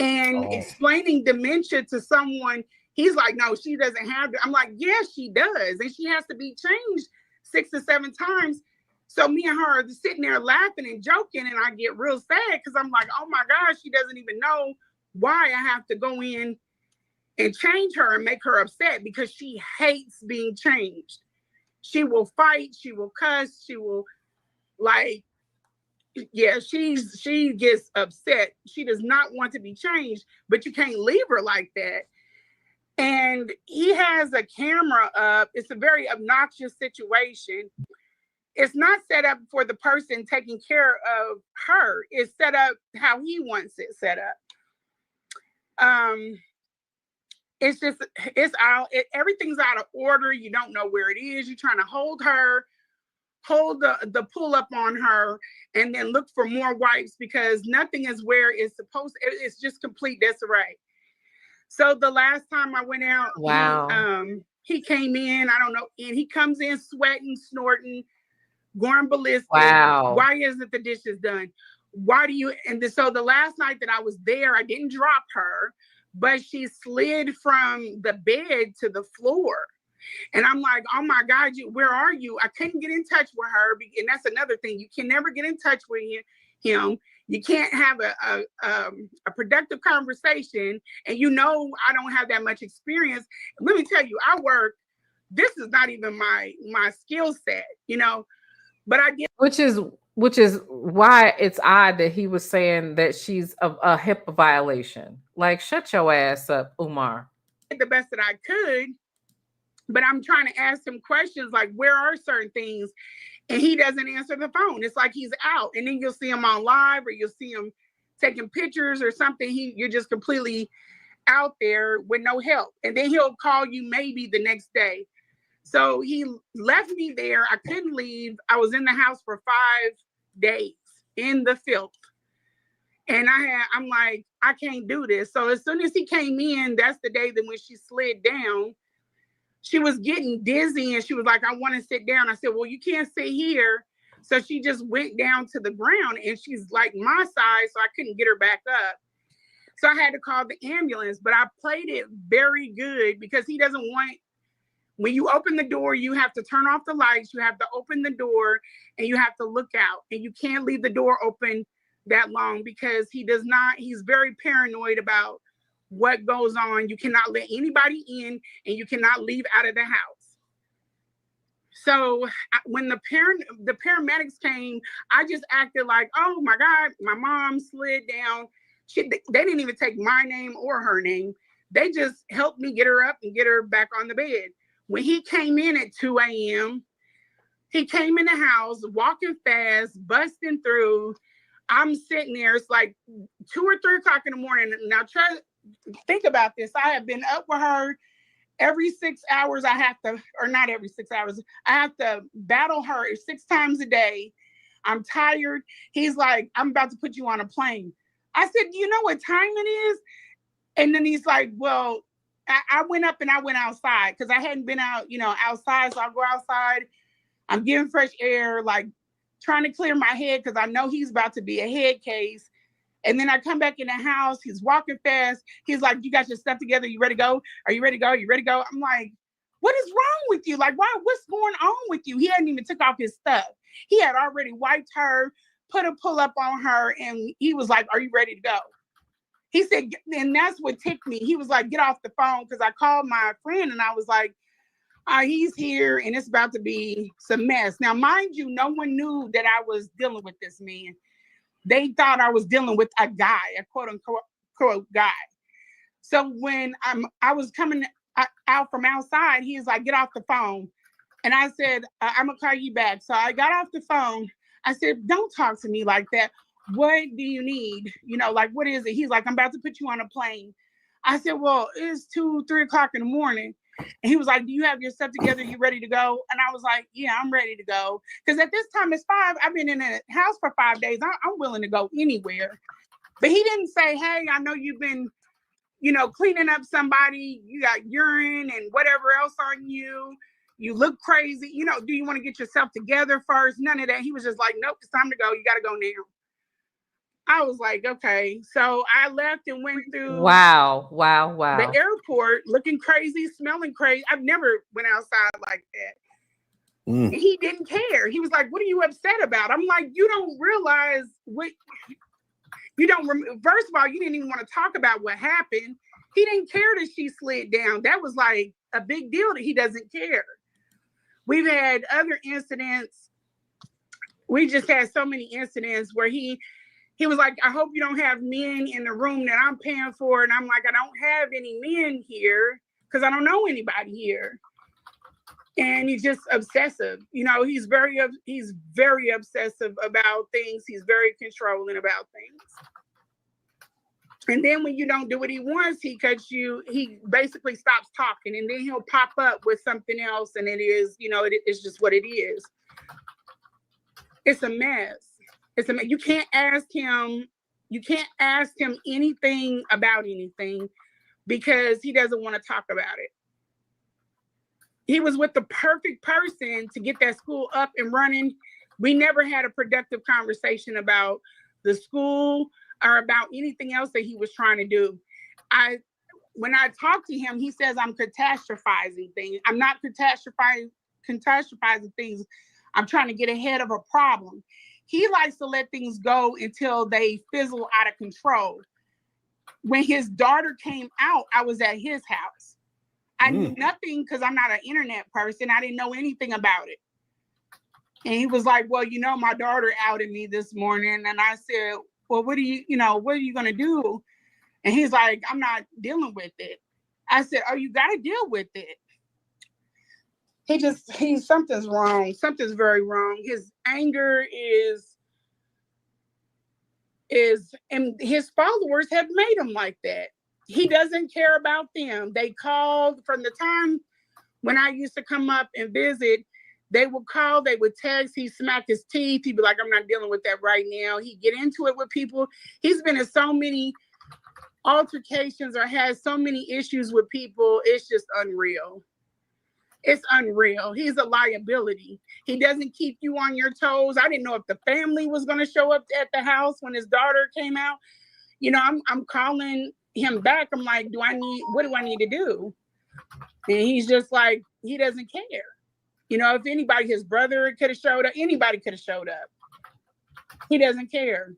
And explaining dementia to someone, he's like, no, she doesn't have it. I'm like, yes, she does. And she has to be changed 6 or 7 times. So me and her are sitting there laughing and joking, and I get real sad because I'm like, oh my gosh, she doesn't even know why I have to go in and change her and make her upset, because she hates being changed. She will fight, she will cuss, she will she gets upset. She does not want to be changed, but you can't leave her like that. And he has a camera up. It's a very obnoxious situation. It's not set up for the person taking care of her. It's set up how he wants it set up. Everything's out of order. You don't know where it is. You're trying to hold the pull up on her, and then look for more wipes, because nothing is where it's supposed to. It's just complete disarray. So the last time I went out, he came in, I don't know, and he comes in sweating, snorting, going ballistic. Wow. Why isn't the dishes done? So the last night that I was there, I didn't drop her, but she slid from the bed to the floor. And I'm like, oh my God, where are you? I couldn't get in touch with her. And that's another thing. You can never get in touch with him. You can't have a productive conversation. And I don't have that much experience. Let me tell you, this is not even my skill set, but I get. Which is why it's odd that he was saying that she's a HIPAA violation. Like, shut your ass up, Umar. The best that I could, but I'm trying to ask him questions like, where are certain things? And he doesn't answer the phone. It's like he's out. And then you'll see him on live, or you'll see him taking pictures or something. You're just completely out there with no help. And then he'll call you maybe the next day. So he left me there. I couldn't leave. I was in the house for 5 days in the filth. And I'm like, I can't do this. So as soon as he came in, that's the day that when she slid down, she was getting dizzy, and she was like, I want to sit down. I said, well, you can't sit here. So she just went down to the ground, and she's like my size, so I couldn't get her back up. So I had to call the ambulance, but I played it very good, because he doesn't want, when you open the door, you have to turn off the lights, you have to open the door, and you have to look out, and you can't leave the door open that long, because he's very paranoid about what goes on. You cannot let anybody in, and you cannot leave out of the house. So when the paramedics came, I just acted like, oh my God, my mom slid down. They didn't even take my name or her name. They just helped me get her up and get her back on the bed. When he came in at 2 a.m., he came in the house, walking fast, busting through. I'm sitting there. It's like 2 or 3 o'clock in the morning. Now try to think about this. I have been up with her every 6 hours. Not every 6 hours. I have to battle her 6 times a day. I'm tired. He's like, I'm about to put you on a plane. I said, do you know what time it is? And then he's like, well, I went up and I went outside because I hadn't been out, outside. So I go outside. I'm getting fresh air, like trying to clear my head because I know he's about to be a head case. And then I come back in the house. He's walking fast. He's like, "You got your stuff together? You ready to go? Are you ready to go? You ready to go?" I'm like, "What is wrong with you? Like, what's going on with you?" He hadn't even took off his stuff. He had already wiped her, put a pull up on her, and he was like, "Are you ready to go?" He said, and that's what ticked me. He was like, "Get off the phone," because I called my friend and I was like, "He's here and it's about to be some mess." Now, mind you, no one knew that I was dealing with this man. They thought I was dealing with a guy, a quote unquote guy. So when I was coming out from outside, he was like, "Get off the phone." And I said, "I'm gonna call you back." So I got off the phone. I said, "Don't talk to me like that. What do you need? Like, what is it?" He's like, "I'm about to put you on a plane." I said, "Well, it's 2, 3 o'clock in the morning." And he was like, "Do you have your stuff together? You ready to go?" And I was like, "Yeah, I'm ready to go." Because at this time it's 5. I've been in a house for 5 days. I'm willing to go anywhere. But he didn't say, "Hey, I know you've been, cleaning up somebody. You got urine and whatever else on you. You look crazy. Do you want to get yourself together first?" None of that. He was just like, "Nope, it's time to go. You got to go now." I was like, okay. So I left and went through Wow. the airport looking crazy, smelling crazy. I've never went outside like that. And he didn't care. He was like, "What are you upset about?" I'm like, "You don't realize what you don't. First of all, you didn't even want to talk about what happened. He didn't care that she slid down. That was like a big deal that he doesn't care." We've had other incidents. We just had so many incidents where he was like, "I hope you don't have men in the room that I'm paying for." And I'm like, "I don't have any men here because I don't know anybody here." And he's just obsessive. He's very obsessive about things. He's very controlling about things. And then when you don't do what he wants, he cuts you. He basically stops talking, and then he'll pop up with something else. And it is, it's just what it is. It's a mess. You can't ask him. You can't ask him anything about anything because he doesn't want to talk about it. He was with the perfect person to get that school up and running. We never had a productive conversation about the school or about anything else that he was trying to do. When I talk to him, he says I'm catastrophizing things. I'm not catastrophizing things. I'm trying to get ahead of a problem. He likes to let things go until they fizzle out of control. When his daughter came out, I was at his house. I knew nothing because I'm not an internet person. I didn't know anything about it. And he was like, "Well, my daughter outed me this morning." And I said, "Well, what are you going to do?" And he's like, "I'm not dealing with it." I said, "Oh, you got to deal with it." Something's wrong. Something's very wrong. His anger and his followers have made him like that. He doesn't care about them. They called from the time when I used to come up and visit. They would call, they would text, he'd smack his teeth. He'd be like, "I'm not dealing with that right now." He'd get into it with people. He's been in so many altercations or has so many issues with people. It's just unreal. It's unreal. He's a liability. He doesn't keep you on your toes. I didn't know if the family was going to show up at the house when his daughter came out. I'm calling him back. I'm like, what do I need to do? And he's just like, he doesn't care. If anybody, his brother could have showed up, anybody could have showed up. He doesn't care.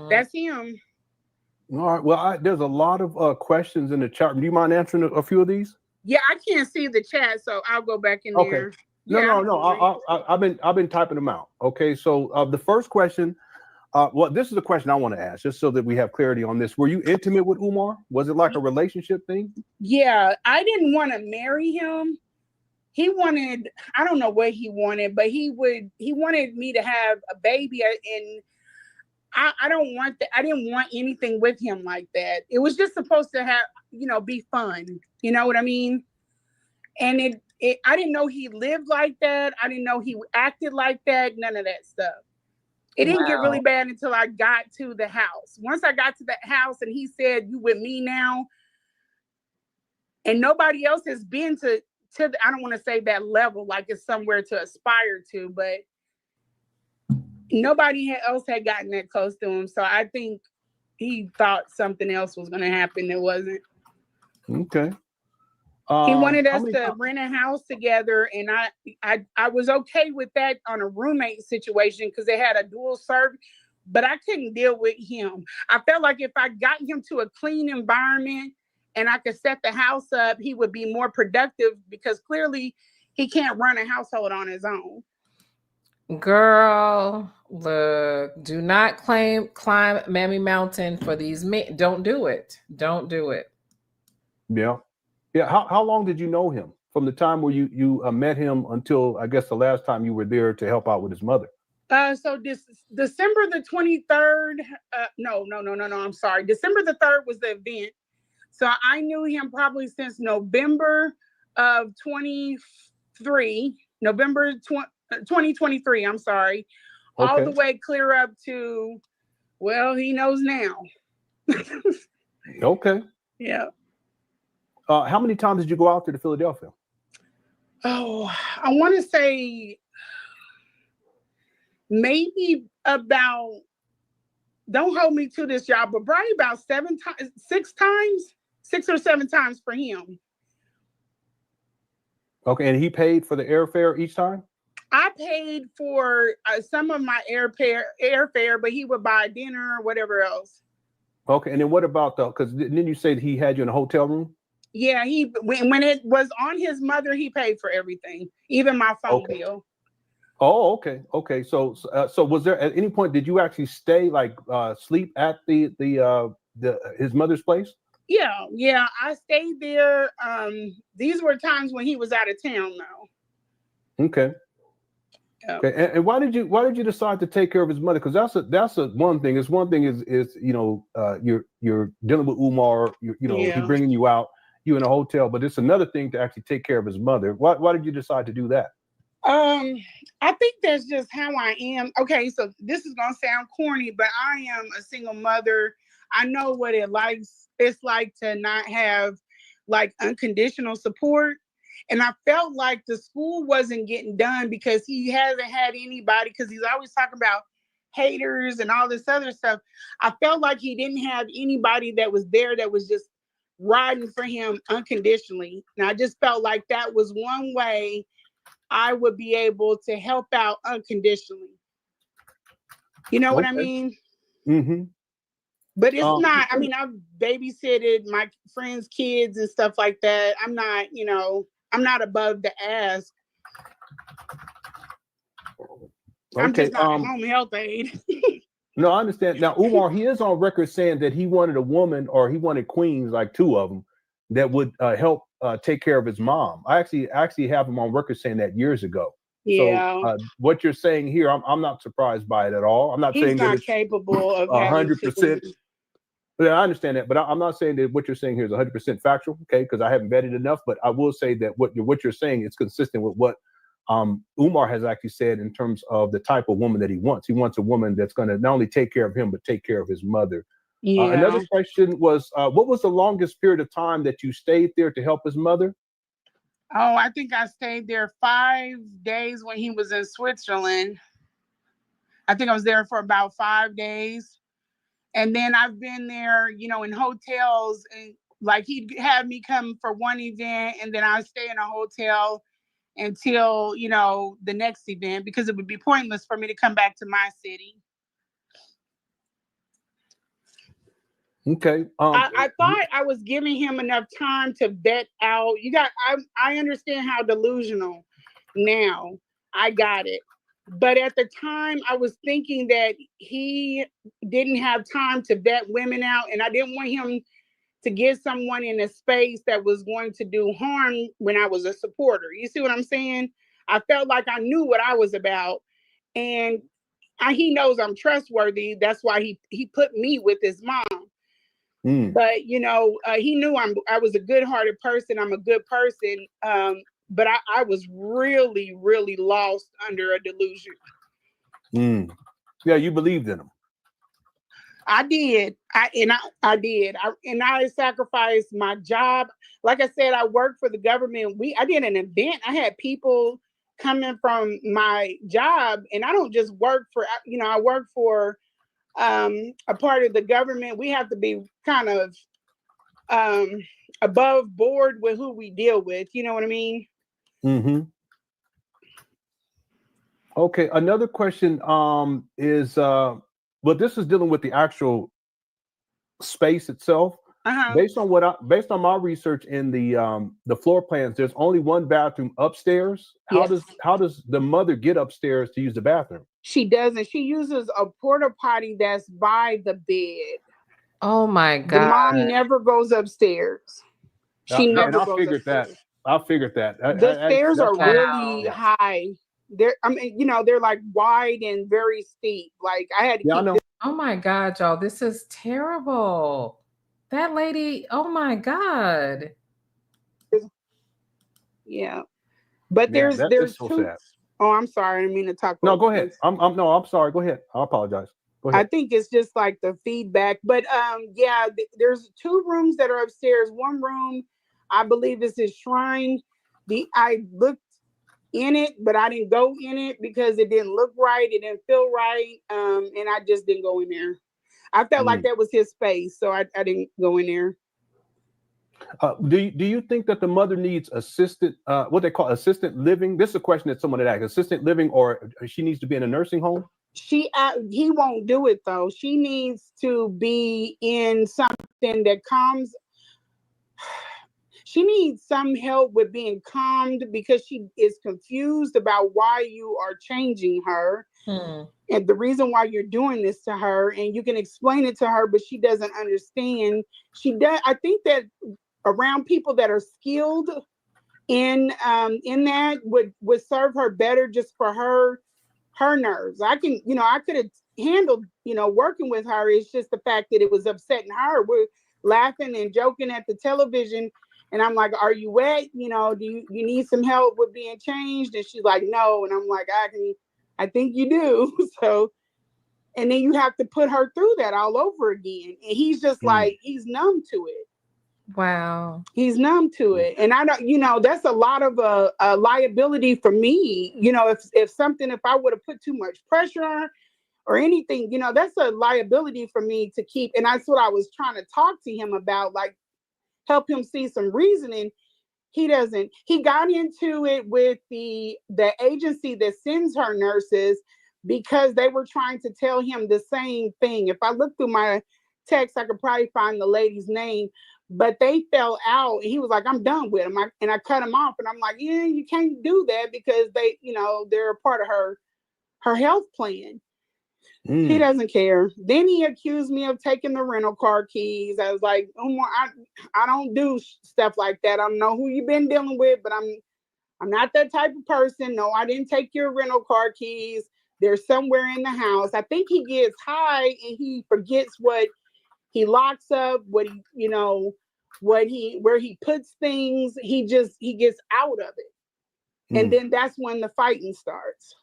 That's him. All right. Well, there's a lot of questions in the chat. Do you mind answering a few of these? Yeah, I can't see the chat, so I'll go back in there. No. I've been typing them out. Okay. So the first question, this is a question I want to ask, just so that we have clarity on this. Were you intimate with Umar? Was it like a relationship thing? Yeah, I didn't want to marry him. He wanted, I don't know what he wanted, but he wanted me to have a baby, and I don't want that. I didn't want anything with him like that. It was just supposed to have, be fun. You know what I mean? And I didn't know he lived like that. I didn't know he acted like that. None of that stuff. It didn't get really bad until I got to the house. Once I got to the house and he said, "You with me now?" And nobody else has been to the, I don't want to say that level, like it's somewhere to aspire to, but nobody else had gotten that close to him. So I think he thought something else was going to happen that wasn't. Okay. He wanted us to rent a house together, and I was okay with that on a roommate situation because they had a dual serve, but I couldn't deal with him. I felt like if I got him to a clean environment and I could set the house up, he would be more productive because clearly he can't run a household on his own. Girl, look, do not climb Mammy Mountain for these men. Don't do it. Don't do it. Yeah. Yeah. How long did you know him? From the time where you met him until, I guess, the last time you were there to help out with his mother? So this December the 23rd, no, I'm sorry. December the 3rd was the event. So I knew him probably since November of 2023, I'm sorry. Okay. All the way clear up to, well, he knows now. Okay. Yeah. How many times did you go out there to Philadelphia? Oh, I want to say maybe about, don't hold me to this, y'all, but probably about 6 or 7 times for him. Okay, and he paid for the airfare each time? I paid for some of my airfare, but he would buy dinner or whatever else. Okay, and then what about because then you say that he had you in a hotel room? Yeah, when it was on his mother, he paid for everything, even my phone bill. Oh, okay. Okay. So was there at any point, did you actually stay, like sleep at his mother's place? Yeah. I stayed there. These were times when he was out of town though. Okay. Yeah. Okay. And why did you decide to take care of his mother? Because that's one thing. It's one thing is you're dealing with Umar, he bringing you out, you in a hotel, but it's another thing to actually take care of his mother. Why did you decide to do that? I think that's just how I am. Okay, so this is gonna sound corny, but I am a single mother. I know what it's like to not have like unconditional support. And I felt like the school wasn't getting done because he hasn't had anybody, because he's always talking about haters and all this other stuff. I felt like he didn't have anybody that was there that was just riding for him unconditionally. And I just felt like that was one way I would be able to help out unconditionally. You know what I mean? Mm-hmm. But it's not, I mean, I've babysitted my friends' kids and stuff like that. I'm not, I'm not above the ask. I'm just not a home health aide. No, I understand. Now, Umar, he is on record saying that he wanted a woman, or he wanted queens, like 2 of them, that would help take care of his mom. I actually have him on record saying that years ago. Yeah. So what you're saying here, I'm not surprised by it at all. I'm not saying that it's capable of 100%. Yeah, I understand that, but I'm not saying that what you're saying here is 100% factual, okay? Because I haven't vetted enough. But I will say that what you're saying is consistent with what Umar has actually said in terms of the type of woman that he wants. He wants a woman that's going to not only take care of him, but take care of his mother. Yeah. Another question was, what was the longest period of time that you stayed there to help his mother? Oh, I think I stayed there 5 days when he was in Switzerland. I think I was there for about 5 days. And then I've been there, in hotels, and like he'd have me come for one event and then I'd stay in a hotel until, the next event, because it would be pointless for me to come back to my city. Okay. I thought I was giving him enough time to vet out. I understand how delusional now. I got it. But at the time, I was thinking that he didn't have time to vet women out, and I didn't want him to get someone in a space that was going to do harm when I was a supporter. You see what I'm saying? I felt like I knew what I was about, and he knows I'm trustworthy. That's why he put me with his mom. But he knew I was a good-hearted person. I'm a good person. But I was really, really lost under a delusion. Yeah, you believed in him. I did. I did. I sacrificed my job. Like I said, I worked for the government. I did an event. I had people coming from my job, and I don't just work for, I work for a part of the government. We have to be kind of above board with who we deal with. You know what I mean? Mm-hmm. Okay. Another question is, well, this is dealing with the actual space itself. Uh-huh. Based on my research in the floor plans, there's only one bathroom upstairs. How does the mother get upstairs to use the bathroom? She doesn't. She uses a porta potty that's by the bed. Oh my God. The mom never goes upstairs. She never goes upstairs. I figured that. The stairs are really high. They're like wide and very steep. Like I had to keep. Oh my God, y'all, this is terrible. That lady, oh my God. Yeah. But there's so two. Sad. Oh, I'm sorry. I didn't mean to talk. No, go ahead. I'm sorry. Go ahead. I apologize. Go ahead. I think it's just like the feedback. But there's two rooms that are upstairs. One room, I believe, is his shrine. I looked in it, but I didn't go in it because it didn't look right. It didn't feel right. And I just didn't go in there. I felt like that was his space, so I didn't go in there. Do you think that the mother needs assisted, what they call assisted living? This is a question that someone had asked. Assisted living, or she needs to be in a nursing home? He won't do it though. She needs to be in something that calms. She needs some help with being calmed because she is confused about why you are changing her. And the reason why you're doing this to her, and you can explain it to her, but she doesn't understand. I think that around people that are skilled in that would serve her better just for her nerves. I could have handled, working with her. It's just the fact that it was upsetting her. We're laughing and joking at the television. And I'm like, are you wet? Do you need some help with being changed? And she's like, no. And I'm like, I think you do. So, and then you have to put her through that all over again. And he's just like, he's numb to it. Wow. He's numb to it. And I don't, that's a lot of a liability for me. If I would have put too much pressure on her or anything, that's a liability for me to keep. And that's what I was trying to talk to him about, like help him see some reasoning. He doesn't. He got into it with the agency that sends her nurses because they were trying to tell him the same thing. If I look through my text, I could probably find the lady's name, but they fell out. He was like, I'm done with him. And I cut him off. And I'm like, yeah, you can't do that because they're a part of her health plan. He doesn't care. Then he accused me of taking the rental car keys. I was like, Umar, I don't do stuff like that. I don't know who you've been dealing with, but I'm not that type of person. No, I didn't take your rental car keys. They're somewhere in the house. I think he gets high and he forgets what he locks up, where he puts things. He gets out of it. And then that's when the fighting starts.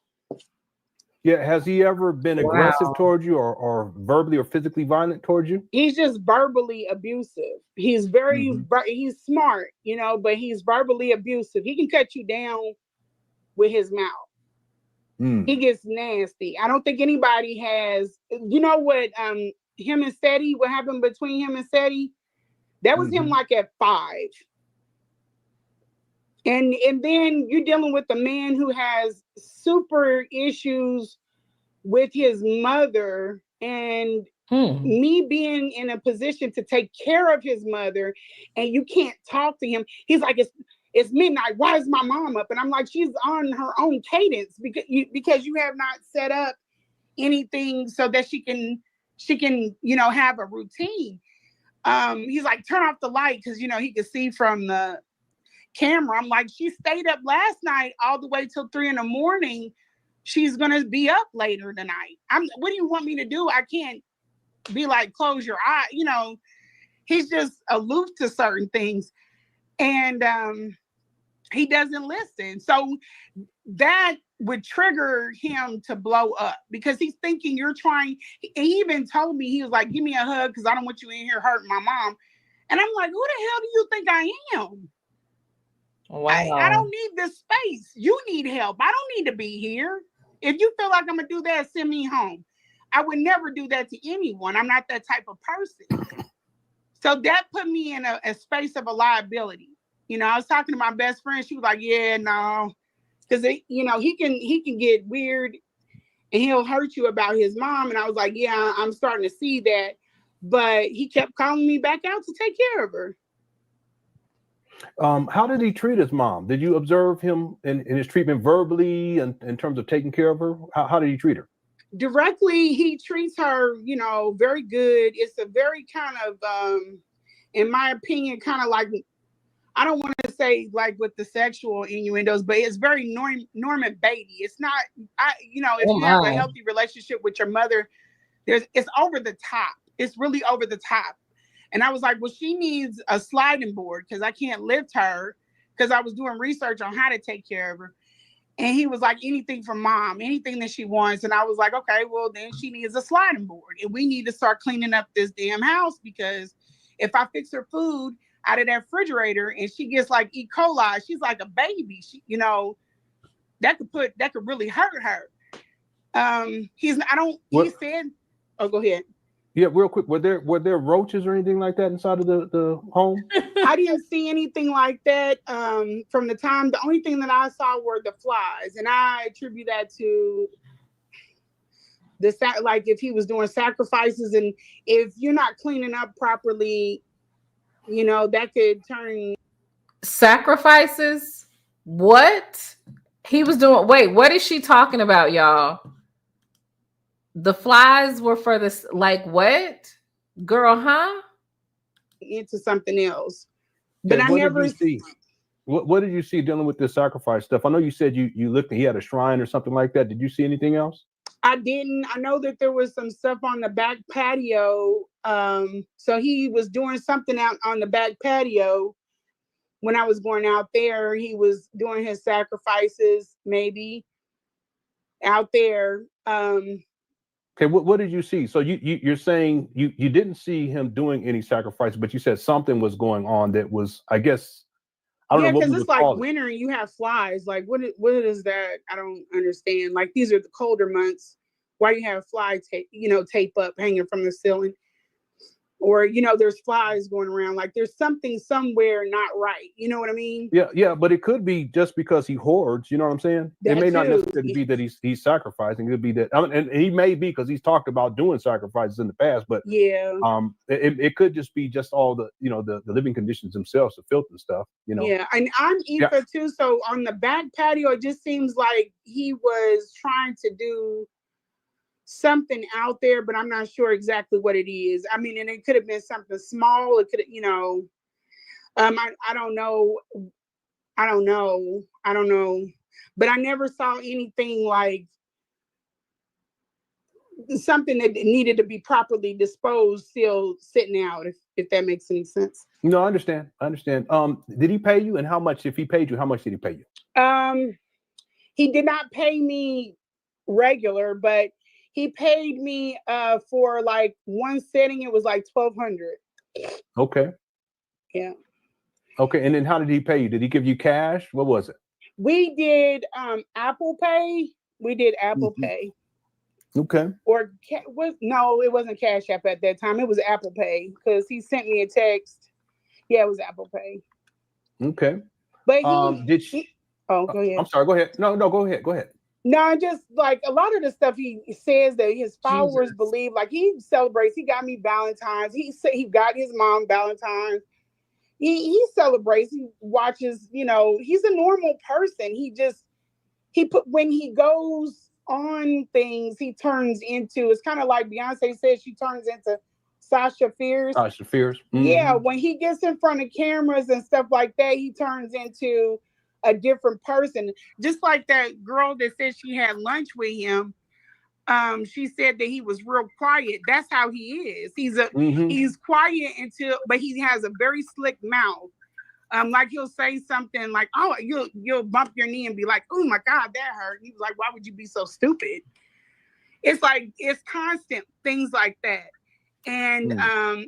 Yeah, has he ever been aggressive towards you or verbally or physically violent towards you? He's just verbally abusive. He's he's smart, but he's verbally abusive. He can cut you down with his mouth. He gets nasty. I don't think anybody has, what what happened between him and Seti? That was him like at 5. And then you're dealing with a man who has super issues with his mother, and me being in a position to take care of his mother, and you can't talk to him. He's like, it's midnight. Why is my mom up? And I'm like, she's on her own cadence because you have not set up anything so that she can have a routine. He's like, turn off the light because he can see from the camera. I'm like, she stayed up last night all the way till 3 a.m. She's gonna be up later tonight. What do you want me to do? I can't be like, close your eye. He's just aloof to certain things, and he doesn't listen. So that would trigger him to blow up because he's thinking you're trying. He even told me, he was like, give me a hug because I don't want you in here hurting my mom. And I'm like, who the hell do you think I am? Wow. I don't need this space. You need help. I don't need to be here. If you feel like I'm going to do that, send me home. I would never do that to anyone. I'm not that type of person. So that put me in a space of a liability. You know, I was talking to my best friend. She was like, yeah, no. Because, you know, he can get weird and he'll hurt you about his mom. And I was like, yeah, I'm starting to see that. But he kept calling me back out to take care of her. How did he treat his mom? Did you observe him in his treatment verbally and in terms of taking care of her? How did he treat her? Directly, he treats her, you know, very good. It's a very kind of, in my opinion, kind of like, I don't want to say like with the sexual innuendos, but it's very Norman Beatty. It's not, you know, if you have a healthy relationship with your mother, it's over the top. It's really over the top. And I was like, well, she needs a sliding board because I can't lift her, because I was doing research on how to take care of her. And he was like, anything from mom, anything that she wants. And I was like, okay, well, then she needs a sliding board. And we need to start cleaning up this damn house, because if I fix her food out of that refrigerator and she gets like E. coli, she's like a baby. She, you know, that could really hurt her. He said, oh, go ahead. Yeah, real quick. Were there roaches or anything like that inside of the home? I didn't see anything like that. From the time, the only thing that I saw were the flies, and I attribute that to like if he was doing sacrifices, and if you're not cleaning up properly, you know, that could turn. Sacrifices? What he was doing? Wait, what is she talking about, y'all? The flies were for this, like what? Girl, huh? Into something else. But I never see. What did you see dealing with this sacrifice stuff? I know you said you looked and he had a shrine or something like that. Did you see anything else? I didn't. I know that there was some stuff on the back patio. So he was doing something out on the back patio when I was going out there. He was doing his sacrifices, maybe out there. Okay, what did you see? So you're saying you didn't see him doing any sacrifice, but you said something was going on that was, I guess, I don't know what because it's like winter and you have flies. Like what is that? I don't understand. Like these are the colder months. Why do you have fly tape up hanging from the ceiling? Or, you know, there's flies going around. Like there's something somewhere not right. You know what I mean? Yeah, but it could be just because he hoards. You know what I'm saying? It may not necessarily be that he's sacrificing. It could be that, and he may be, because he's talked about doing sacrifices in the past. But yeah, it could just be just all the, you know, the living conditions themselves, the filth and stuff. You know? Yeah, and I'm Eva too. So on the back patio, it just seems like he was trying to do something out there, but I'm not sure exactly what it is. I mean, and it could have been something small. It could have, you know, I don't know. I don't know. But I never saw anything like something that needed to be properly disposed still sitting out, if that makes any sense. No, I understand. Did he pay you? And how much, if he paid you, how much did he pay you? He did not pay me regular, but he paid me for like one setting. It was like $1,200. Okay. Yeah. Okay, and then how did he pay you? Did he give you cash? What was it? We did Apple Pay. Pay. Okay. Or no, it wasn't Cash App at that time. It was Apple Pay, because he sent me a text. Yeah, it was Apple Pay. Okay. But go ahead. I'm sorry. Go ahead. No, go ahead. Go ahead. No, just like a lot of the stuff he says that his followers believe, like he celebrates. He got me Valentine's. He said he got his mom Valentine's. He celebrates. He watches, you know, he's a normal person. When he goes on things, he turns into, it's kind of like Beyonce said, she turns into Sasha Fierce. Mm-hmm. Yeah, when he gets in front of cameras and stuff like that, he turns into a different person. Just like that girl that said she had lunch with him. She said that he was real quiet. That's how he is. He's quiet but he has a very slick mouth. Like he'll say something like, "Oh, you'll bump your knee and be like, oh my God, that hurt." He was like, "Why would you be so stupid?" It's like it's constant things like that. And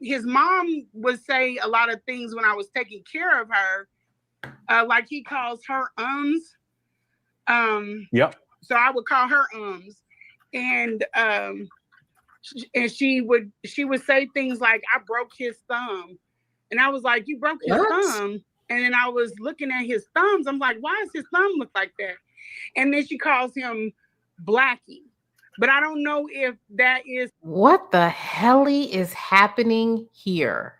his mom would say a lot of things when I was taking care of her, like he calls her Yep. So I would call her and she would say things like, "I broke his thumb," and I was like, "You broke his thumb?" And then I was looking at his thumbs. I'm like, "Why does his thumb look like that?" And then she calls him Blackie. But I don't know if that is... What the hell is happening here?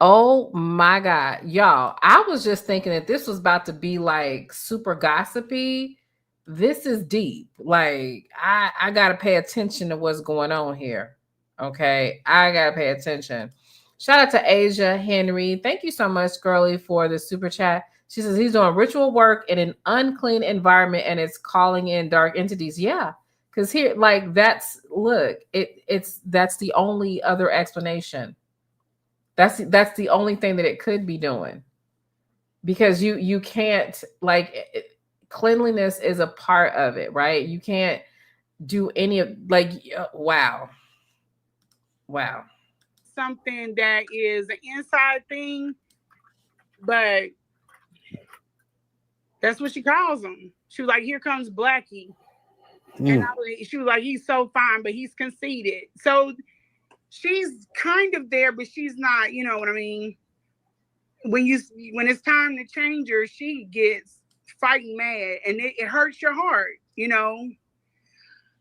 Oh my God. Y'all, I was just thinking that this was about to be like super gossipy. This is deep. Like, I got to pay attention to what's going on here. Okay. I got to pay attention. Shout out to Asia Henry. Thank you so much, girly, for the super chat. She says he's doing ritual work in an unclean environment and it's calling in dark entities. Yeah. Because here, like, that's the only other explanation. That's the only thing that it could be doing. Because you can't, like, cleanliness is a part of it, right? You can't do any of, like, wow. Something that is an inside thing, but that's what she calls him. She was like, "Here comes Blackie." And she was like, "He's so fine, but he's conceited." So she's kind of there, but she's not, you know what I mean? When it's time to change her, she gets fighting mad, and it hurts your heart, you know,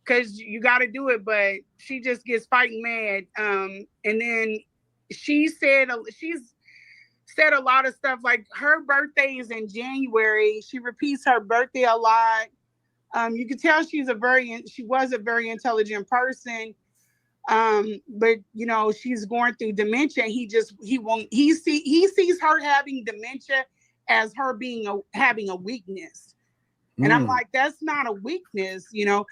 because you got to do it, but she just gets fighting mad. And then she's said a lot of stuff, like her birthday is in January. She repeats her birthday a lot. You can tell she was a very intelligent person. But you know, she's going through dementia. He sees her having dementia as her having a weakness. And I'm like, that's not a weakness, you know.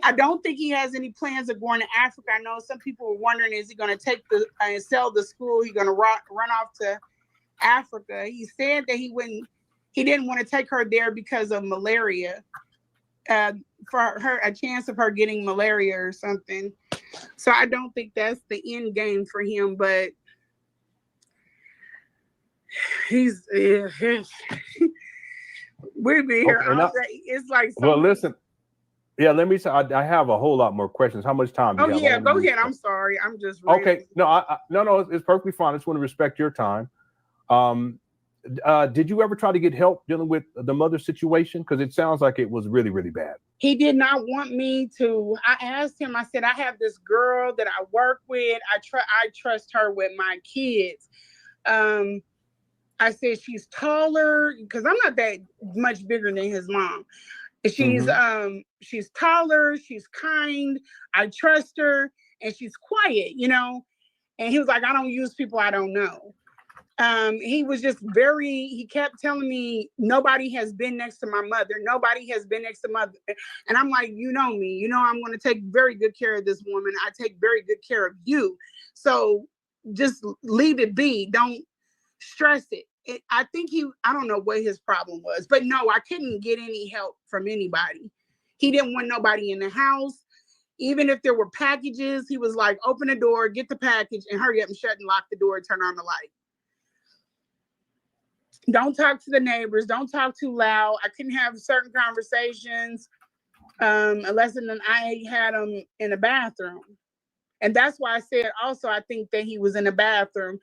I don't think he has any plans of going to Africa. I know some people were wondering, is he going to take and sell the school? He's going to run off to Africa. He said that he didn't want to take her there because of malaria, for her, a chance of her getting malaria or something. So I don't think that's the end game for him, but we've been here all day. It's like, well, listen. Yeah, let me say, I have a whole lot more questions. How much time do you have? Yeah, go ahead. I'm sorry. I'm just okay. No, no, it's perfectly fine. I just want to respect your time. Did you ever try to get help dealing with the mother situation? Because it sounds like it was really, really bad. He did not want me to. I asked him, I said, I have this girl that I work with. I trust her with my kids. I said, she's taller, because I'm not that much bigger than his mom. She's taller, she's kind, I trust her, and she's quiet, you know. And he was like, I don't use people I don't know. He was just he kept telling me, nobody has been next to my mother. Nobody has been next to mother. And I'm like, you know me, you know, I'm going to take very good care of this woman. I take very good care of you. So just leave it be. Don't stress it. I don't know what his problem was, but no, I couldn't get any help from anybody. He didn't want nobody in the house. Even if there were packages, he was like, open the door, get the package, and hurry up and shut and lock the door and turn on the light. Don't talk to the neighbors. Don't talk too loud. I couldn't have certain conversations unless I had them in the bathroom. And that's why I said also, I think that he was in the bathroom.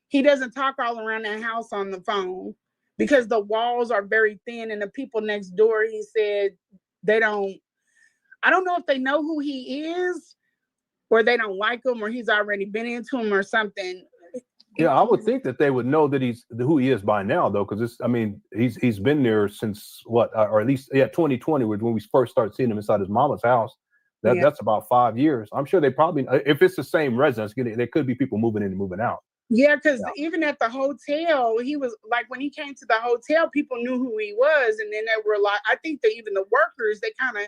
He doesn't talk all around the house on the phone because the walls are very thin, and the people next door, he said, I don't know if they know who he is or they don't like him or he's already been into him or something. Yeah, I would think that they would know that who he is by now, though, because he's been there since or at least 2020 was when we first started seeing him inside his mama's house. That's about 5 years. I'm sure they probably, if it's the same residence, there could be people moving in and moving out. Yeah, because even at the hotel, he was like, when he came to the hotel, people knew who he was, and then there were I think that even the workers, they kind of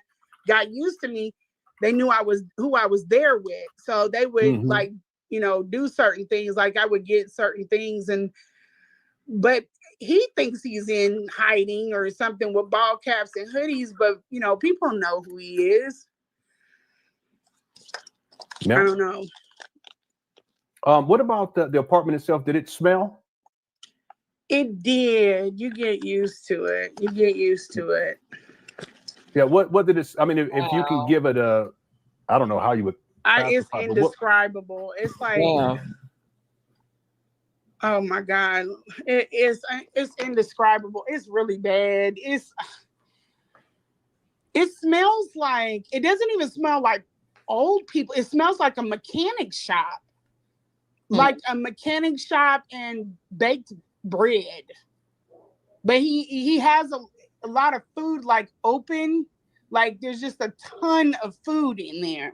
got used to me. They knew who I was there with, so they would do certain things. Like I would get certain things, and but he thinks he's in hiding or something with ball caps and hoodies, but you know, people know who he is. Yeah. I don't know. What about the apartment itself? Did it smell? It did. You get used to it. You get used to it. Yeah. What did it? I mean, if you can give it a, I don't know how you would. It's indescribable. It's like, oh my God, it's indescribable. It's really bad. It smells like, it doesn't even smell like old people. It smells like a mechanic shop, like a mechanic shop and baked bread. But he has a lot of food like open, like there's just a ton of food in there.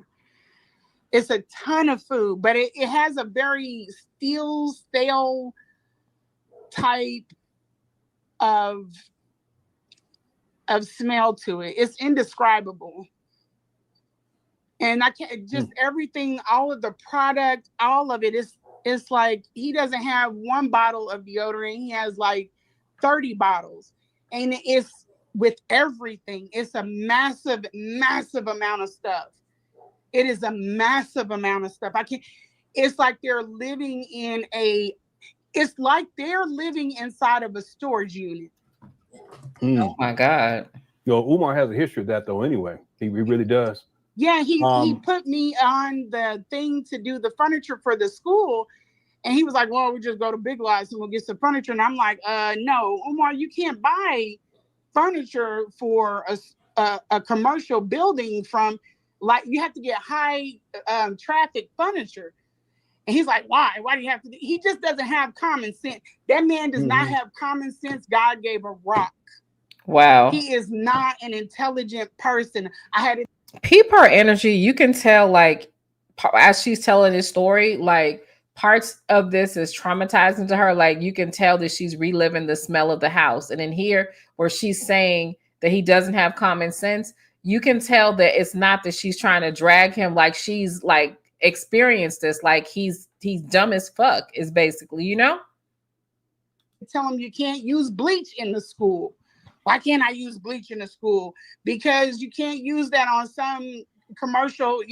It's a ton of food, but it has a very stale type of smell to it. It's indescribable. And I can't just everything, all of the product, all of it is, it's like he doesn't have one bottle of deodorant. He has like 30 bottles. And it's with everything. It's a massive, massive amount of stuff. It is a massive amount of stuff. It's like they're living in it's like they're living inside of a storage unit. Oh my God. Yo, Umar has a history of that though anyway. He really does. Yeah, he put me on the thing to do the furniture for the school. And he was like, well, we just go to Big Lots and we'll get some furniture. And I'm like, no, Umar, you can't buy furniture for a commercial building from, like, you have to get high traffic furniture. And he's like, why? Why do you have to? He just doesn't have common sense. That man does not have common sense. God gave a rock. Wow. He is not an intelligent person. Peep her energy. You can tell, like, as she's telling this story, like, parts of this is traumatizing to her. Like, you can tell that she's reliving the smell of the house. And in here, where she's saying that he doesn't have common sense, you can tell that it's not that she's trying to drag him, like she's like experienced this, like he's dumb as fuck, is basically, you know? Tell him you can't use bleach in the school. Why can't I use bleach in the school? Because you can't use that on some commercial,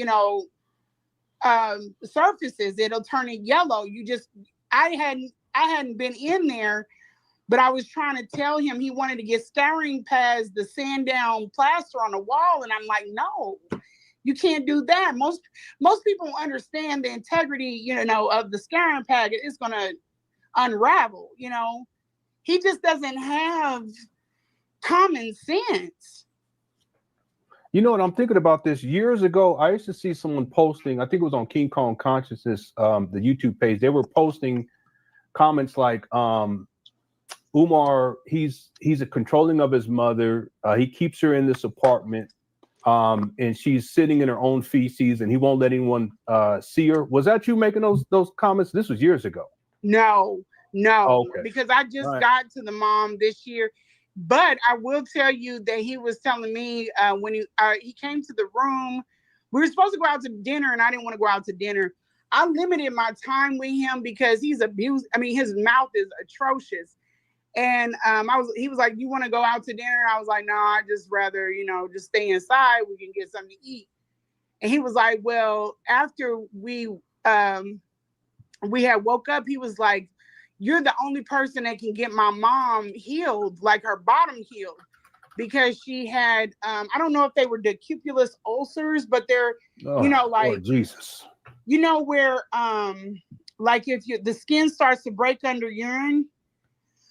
surfaces. It'll turn it yellow. I hadn't been in there, but I was trying to tell him he wanted to get scouring pads, the sand down plaster on the wall. And I'm like, no, you can't do that. Most people understand the integrity, of the scouring pad. It's going to unravel, He just doesn't have common sense. You know what? I'm thinking about this. Years ago, I used to see someone posting, I think it was on King Kong Consciousness, the YouTube page. They were posting comments like, Umar, he's a controlling of his mother. He keeps her in this apartment, and she's sitting in her own feces, and he won't let anyone see her. Was that you making those comments? This was years ago. No, okay. Because I just got to the mom this year. But I will tell you that he was telling me when he came to the room, we were supposed to go out to dinner, and I didn't want to go out to dinner. I limited my time with him because he's abused. I mean, his mouth is atrocious. And he was like, you want to go out to dinner? And I was like, no, I'd just rather, just stay inside. We can get something to eat. And he was like, well, after we had woke up, he was like, you're the only person that can get my mom healed, like her bottom healed, because she had, I don't know if they were decupulous ulcers, but they're, Lord Jesus. Where, like if the skin starts to break under urine,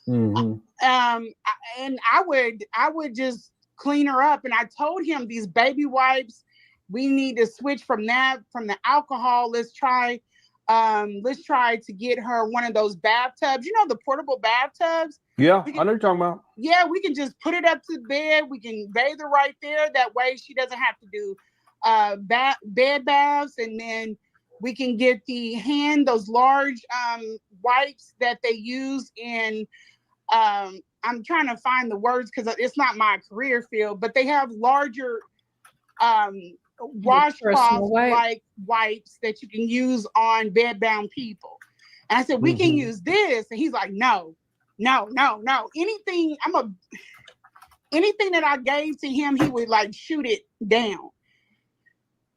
and I would just clean her up. And I told him these baby wipes, we need to switch from the alcohol. Let's try to get her one of those bathtubs, the portable bathtubs. Yeah, I know what you're talking about. Yeah, we can just put it up to bed. We can bathe her right there. That way she doesn't have to do bed baths. And then we can get those large wipes that they use in, I'm trying to find the words because it's not my career field, but they have larger washcloths like wipes that you can use on bedbound people. And I said, we can use this. And he's like, no, No. Anything that I gave to him, he would like shoot it down.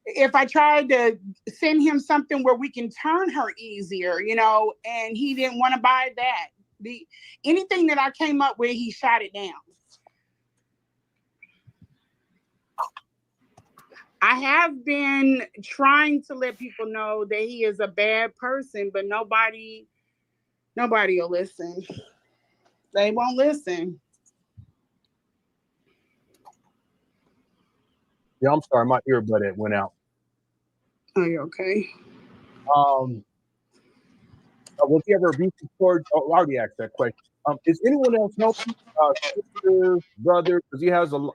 If I tried to send him something where we can turn her easier, and he didn't want to buy that. Anything that I came up with, he shot it down. I have been trying to let people know that he is a bad person, but nobody will listen. They won't listen. Yeah, I'm sorry, my earbud went out. Are you okay? Was he ever abusive towards? Oh, I already asked that question. Is anyone else helping? Sister, brother? Because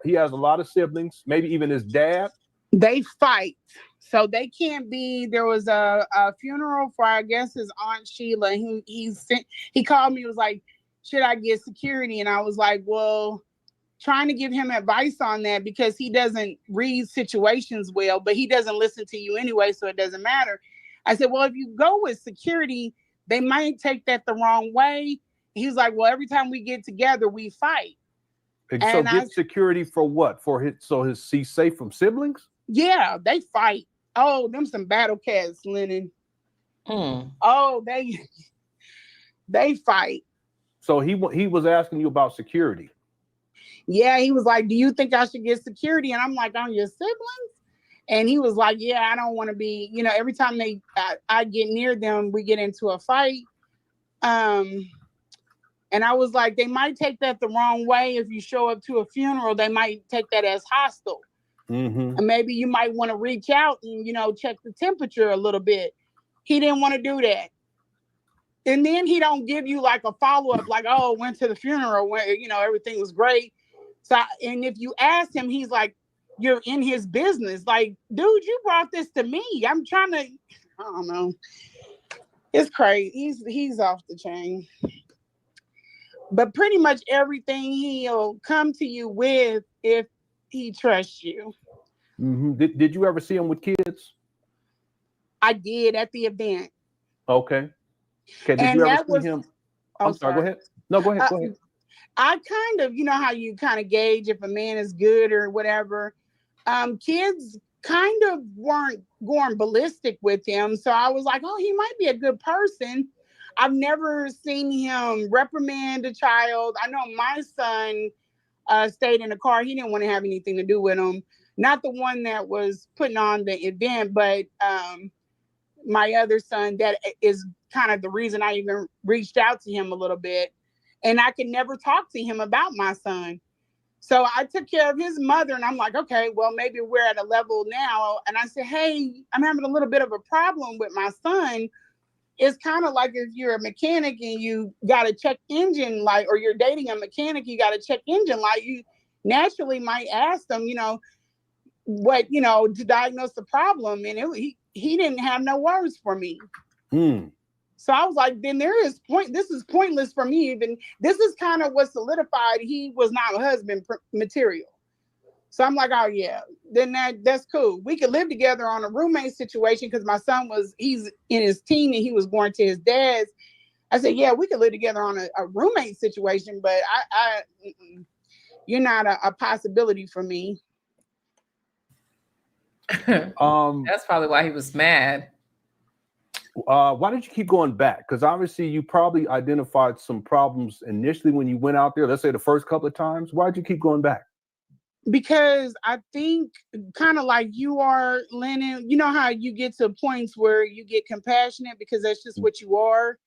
he has a lot of siblings. Maybe even his dad. They fight, so they can't be. There was a funeral for, I guess, his aunt Sheila. He called me. Was like, should I get security? And I was like, well, trying to give him advice on that because he doesn't read situations well, but he doesn't listen to you anyway, so it doesn't matter. I said, well, if you go with security, they might take that the wrong way. He's like, well, every time we get together, we fight. And so get security for what? He's safe from siblings? Yeah, they fight. Oh, them some battle cats, Lennon. Oh, they fight. So he was asking you about security. Yeah, he was like, do you think I should get security? And I'm like, on your siblings? And he was like, yeah, I don't want to be, every time I get near them, we get into a fight. And I was like, they might take that the wrong way. If you show up to a funeral, they might take that as hostile. Mm-hmm. And maybe you might want to reach out and, check the temperature a little bit. He didn't want to do that. And then he don't give you like a follow-up, like, oh, went to the funeral where, everything was great. So, and if you ask him, he's like, you're in his business. Like, dude, you brought this to me. I'm trying to, I don't know. It's crazy. He's off the chain. But pretty much everything he'll come to you with if he trusts you. Mm-hmm. Did you ever see him with kids? I did at the event. Okay. Did you ever see him? I'm sorry. Go ahead. No, go ahead. Go ahead. I kind of, how you kind of gauge if a man is good or whatever. Kids kind of weren't going ballistic with him. So I was like, oh, he might be a good person. I've never seen him reprimand a child. I know my son stayed in the car. He didn't want to have anything to do with him. Not the one that was putting on the event, but my other son, that is kind of the reason I even reached out to him a little bit. And I could never talk to him about my son. So I took care of his mother and I'm like, okay, well, maybe we're at a level now. And I said, hey, I'm having a little bit of a problem with my son. It's kind of like if you're a mechanic and you got to check engine light, or you're dating a mechanic, you got to check engine light. You naturally might ask them, what, to diagnose the problem. And he didn't have no words for me. So I was like, then this is pointless for me. Even this is kind of what solidified he was not husband material. So I'm like, oh yeah, then that's cool. We could live together on a roommate situation because my son he's in his teen and he was going to his dad's. I said, yeah, we could live together on a roommate situation, but you're not a possibility for me. That's probably why he was mad. Why did you keep going back? Because obviously you probably identified some problems initially when you went out there. Let's say the first couple of times. Why did you keep going back? Because I think kind of like you are, Lennon, you know how you get to points where you get compassionate because that's just what you are.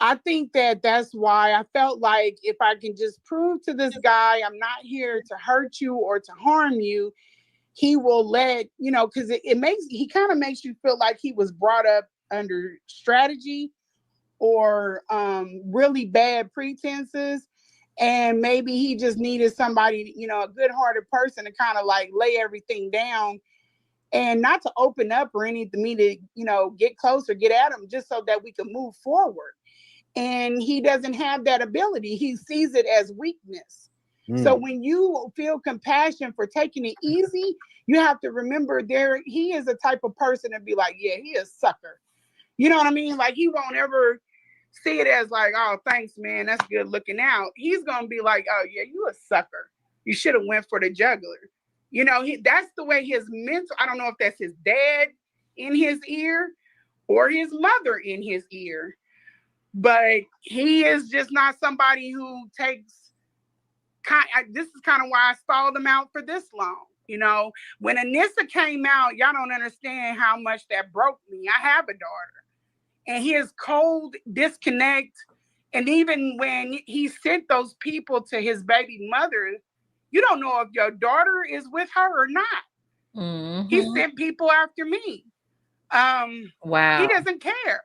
I think that's why I felt like if I can just prove to this guy I'm not here to hurt you or to harm you, he will let, because he kind of makes you feel like he was brought up under strategy or really bad pretenses. And maybe he just needed somebody, a good-hearted person to kind of like lay everything down and not to open up or anything, me to, get closer, get at him just so that we can move forward. And he doesn't have that ability. He sees it as weakness. So when you feel compassion for taking it easy, you have to remember he is a type of person to be like, yeah, he is a sucker. You know what I mean? Like he won't ever see it as like, oh, thanks, man, that's good looking out. He's gonna be like, oh yeah, you a sucker. You should have went for the jugular. You know, that's the way his mental. I don't know if that's his dad in his ear or his mother in his ear, but he is just not somebody who takes. This is kind of why I stalled him out for this long. You know, when Nisa came out, y'all don't understand how much that broke me. I have a daughter, and his cold disconnect, and even when he sent those people to his baby mother, you don't know if your daughter is with her or not. Mm-hmm. He sent people after me. Wow. He doesn't care.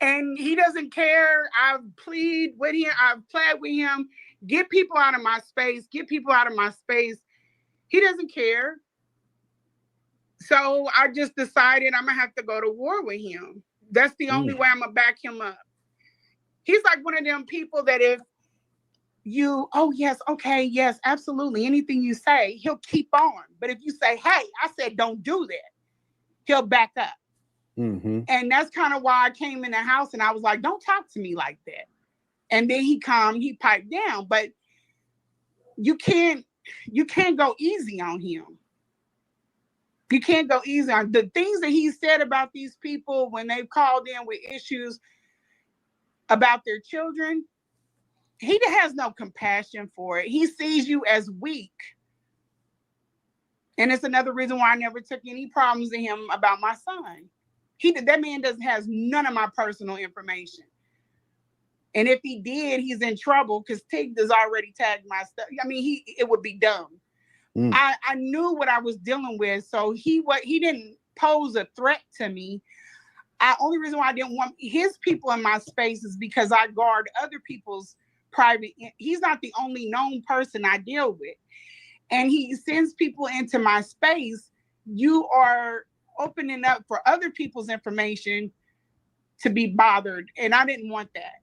And he doesn't care. I've pleaded with him. I've pled with him. Get people out of my space. Get people out of my space. He doesn't care. So I just decided I'm going to have to go to war with him. That's the only way I'm going to back him up. He's like one of them people that if you, oh, yes, okay, yes, absolutely. Anything you say, he'll keep on. But if you say, hey, I said, don't do that, he'll back up. Mm-hmm. And that's kind of why I came in the house and I was like, don't talk to me like that. And then he piped down. But you can't go easy on him. You can't go easy on the things that he said about these people when they've called in with issues about their children. He has no compassion for it. He sees you as weak. And it's another reason why I never took any problems to him about my son. That man has none of my personal information. And if he did, he's in trouble because Tig has already tagged my stuff. I mean, it would be dumb. I knew what I was dealing with, so he didn't pose a threat to me. Only reason why I didn't want his people in my space is because I guard other people's private. He's not the only known person I deal with, and he sends people into my space. You are opening up for other people's information to be bothered, and I didn't want that.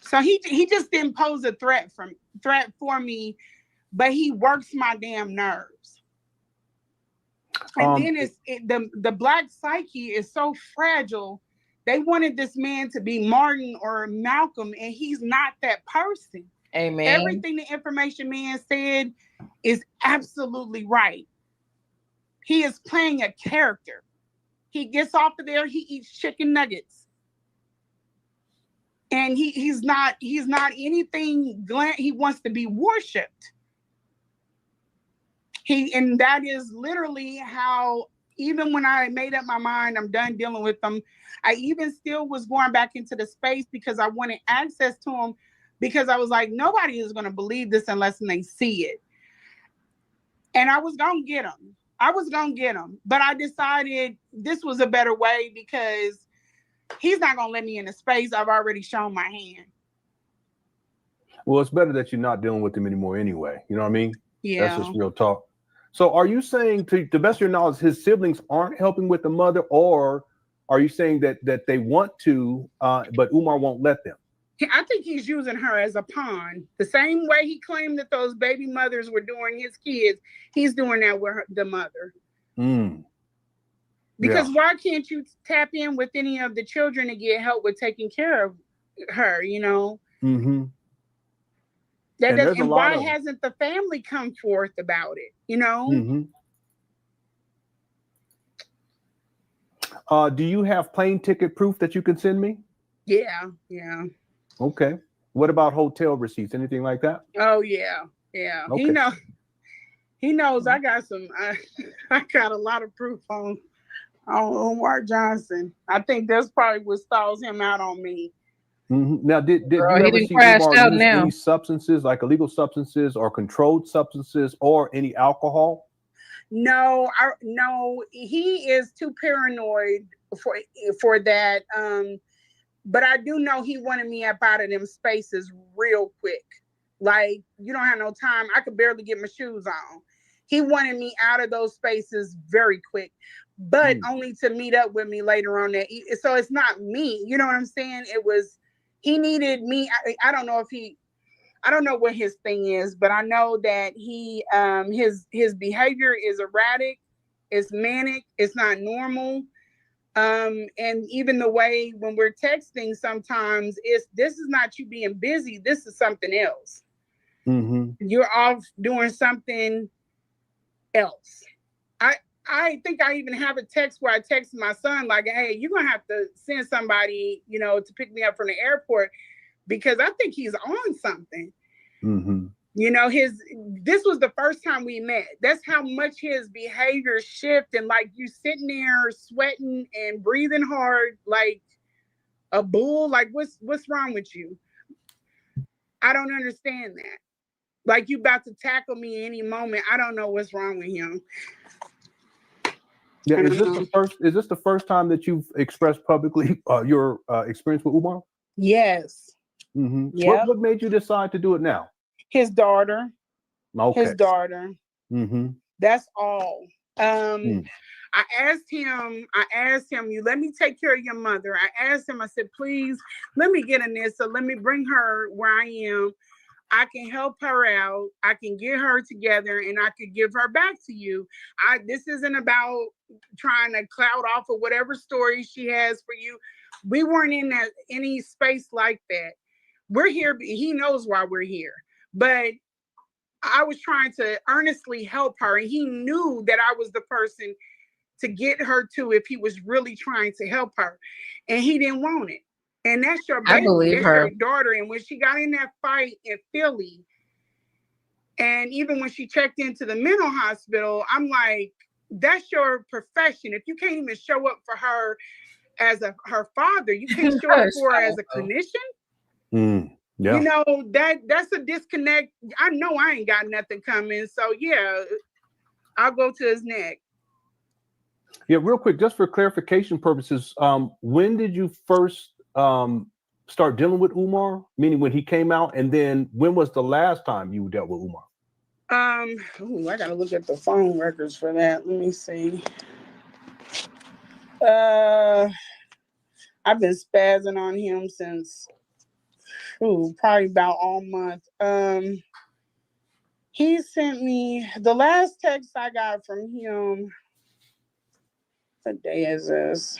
So he just didn't pose a threat for me, but he works my damn nerves. And then the black psyche is so fragile. They wanted this man to be Martin or Malcolm, and he's not that person. Amen. Everything the information man said is absolutely right. He is playing a character. He gets off of there, he eats chicken nuggets. And he's not anything. He wants to be worshipped. And that is literally how, even when I made up my mind, I'm done dealing with them, I even still was going back into the space because I wanted access to him, because I was like, nobody is going to believe this unless they see it. And I was going to get him. But I decided this was a better way because he's not going to let me in the space. I've already shown my hand. Well, it's better that you're not dealing with him anymore anyway. You know what I mean? Yeah. That's just real talk. So are you saying, to the best of your knowledge, his siblings aren't helping with the mother, or are you saying that they want to, but Umar won't let them? I think he's using her as a pawn. The same way he claimed that those baby mothers were doing his kids, he's doing that with the mother. Because why can't you tap in with any of the children to get help with taking care of her, you know? Mm-hmm. And why hasn't the family come forth about it, you know? Mm-hmm. Do you have plane ticket proof that you can send me? Yeah. Okay. What about hotel receipts? Anything like that? Oh, yeah. Okay. He knows I got I got a lot of proof on Umar Johnson. I think that's probably what stalls him out on me. Mm-hmm. Now, did you ever see Umar use any substances, like illegal substances or controlled substances or any alcohol? No, he is too paranoid for that. But I do know he wanted me up out of them spaces real quick. Like, you don't have no time. I could barely get my shoes on. He wanted me out of those spaces very quick, but only to meet up with me later on that. So it's not me. You know what I'm saying? He needed me. I don't know what his thing is, but I know that his behavior is erratic, it's manic, it's not normal. And even the way when we're texting, sometimes this is not you being busy. This is something else. You're off doing something else. I think I even have a text where I text my son like, hey, you're going to have to send somebody, to pick me up from the airport, because I think he's on something. This was the first time we met. That's how much his behavior shifted. And like, you sitting there sweating and breathing hard like a bull. Like, what's wrong with you? I don't understand that. Like, you about to tackle me any moment. I don't know what's wrong with him. Yeah, is this the first time that you've expressed publicly your experience with Umar? Yes. Yep. What made you decide to do it now? His daughter. Okay. His daughter. That's all. I asked him, you let me take care of your mother. I asked him, I said, please, let me get a Nisa. Let me bring her where I am. I can help her out. I can get her together and I could give her back to you. This isn't about trying to cloud off of whatever story she has for you. We weren't in any space like that. We're here. He knows why we're here. But I was trying to earnestly help her, and he knew that I was the person to get her to if he was really trying to help her, and he didn't want it. And that's your baby, that's your daughter. And when she got in that fight in Philly, and even when she checked into the mental hospital, I'm like, that's your profession. If you can't even show up for her as her father, you can't show up for her as a clinician. Yeah. That's a disconnect. I know I ain't got nothing coming. So yeah, I'll go to his neck. Yeah, real quick, just for clarification purposes, when did you first start dealing with Umar? Meaning when he came out, and then when was the last time you dealt with Umar? I gotta look at the phone records for that. Let me see. I've been spazzing on him since probably about all month. He sent me the last text I got from him. What day is this?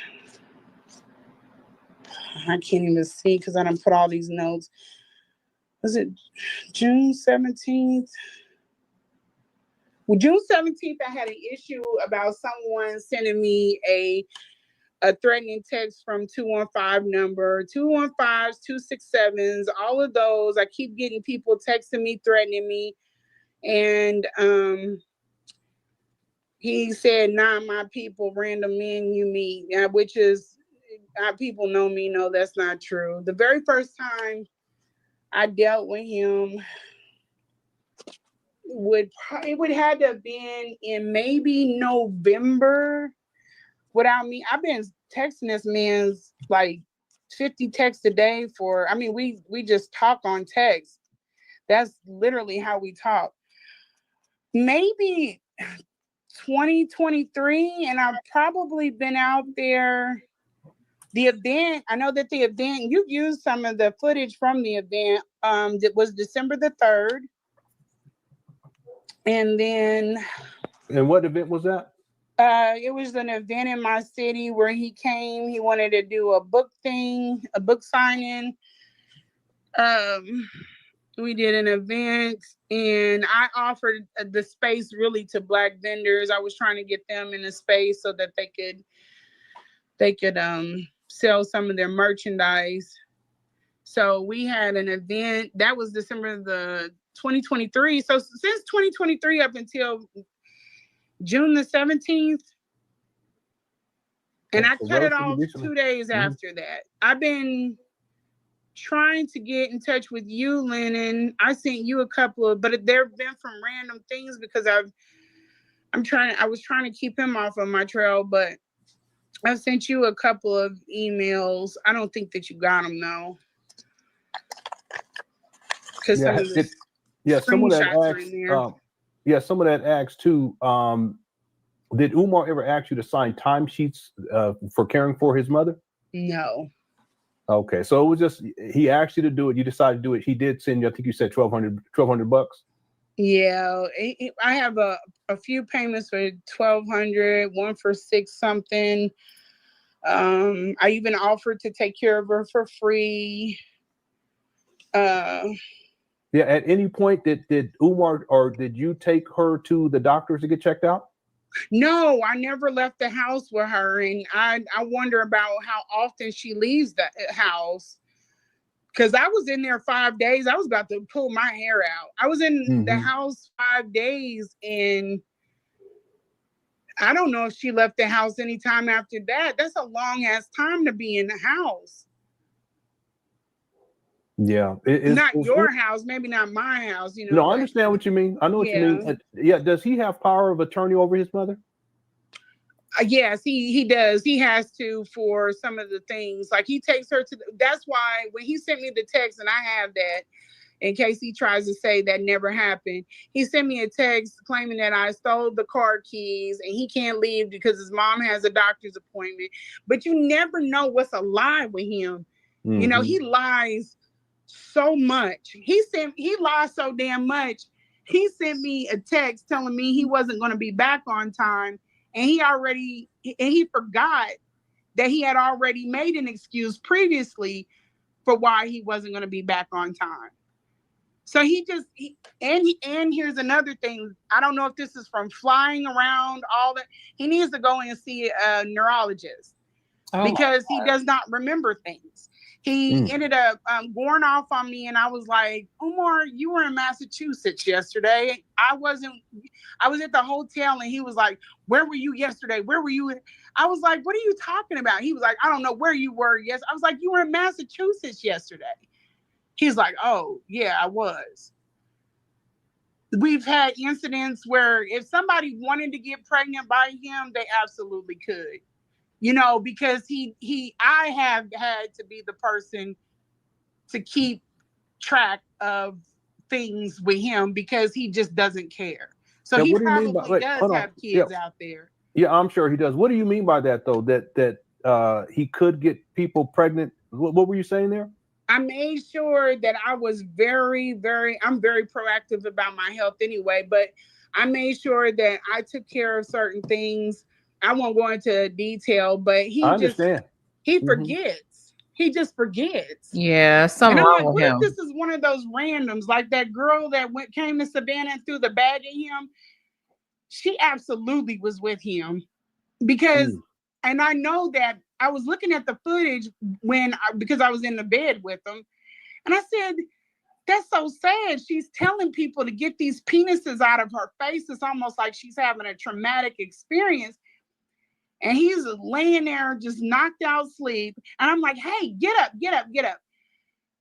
I can't even see because I done put all these notes. Was it June 17th? Well, June 17th, I had an issue about someone sending me a threatening text from 215 number, 215s, 267s, all of those. I keep getting people texting me, threatening me. And he said, not my people, random men you meet, which is, people know me, know that's not true. The very first time I dealt with him would have to have been in maybe November. Without me, I've been texting this man like 50 texts a day we just talk on text. That's literally how we talk. Maybe 2023, and I've probably been out there. The event, I know that the event, you've used some of the footage from the event. That was December the 3rd. And then. And what event was that? It was an event in my city where he came. He wanted to do a book signing. We did an event, and I offered the space really to Black vendors. I was trying to get them in a space so that they could sell some of their merchandise. So we had an event that was December the 2023. So since 2023 up until June the 17th, and I cut it off 2 days after that. I've been trying to get in touch with you, Lennon. I sent you a couple but there have been from random things because I was trying to keep him off of my trail, but I sent you a couple of emails. I don't think that you got them though. Because some of that asks too. Did Umar ever ask you to sign timesheets for caring for his mother? No. Okay, so it was just he asked you to do it. You decided to do it. He did send you. I think you said $1,200. Yeah, I have a few payments for $1,200, one for $6 something. I even offered to take care of her for free. Yeah, at any point did Umar or did you take her to the doctors to get checked out? No, I never left the house with her, and I wonder about how often she leaves the house. Because I was in there 5 days. I was about to pull my hair out. I was in the house 5 days, and I don't know if she left the house anytime after that. That's a long ass time to be in the house. Yeah. Not your house, maybe not my house, you know. No, I understand what you mean. I know what you mean. Yeah, does he have power of attorney over his mother? Yes, he does. He has to for some of the things. Like he takes her to, that's why when he sent me the text, and I have that in case he tries to say that never happened. He sent me a text claiming that I stole the car keys and he can't leave because his mom has a doctor's appointment. But you never know what's a lie with him. You know, he lies so much. He lies so damn much. He sent me a text telling me he wasn't going to be back on time. And he forgot that he had already made an excuse previously for why he wasn't going to be back on time. So and here's another thing. I don't know if this is from flying around all that. He needs to go and see a neurologist because he does not remember things. He ended up going off on me, and I was like, Umar, you were in Massachusetts yesterday. I was at the hotel, and he was like, where were you yesterday? Where were you? I was like, what are you talking about? He was like, I don't know where you were. Yes. I was like, you were in Massachusetts yesterday. He's like, oh, yeah, I was. We've had incidents where if somebody wanted to get pregnant by him, they absolutely could. You know, because I have had to be the person to keep track of things with him because he just doesn't care. So he probably does have kids out there. Yeah, I'm sure he does. What do you mean by that, though? That he could get people pregnant? What were you saying there? I made sure that I was I'm very proactive about my health anyway, but I made sure that I took care of certain things. I won't go into detail, but he forgets. He just forgets. Yeah, something wrong with him. What if this is one of those randoms, like that girl that came to Savannah and threw the bag at him? She absolutely was with him because, and I know that I was looking at the footage because I was in the bed with him, and I said, that's so sad. She's telling people to get these penises out of her face. It's almost like she's having a traumatic experience. And he's laying there just knocked out sleep. And I'm like, hey, get up, get up, get up.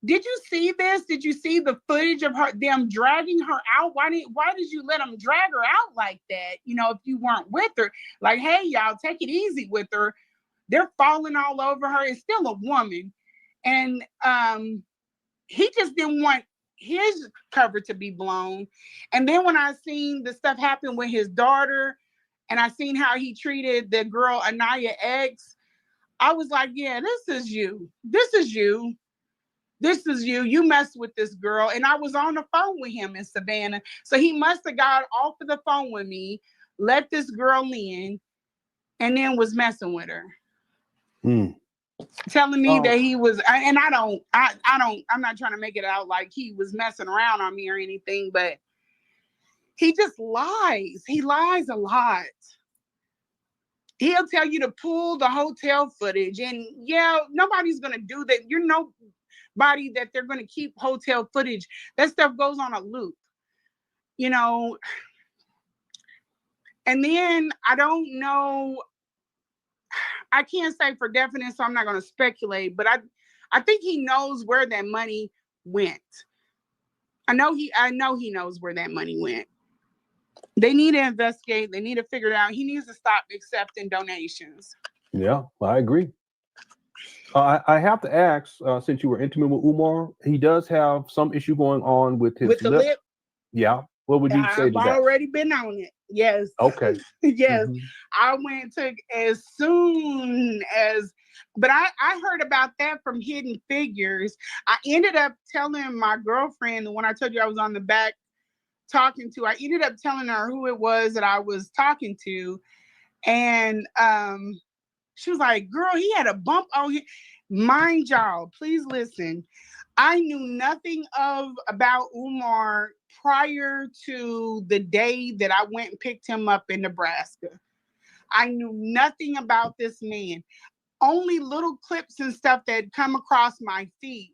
Did you see this? Did you see the footage of them dragging her out? Why did you let them drag her out like that? You know, if you weren't with her, like, hey, y'all, take it easy with her. They're falling all over her. It's still a woman. And he just didn't want his cover to be blown. And then when I seen the stuff happen with his daughter, and I seen how he treated the girl, Anaya X, I was like, yeah, this is you. This is you. This is you. You messed with this girl. And I was on the phone with him in Savannah. So he must have got off of the phone with me, let this girl in, and then was messing with her. Telling me that he was, and I'm not trying to make it out like he was messing around on me or anything, but he just lies. He lies a lot. He'll tell you to pull the hotel footage, and yeah, nobody's going to do that. You're nobody that they're going to keep hotel footage. That stuff goes on a loop, you know. And then I don't know, I can't say for definite, so I'm not going to speculate, but I think he knows where that money went. I know he knows where that money went. They need to investigate. They need to figure it out. He needs to stop accepting donations. Yeah, I agree. I have to ask, since you were intimate with Umar, he does have some issue going on with his lip. Yeah. What would you say to that? I've already been on it. Yes. Okay. Yes. I went and took as soon as, but I heard about that from Hidden Figures. I ended up telling my girlfriend, the one I told you I was on the back talking to, I ended up telling her who it was that I was talking to. And She was like, girl, he had a bump on him. Mind y'all, please listen. I knew nothing about Umar prior to the day that I went and picked him up in Nebraska. I knew nothing about this man. Only little clips and stuff that had come across my feed.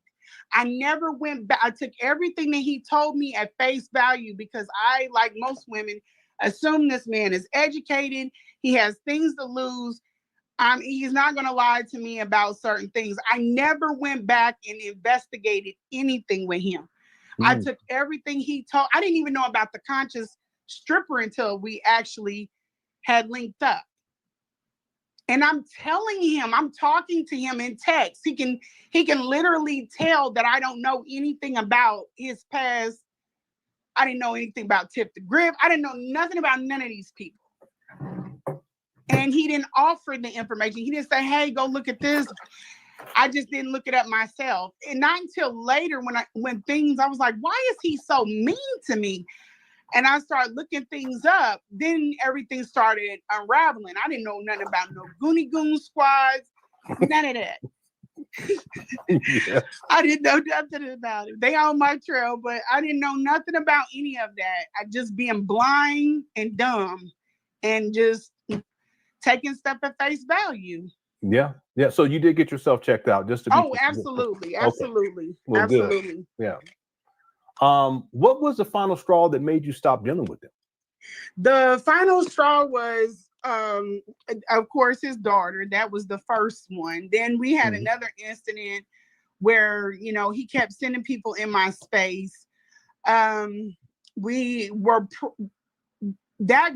I never went back. I took everything that he told me at face value because I, like most women, assume this man is educated. He has things to lose. He's not going to lie to me about certain things. I never went back and investigated anything with him. I took everything he told. I didn't even know about the conscious stripper until we actually had linked up. And I'm telling him, I'm talking to him in text. He can literally tell that I don't know anything about his past. I didn't know anything about Tip the Grip. I didn't know nothing about none of these people. And he didn't offer the information. He didn't say, hey, go look at this. I just didn't look it up myself. And not until later when things, I was like, why is he so mean to me? And I started looking things up. Then everything started unraveling. I didn't know nothing about no Goonie Goon squads, none of that. Yeah. I didn't know nothing about it. They on my trail, but I didn't know nothing about any of that. I just being blind and dumb and just taking stuff at face value. Yeah. Yeah. So you did get yourself checked out just to be. Oh, absolutely. Absolutely. Okay. Well, absolutely. Good. Yeah. What was the final straw that made you stop dealing with them? The final straw was, of course, his daughter. That was the first one. Then we had another incident where, he kept sending people in my space. That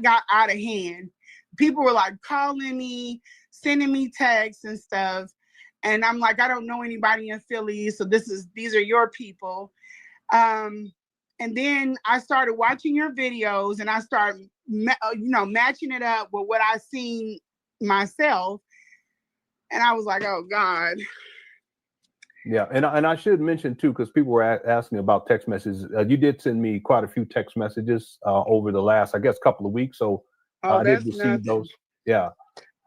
got out of hand. People were like calling me, sending me texts and stuff. And I'm like, I don't know anybody in Philly. So these are your people. And then I started watching your videos and I started, matching it up with what I seen myself. And I was like, oh God. Yeah. And I should mention too, because people were asking about text messages. You did send me quite a few text messages over the last, I guess, couple of weeks. So I did receive those. Yeah.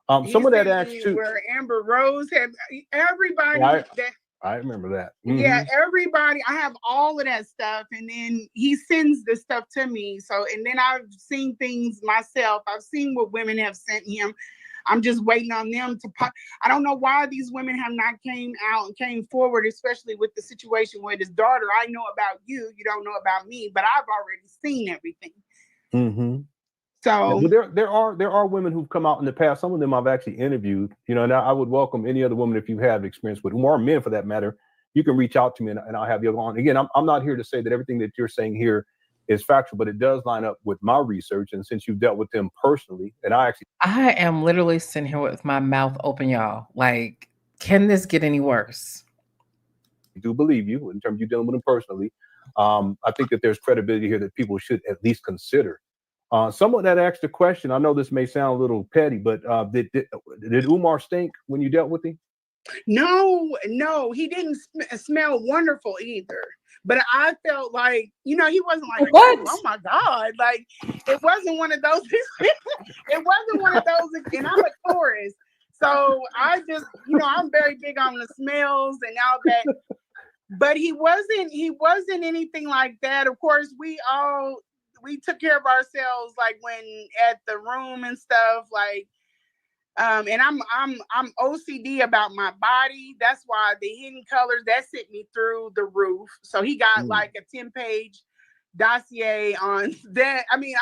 Some of that asked too. Where Amber Rose had everybody. I remember that. Yeah, everybody. I have all of that stuff, and then he sends this stuff to me. So, and then I've seen things myself. I've seen what women have sent him. I'm just waiting on them to pop. I don't know why these women have not came out and came forward, especially with the situation with his daughter. I know about you. You don't know about me, but I've already seen everything. Mm-hmm. So yeah, there are women who've come out in the past. Some of them I've actually interviewed, and I would welcome any other woman if you have experience with, or men for that matter. You can reach out to me and I'll have you on. Again, I'm not here to say that everything that you're saying here is factual, but it does line up with my research. And since you've dealt with them personally, and I am literally sitting here with my mouth open, y'all. Like, can this get any worse? I do believe you in terms of you dealing with them personally. I think that there's credibility here that people should at least consider. Someone that asked a question, I know this may sound a little petty, but did Umar stink when you dealt with him? No, he didn't smell wonderful either. But I felt like, he wasn't like, what? Oh my God. Like, it wasn't one of those. It wasn't one of those. And I'm a tourist. So I just, I'm very big on the smells and all that. But he wasn't anything like that. Of course, we took care of ourselves, like when at the room and stuff, like, and I'm OCD about my body. That's why the hidden colors that sent me through the roof. So he got like a 10-page dossier on that. I mean,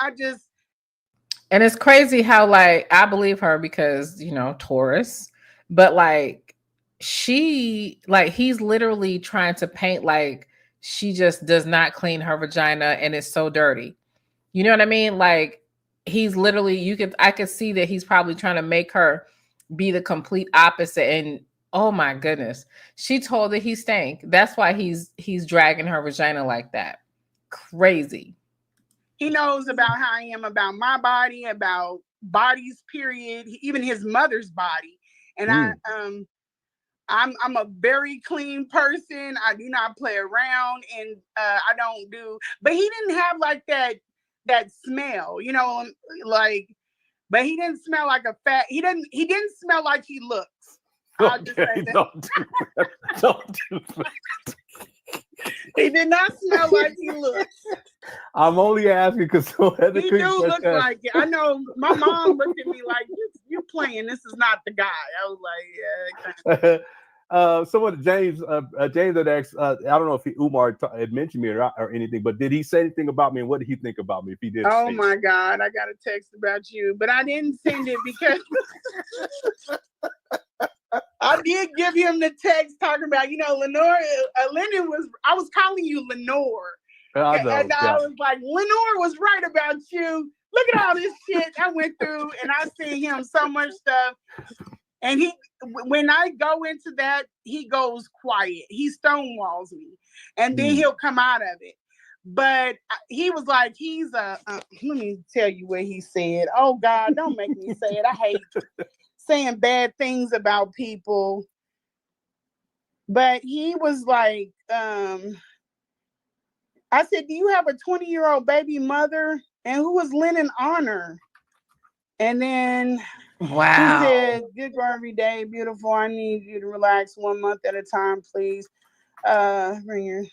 and it's crazy how, like, I believe her because, Taurus, but like he's literally trying to paint like she just does not clean her vagina and it's so dirty. You know what I mean? Like, he's literally, I could see that he's probably trying to make her be the complete opposite. And oh my goodness, she told that he stank. That's why he's dragging her vagina like that. Crazy. He knows about how I am about my body, about bodies, period, even his mother's body. And I'm a very clean person. I do not play around, and I don't do, but he didn't have like that smell, like but he didn't smell like a fat. He didn't smell like he looks. I'll just say that. Don't do that. Don't do that. He did not smell like he looks. I'm only asking because he do look like it. I know my mom looked at me like, you playing. This is not the guy. I was like, yeah. Someone, James had asked, I don't know if Umar had mentioned me or anything, but did he say anything about me, and what did he think about me if he did? Oh my God, I got a text about you, but I didn't send it because I did give him the text talking about, Lenore, I was calling you Lenore. I was like, Lenore was right about you. Look at all this shit I went through, and I sent him so much stuff. And when I go into that, he goes quiet. He stonewalls me, and then he'll come out of it. But he was like, let me tell you what he said. Oh God, don't make me say it. I hate saying bad things about people. But he was like, I said, do you have a 20-year-old baby mother? And who was Lennon Honor? And then wow. He said, good girl every day, beautiful. I need you to relax 1 month at a time, please. Bring your...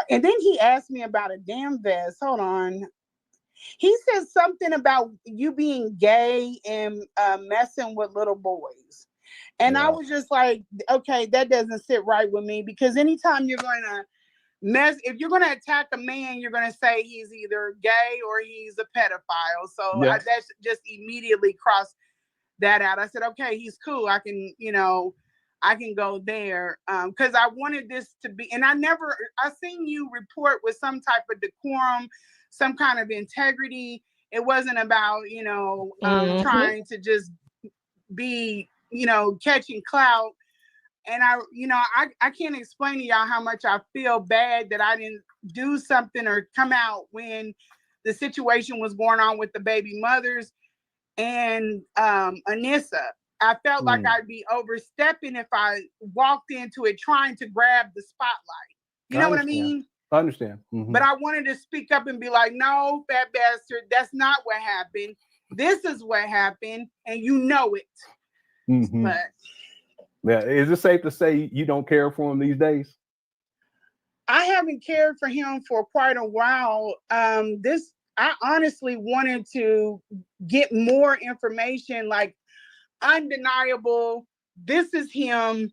And then he asked me about a damn vest. Hold on. He said something about you being gay and messing with little boys. And I was just like, okay, that doesn't sit right with me, because anytime you're going to if you're going to attack a man, you're going to say he's either gay or he's a pedophile. So that just immediately crossed that out. I said, okay, he's cool. I can go there. Because I wanted this to be, and I seen you report with some type of decorum, some kind of integrity. It wasn't about, trying to just be, catching clout. And I can't explain to y'all how much I feel bad that I didn't do something or come out when the situation was going on with the baby mothers and Anissa. I felt like I'd be overstepping if I walked into it trying to grab the spotlight. You know what I mean? I understand. Mm-hmm. But I wanted to speak up and be like, no, fat bastard, that's not what happened. This is what happened, and you know it. Mm-hmm. But yeah, is it safe to say you don't care for him these days? I haven't cared for him for quite a while. I honestly wanted to get more information, like undeniable. This is him.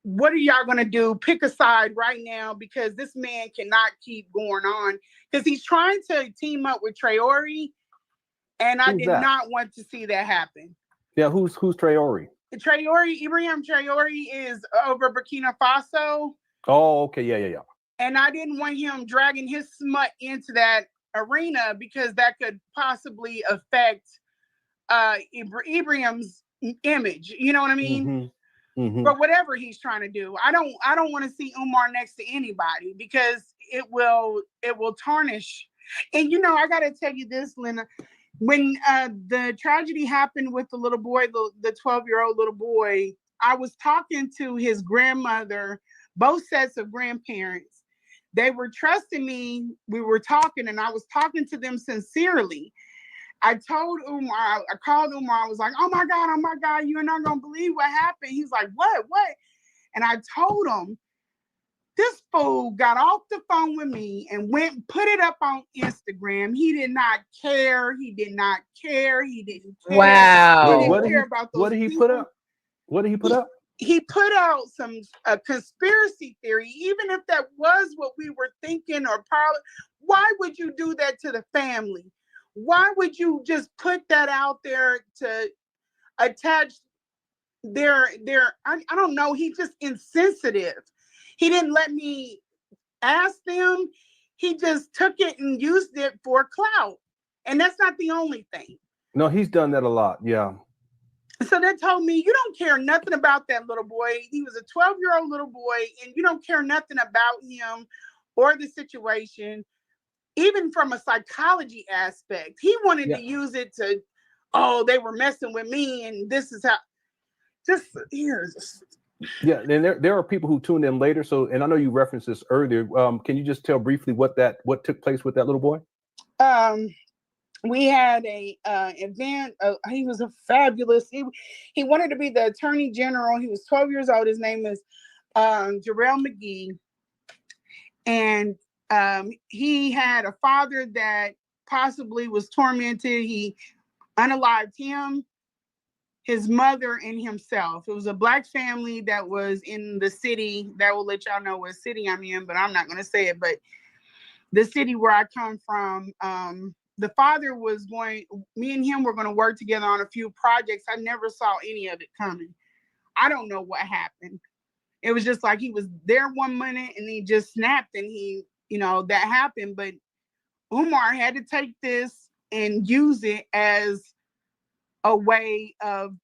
What are y'all gonna do? Pick a side right now, because this man cannot keep going on. Because he's trying to team up with Traore, and I did not want to see that happen. Yeah, who's Traore? Ibrahim Traore is over Burkina Faso. Oh, okay, yeah. And I didn't want him dragging his smut into that arena, because that could possibly affect Ibrahim's image. You know what I mean? Mm-hmm. Mm-hmm. For whatever he's trying to do. I don't want to see Umar next to anybody, because it will tarnish. And I gotta tell you this, Lena. When the tragedy happened with the little boy, the 12-year-old little boy, I was talking to his grandmother, both sets of grandparents. They were trusting me. We were talking, and I was talking to them sincerely. I told Umar, I called Umar, I was like, oh my God, you're not going to believe what happened. He's like, what? And I told him, this fool got off the phone with me and put it up on Instagram. He did not care. He didn't care. Wow. He didn't care about those What did he people. put up? What did he put up? He put out a conspiracy theory, even if that was what we were thinking or probably. Why would you do that to the family? Why would you just put that out there to attach their I don't know. He's just insensitive. He didn't let me ask them. He just took it and used it for clout. And that's not the only thing. No, he's done that a lot. Yeah. So they told me, you don't care nothing about that little boy. He was a 12-year-old little boy, and you don't care nothing about him or the situation, even from a psychology aspect. He wanted to use it to, they were messing with me, and this is how. Yeah, and there are people who tuned in later. So, and I know you referenced this earlier. Can you just tell briefly what took place with that little boy? we had a event. He was a fabulous. He wanted to be the attorney general. He was 12 years old. His name is Jarrell McGee, and he had a father that possibly was tormented. He unalived him, his mother, and himself. It was a Black family that was in the city. That will let y'all know what city I'm in, but I'm not going to say it. But the city where I come from, the father was me and him were going to work together on a few projects. I never saw any of it coming. I don't know what happened. It was just like he was there one minute and he just snapped and that happened. But Umar had to take this and use it as a way of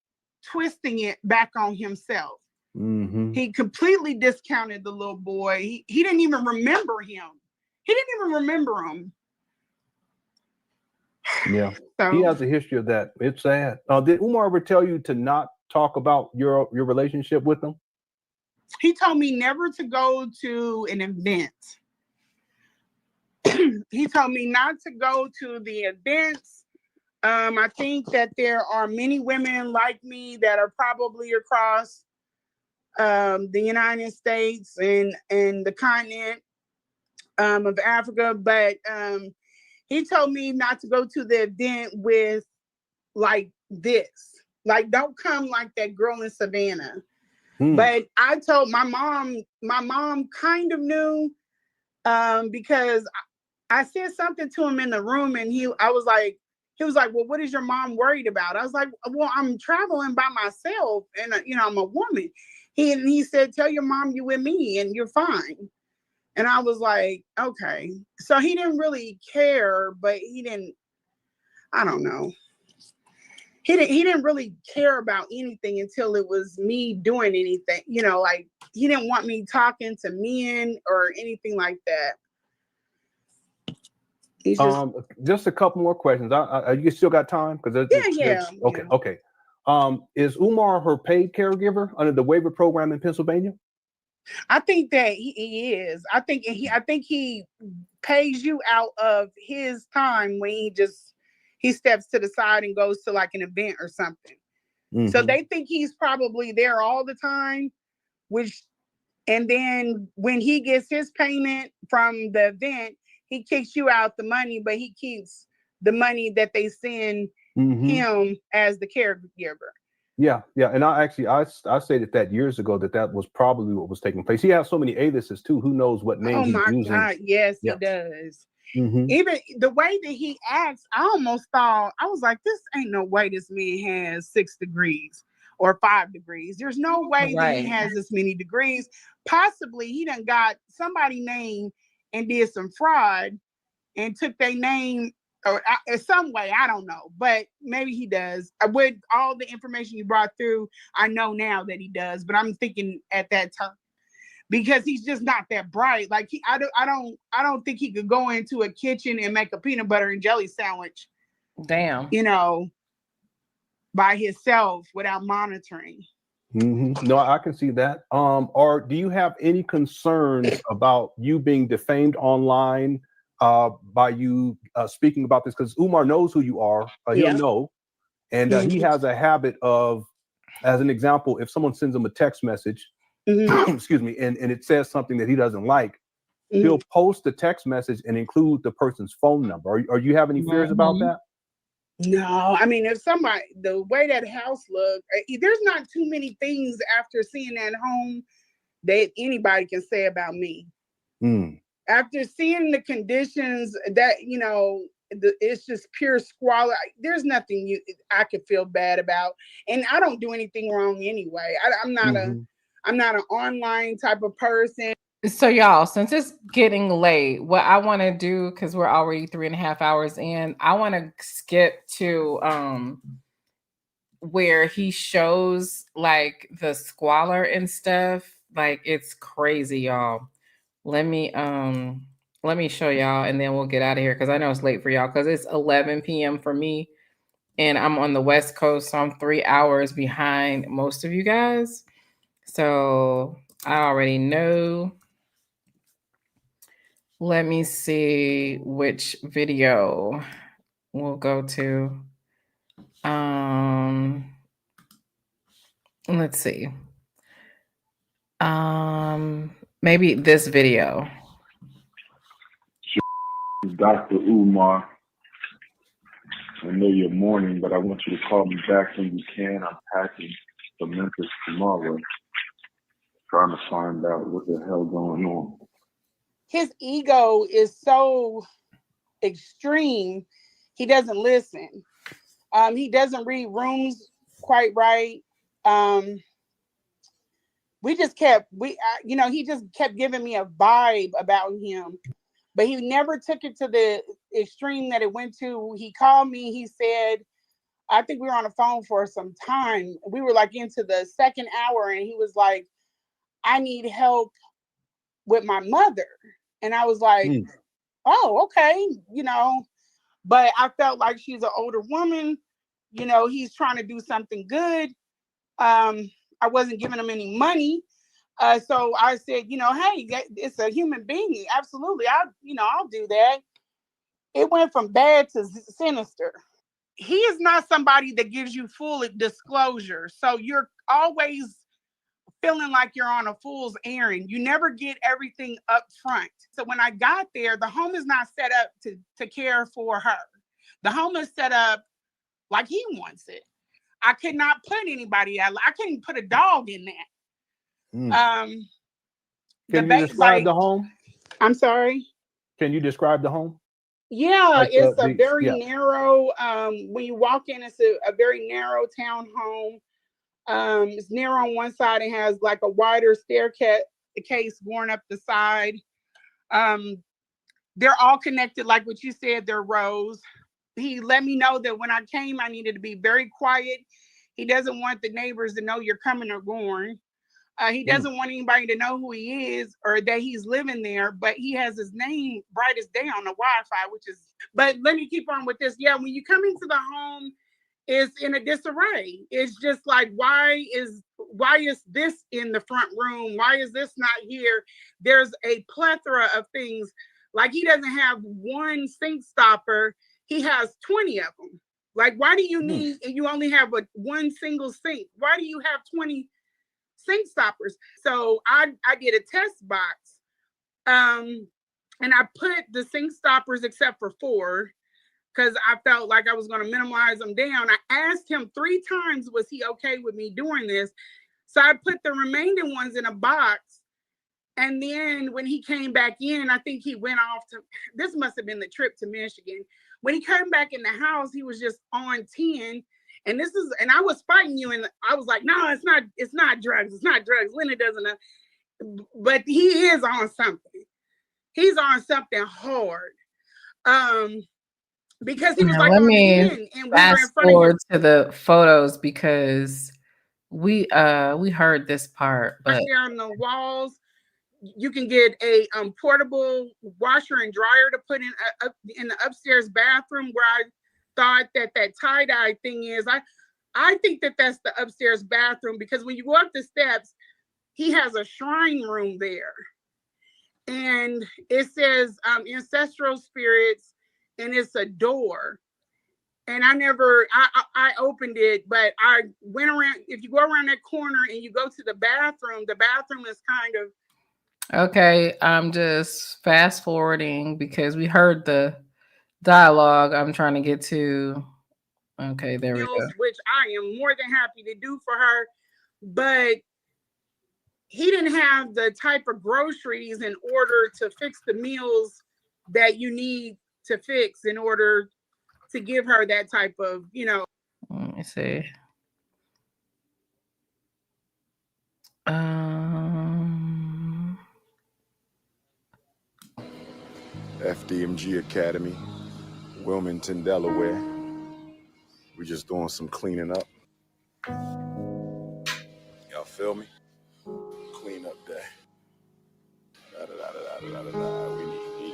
twisting it back on himself. Mm-hmm. He completely discounted the little boy. He didn't even remember him. He didn't even remember him. Yeah. So, he has a history of that. It's sad. Did Umar ever tell you to not talk about your relationship with him? He told me never to go to an event. He told me not to go to the events. I think that there are many women like me that are probably across the United States and the continent of Africa, but he told me not to go to the event with like this. Like, don't come like that girl in Savannah. But I told my mom kind of knew because I said something to him in the room and he was like, well, what is your mom worried about? I was like, well, I'm traveling by myself and I'm a woman. He said, tell your mom you with me and you're fine. And I was like, okay. So he didn't really care, but I don't know. He didn't really care about anything until it was me doing anything. Like he didn't want me talking to men or anything like that. Just a couple more questions. You still got time? Yeah. Okay. Is Umar her paid caregiver under the waiver program in Pennsylvania? I think that he is. I think he pays you out of his time when he steps to the side and goes to like an event or something. Mm-hmm. So they think he's probably there all the time, and then when he gets his payment from the event, he kicks you out the money, but he keeps the money that they send him as the caregiver. Yeah. And I stated that years ago that was probably what was taking place. He has so many aliases too. Who knows what name he's using? Oh my God, yes, he does. Mm-hmm. Even the way that he acts, I almost thought, I was like, this ain't no way this man has 6 degrees or 5 degrees. There's no way that he has this many degrees. Possibly he done got somebody's name and did some fraud and took their name or some way, I don't know, but maybe he does. With all the information you brought through, I know now that he does, but I'm thinking at that time because he's just not that bright. Like I don't think he could go into a kitchen and make a peanut butter and jelly sandwich. Damn. By himself without monitoring. Mm-hmm. No, I can see that. Or do you have any concerns about you being defamed online by you speaking about this? Because Umar knows who you are. He'll know. And he has a habit of, as an example, if someone sends him a text message, excuse me, and it says something that he doesn't like, he'll post the text message and include the person's phone number. Are you have any fears about that? No, I mean, if somebody, the way that house looked, there's not too many things after seeing that home that anybody can say about me. After seeing the conditions that, it's just pure squalor. There's nothing I could feel bad about. And I don't do anything wrong anyway. I'm not an online type of person. So y'all, since it's getting late, what I want to do, because we're already 3.5 hours in, I want to skip to where he shows like the squalor and stuff. Like it's crazy, y'all. Let me show y'all and then we'll get out of here because I know it's late for y'all because it's 11 p.m. for me and I'm on the West Coast, so I'm 3 hours behind most of you guys. So I already know. Let me see which video we'll go to. Let's see. Maybe this video. Dr. Umar, I know you're mourning, but I want you to call me back when you can. I'm packing for Memphis tomorrow, trying to find out what the hell going on. His ego is so extreme, he doesn't listen. He doesn't read rooms quite right. He just kept giving me a vibe about him, but he never took it to the extreme that it went to. He called me, he said, I think we were on the phone for some time. We were like into the second hour, and he was like, I need help with my mother. And I was like, oh, okay, but I felt like she's an older woman. He's trying to do something good. I wasn't giving him any money. So I said, hey, it's a human being. Absolutely. I'll do that. It went from bad to sinister. He is not somebody that gives you full disclosure. So you're always feeling like you're on a fool's errand. You never get everything up front. So when I got there, the home is not set up to care for her. The home is set up like he wants it. I could not put anybody out. I couldn't put a dog in that. Can you describe the home? I'm sorry? Can you describe the home? Yeah, Like it's a very narrow, when you walk in, it's a very narrow townhome. It's narrow on one side and has like a wider staircase going up the side. They're all connected, like what you said, they're rows. He let me know that when I came, I needed to be very quiet. He doesn't want the neighbors to know you're coming or going. He doesn't want anybody to know who he is or that he's living there, but he has his name bright as day on the Wi-Fi, but let me keep on with this. Yeah, when you come into the home, it's in a disarray. It's just like, why is this in the front room? Why is this not here? There's a plethora of things. Like, he doesn't have one sink stopper. He has 20 of them. Like, why do you need, you only have one single sink? Why do you have 20 sink stoppers? So I did a test box, and I put the sink stoppers except for 4, because I felt like I was going to minimize them down. I asked him 3 times, was he okay with me doing this? So I put the remaining ones in a box. And then when he came back in, I think he went off to, this must have been the trip to Michigan. When he came back in the house, he was just on 10. And I was fighting you, and I was like, no, it's not drugs. It's not drugs. Leonard doesn't know. But he is on something. He's on something hard. Because he was like let on me 10, and fast forward to the photos, because we heard this part, but there on the walls. You can get a portable washer and dryer to put in the upstairs bathroom, where I thought that tie-dye thing is. I think that's the upstairs bathroom, because when you go up the steps, he has a shrine room there. And it says ancestral spirits, and it's a door. And I opened it, but I went around. If you go around that corner and you go to the bathroom is kind of. Okay, I'm just fast forwarding because we heard the dialogue. I'm trying to get to. Okay, there we go. Which I am more than happy to do for her, but he didn't have the type of groceries in order to fix the meals that you need to fix in order to give her that type of, Let me see. FDMG Academy, Wilmington, Delaware. We just doing some cleaning up. Y'all feel me? Clean up day. We need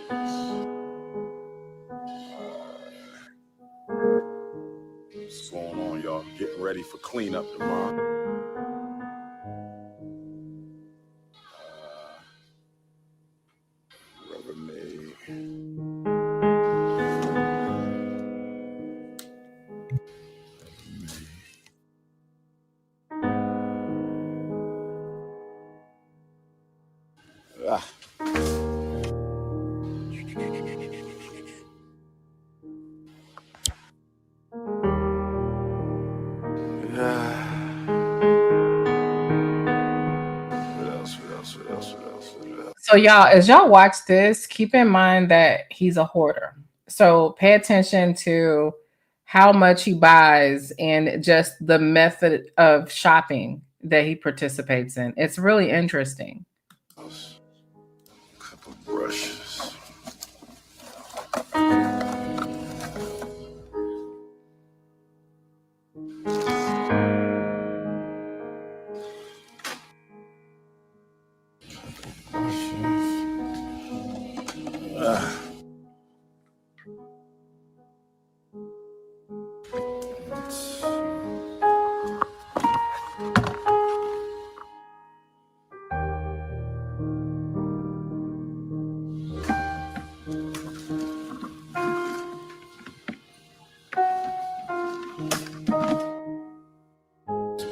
what's going on, y'all? Getting ready for cleanup tomorrow. So y'all, as y'all watch this, keep in mind that he's a hoarder. So pay attention to how much he buys and just the method of shopping that he participates in. It's really interesting. Couple brushes.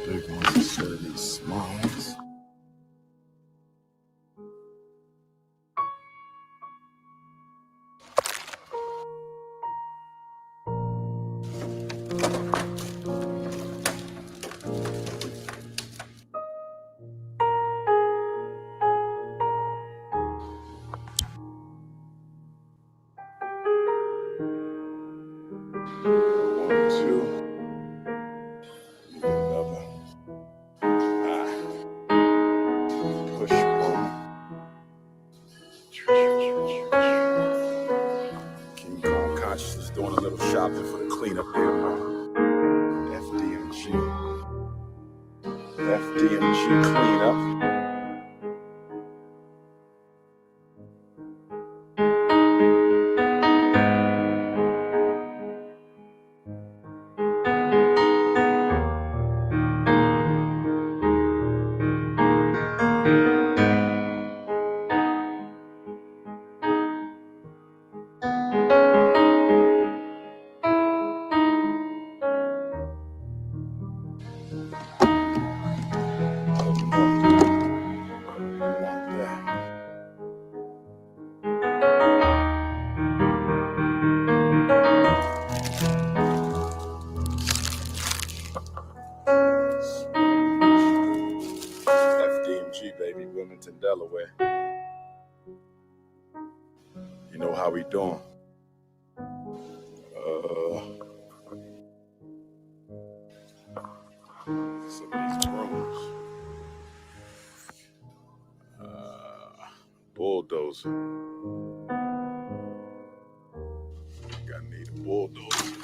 Big ones instead of these small ones. Doing a little shopping for the cleanup there, FDMG cleanup. Baby, Wilmington, Delaware. You know how we doing? Some of these brooms. Bulldozer. Gonna need a bulldozer.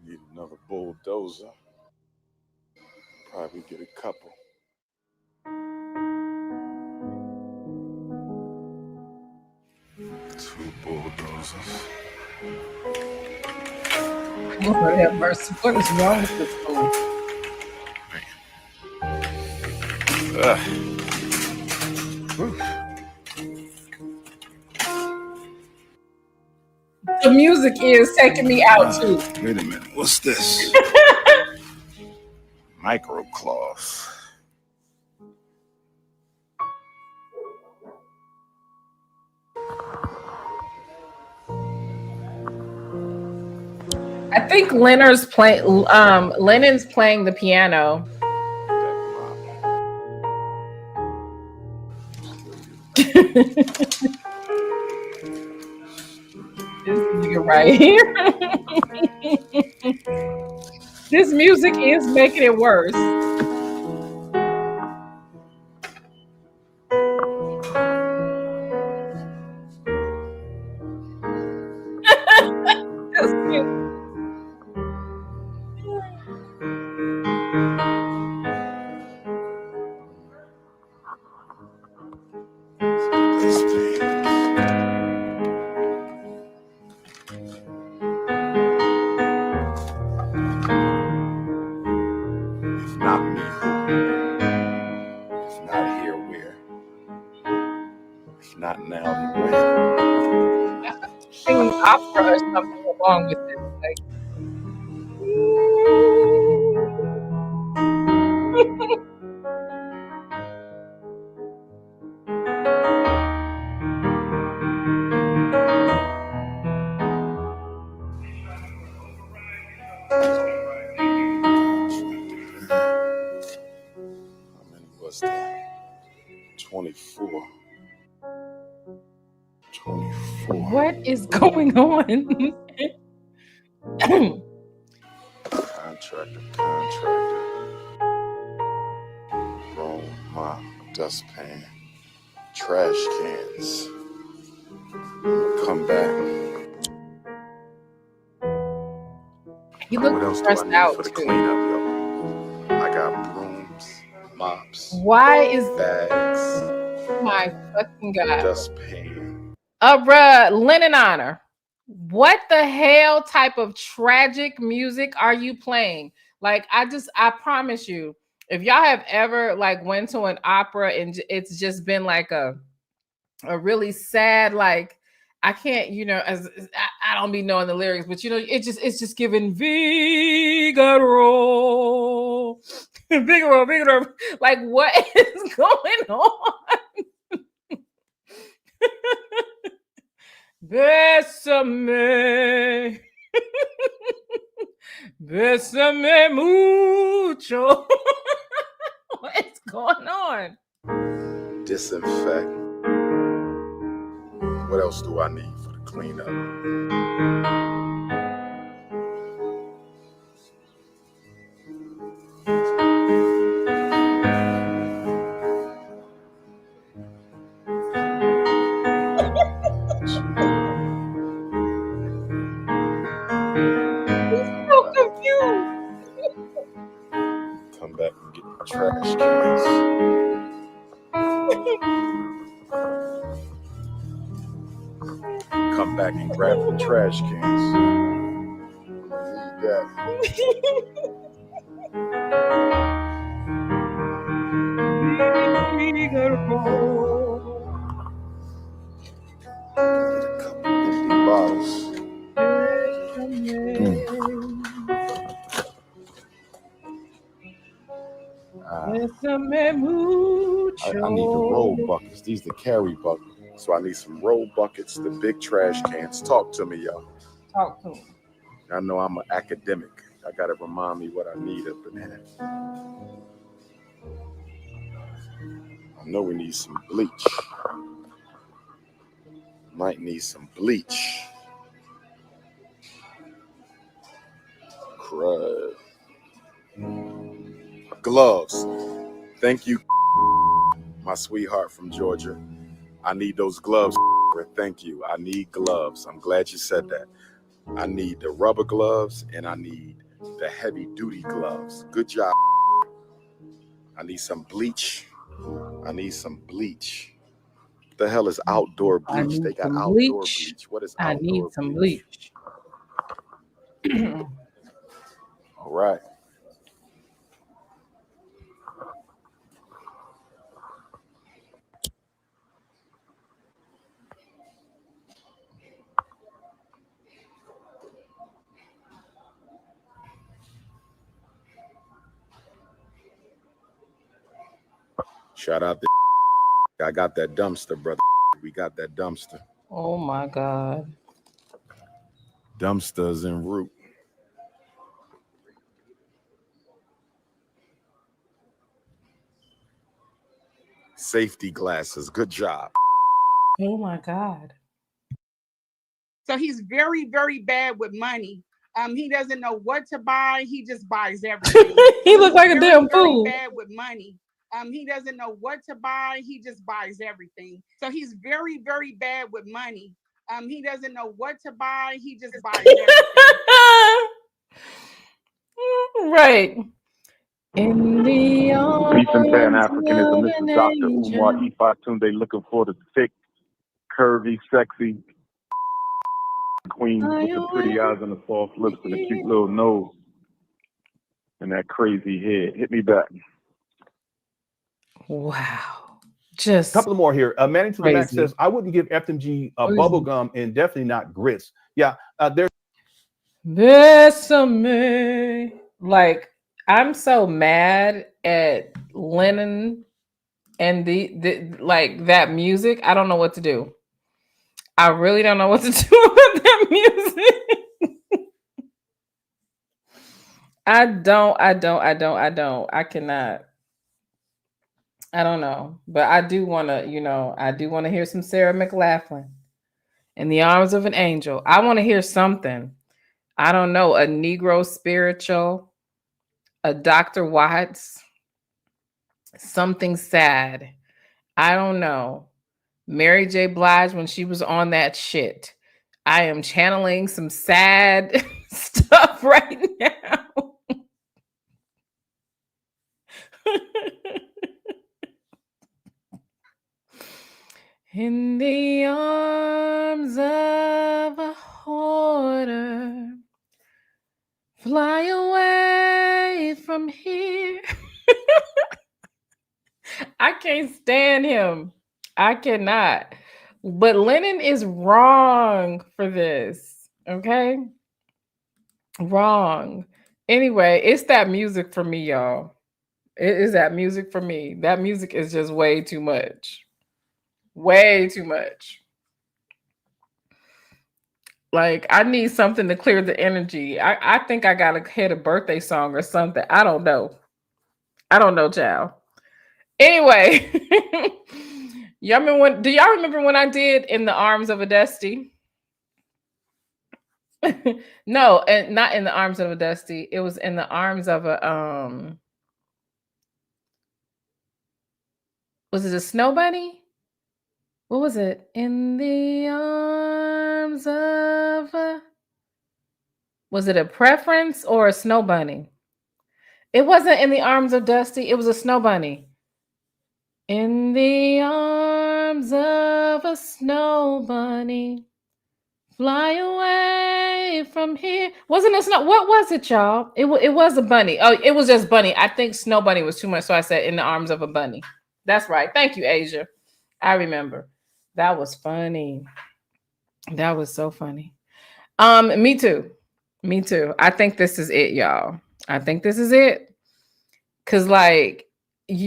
Need another bulldozer. Probably get a couple. Two bulldozers. Lord have mercy. What is wrong with this fool? The music is taking me out too. Wait a minute. What's this? Microcloth. I think Lennon's playing the piano. This nigga right here. This music is making it worse. along with it. Like, How many was that? 24. 24. what is going on? Contractor. Broom, mop, dustpan, trash cans. Come back. You What look else do stressed I need out for the too. cleanup, yo? I got brooms, mops, Why is bags, oh my fucking God? dustpan. Bruh, Lennon Honor. What the hell type of tragic music are you playing? Like, I promise you, if y'all have ever like went to an opera and it's just been like a really sad, like, I can't, I don't be knowing the lyrics, but it's just giving Figaro, Figaro. Like, what is going on? Bésame. Bésame mucho. What's going on? Disinfect. What else do I need for the cleanup? So confused. Come back and get the trash cans. Come back and grab the trash cans. Need that. Get a couple empty bottles. I need the roll buckets. These the carry buckets. So I need some roll buckets, the big trash cans. Talk to me, y'all. Talk to me. I know I'm an academic. I gotta remind me what I need up in here. I know we need some bleach. Might need some bleach. Crud. Gloves. Thank you, my sweetheart from Georgia. I need those gloves. Thank you. I need gloves. I'm glad you said that. I need the rubber gloves and I need the heavy duty gloves. Good job. I need some bleach. What the hell is outdoor bleach? They got outdoor bleach. What is outdoor bleach? I need some bleach. All right. Shout out to I got that dumpster, brother. We got that dumpster. Oh my God. Dumpsters en route. Safety glasses. Good job. Oh my God. So he's very, very bad with money. He doesn't know what to buy. He just buys everything. He looks like a damn fool. Very bad with money. He doesn't know what to buy. He just buys everything. So he's very, very bad with money. He doesn't know what to buy. He just buys everything. Right. In the Peace and Pan-Africanism. This is Dr. Umar Ifatunde looking for the thick, curvy, sexy queen with the pretty eyes and the soft lips and the cute little nose and that crazy head. Hit me back. Wow. Just a couple more here. Manning to the Max crazy. says, I wouldn't give FMG bubble gum and definitely not grits. Yeah, there's Bésame. Like, I'm so mad at Lennon and the like that music. I don't know what to do. I really don't know what to do with that music. I cannot. I don't know. But I do want to, I do want to hear some Sarah McLachlan. In the Arms of an Angel. I want to hear something. I don't know. A Negro spiritual. A Dr. Watts. Something sad. I don't know. Mary J. Blige when she was on that shit. I am channeling some sad stuff right now. In the arms of a hoarder, fly away from here. I can't stand him. I cannot. But Lennon is wrong for this. Okay? Wrong. Anyway, it's that music for me, y'all. It is that music for me. That music is just way too much. Way too much. Like, I need something to clear the energy. I think I gotta hit a birthday song or something. I don't know. I don't know, child. Anyway, do y'all remember when I did In the Arms of a Dusty? No, and not In the Arms of a Dusty. It was In the Arms of a was it a snow bunny? What was it? In the arms of a... Was it a preference or a snow bunny? It wasn't In the Arms of Dusty. It was a snow bunny. In the arms of a snow bunny, fly away from here. Wasn't it snow? What was it, y'all? It was a bunny. Oh, it was just bunny. I think snow bunny was too much, so I said In the Arms of a bunny. That's right. Thank you, Asia. I remember. That was funny. That was so funny. Me too. Me too. I think this is it, y'all. I think this is it. Cause like,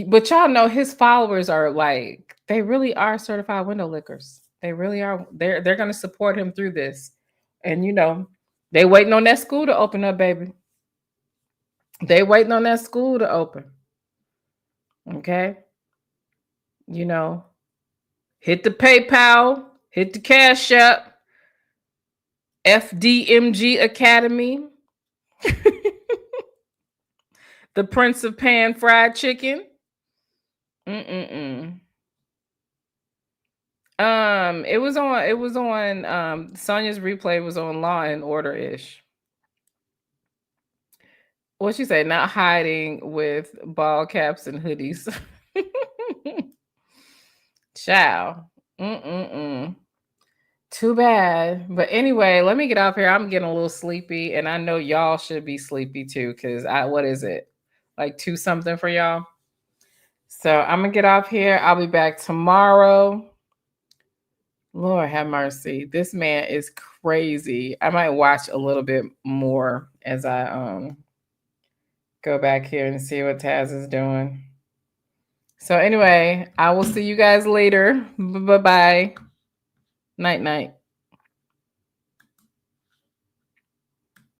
but y'all know his followers are like, they really are certified window lickers. They really are. They're gonna support him through this. And they waiting on that school to open up, baby. They waiting on that school to open. Okay. Hit the PayPal, hit the Cash App, FDMG Academy, the Prince of Pan Fried Chicken. It was on Sonya's replay was on Law and Order-ish. What she say? Not hiding with ball caps and hoodies. Ciao. Too bad. But anyway, let me get off here. I'm getting a little sleepy, and I know y'all should be sleepy too, because what is it? Like 2 something for y'all? So I'm gonna get off here. I'll be back tomorrow. Lord have mercy. This man is crazy. I might watch a little bit more as I go back here and see what Taz is doing. So anyway, I will see you guys later. Bye-bye. Night, night.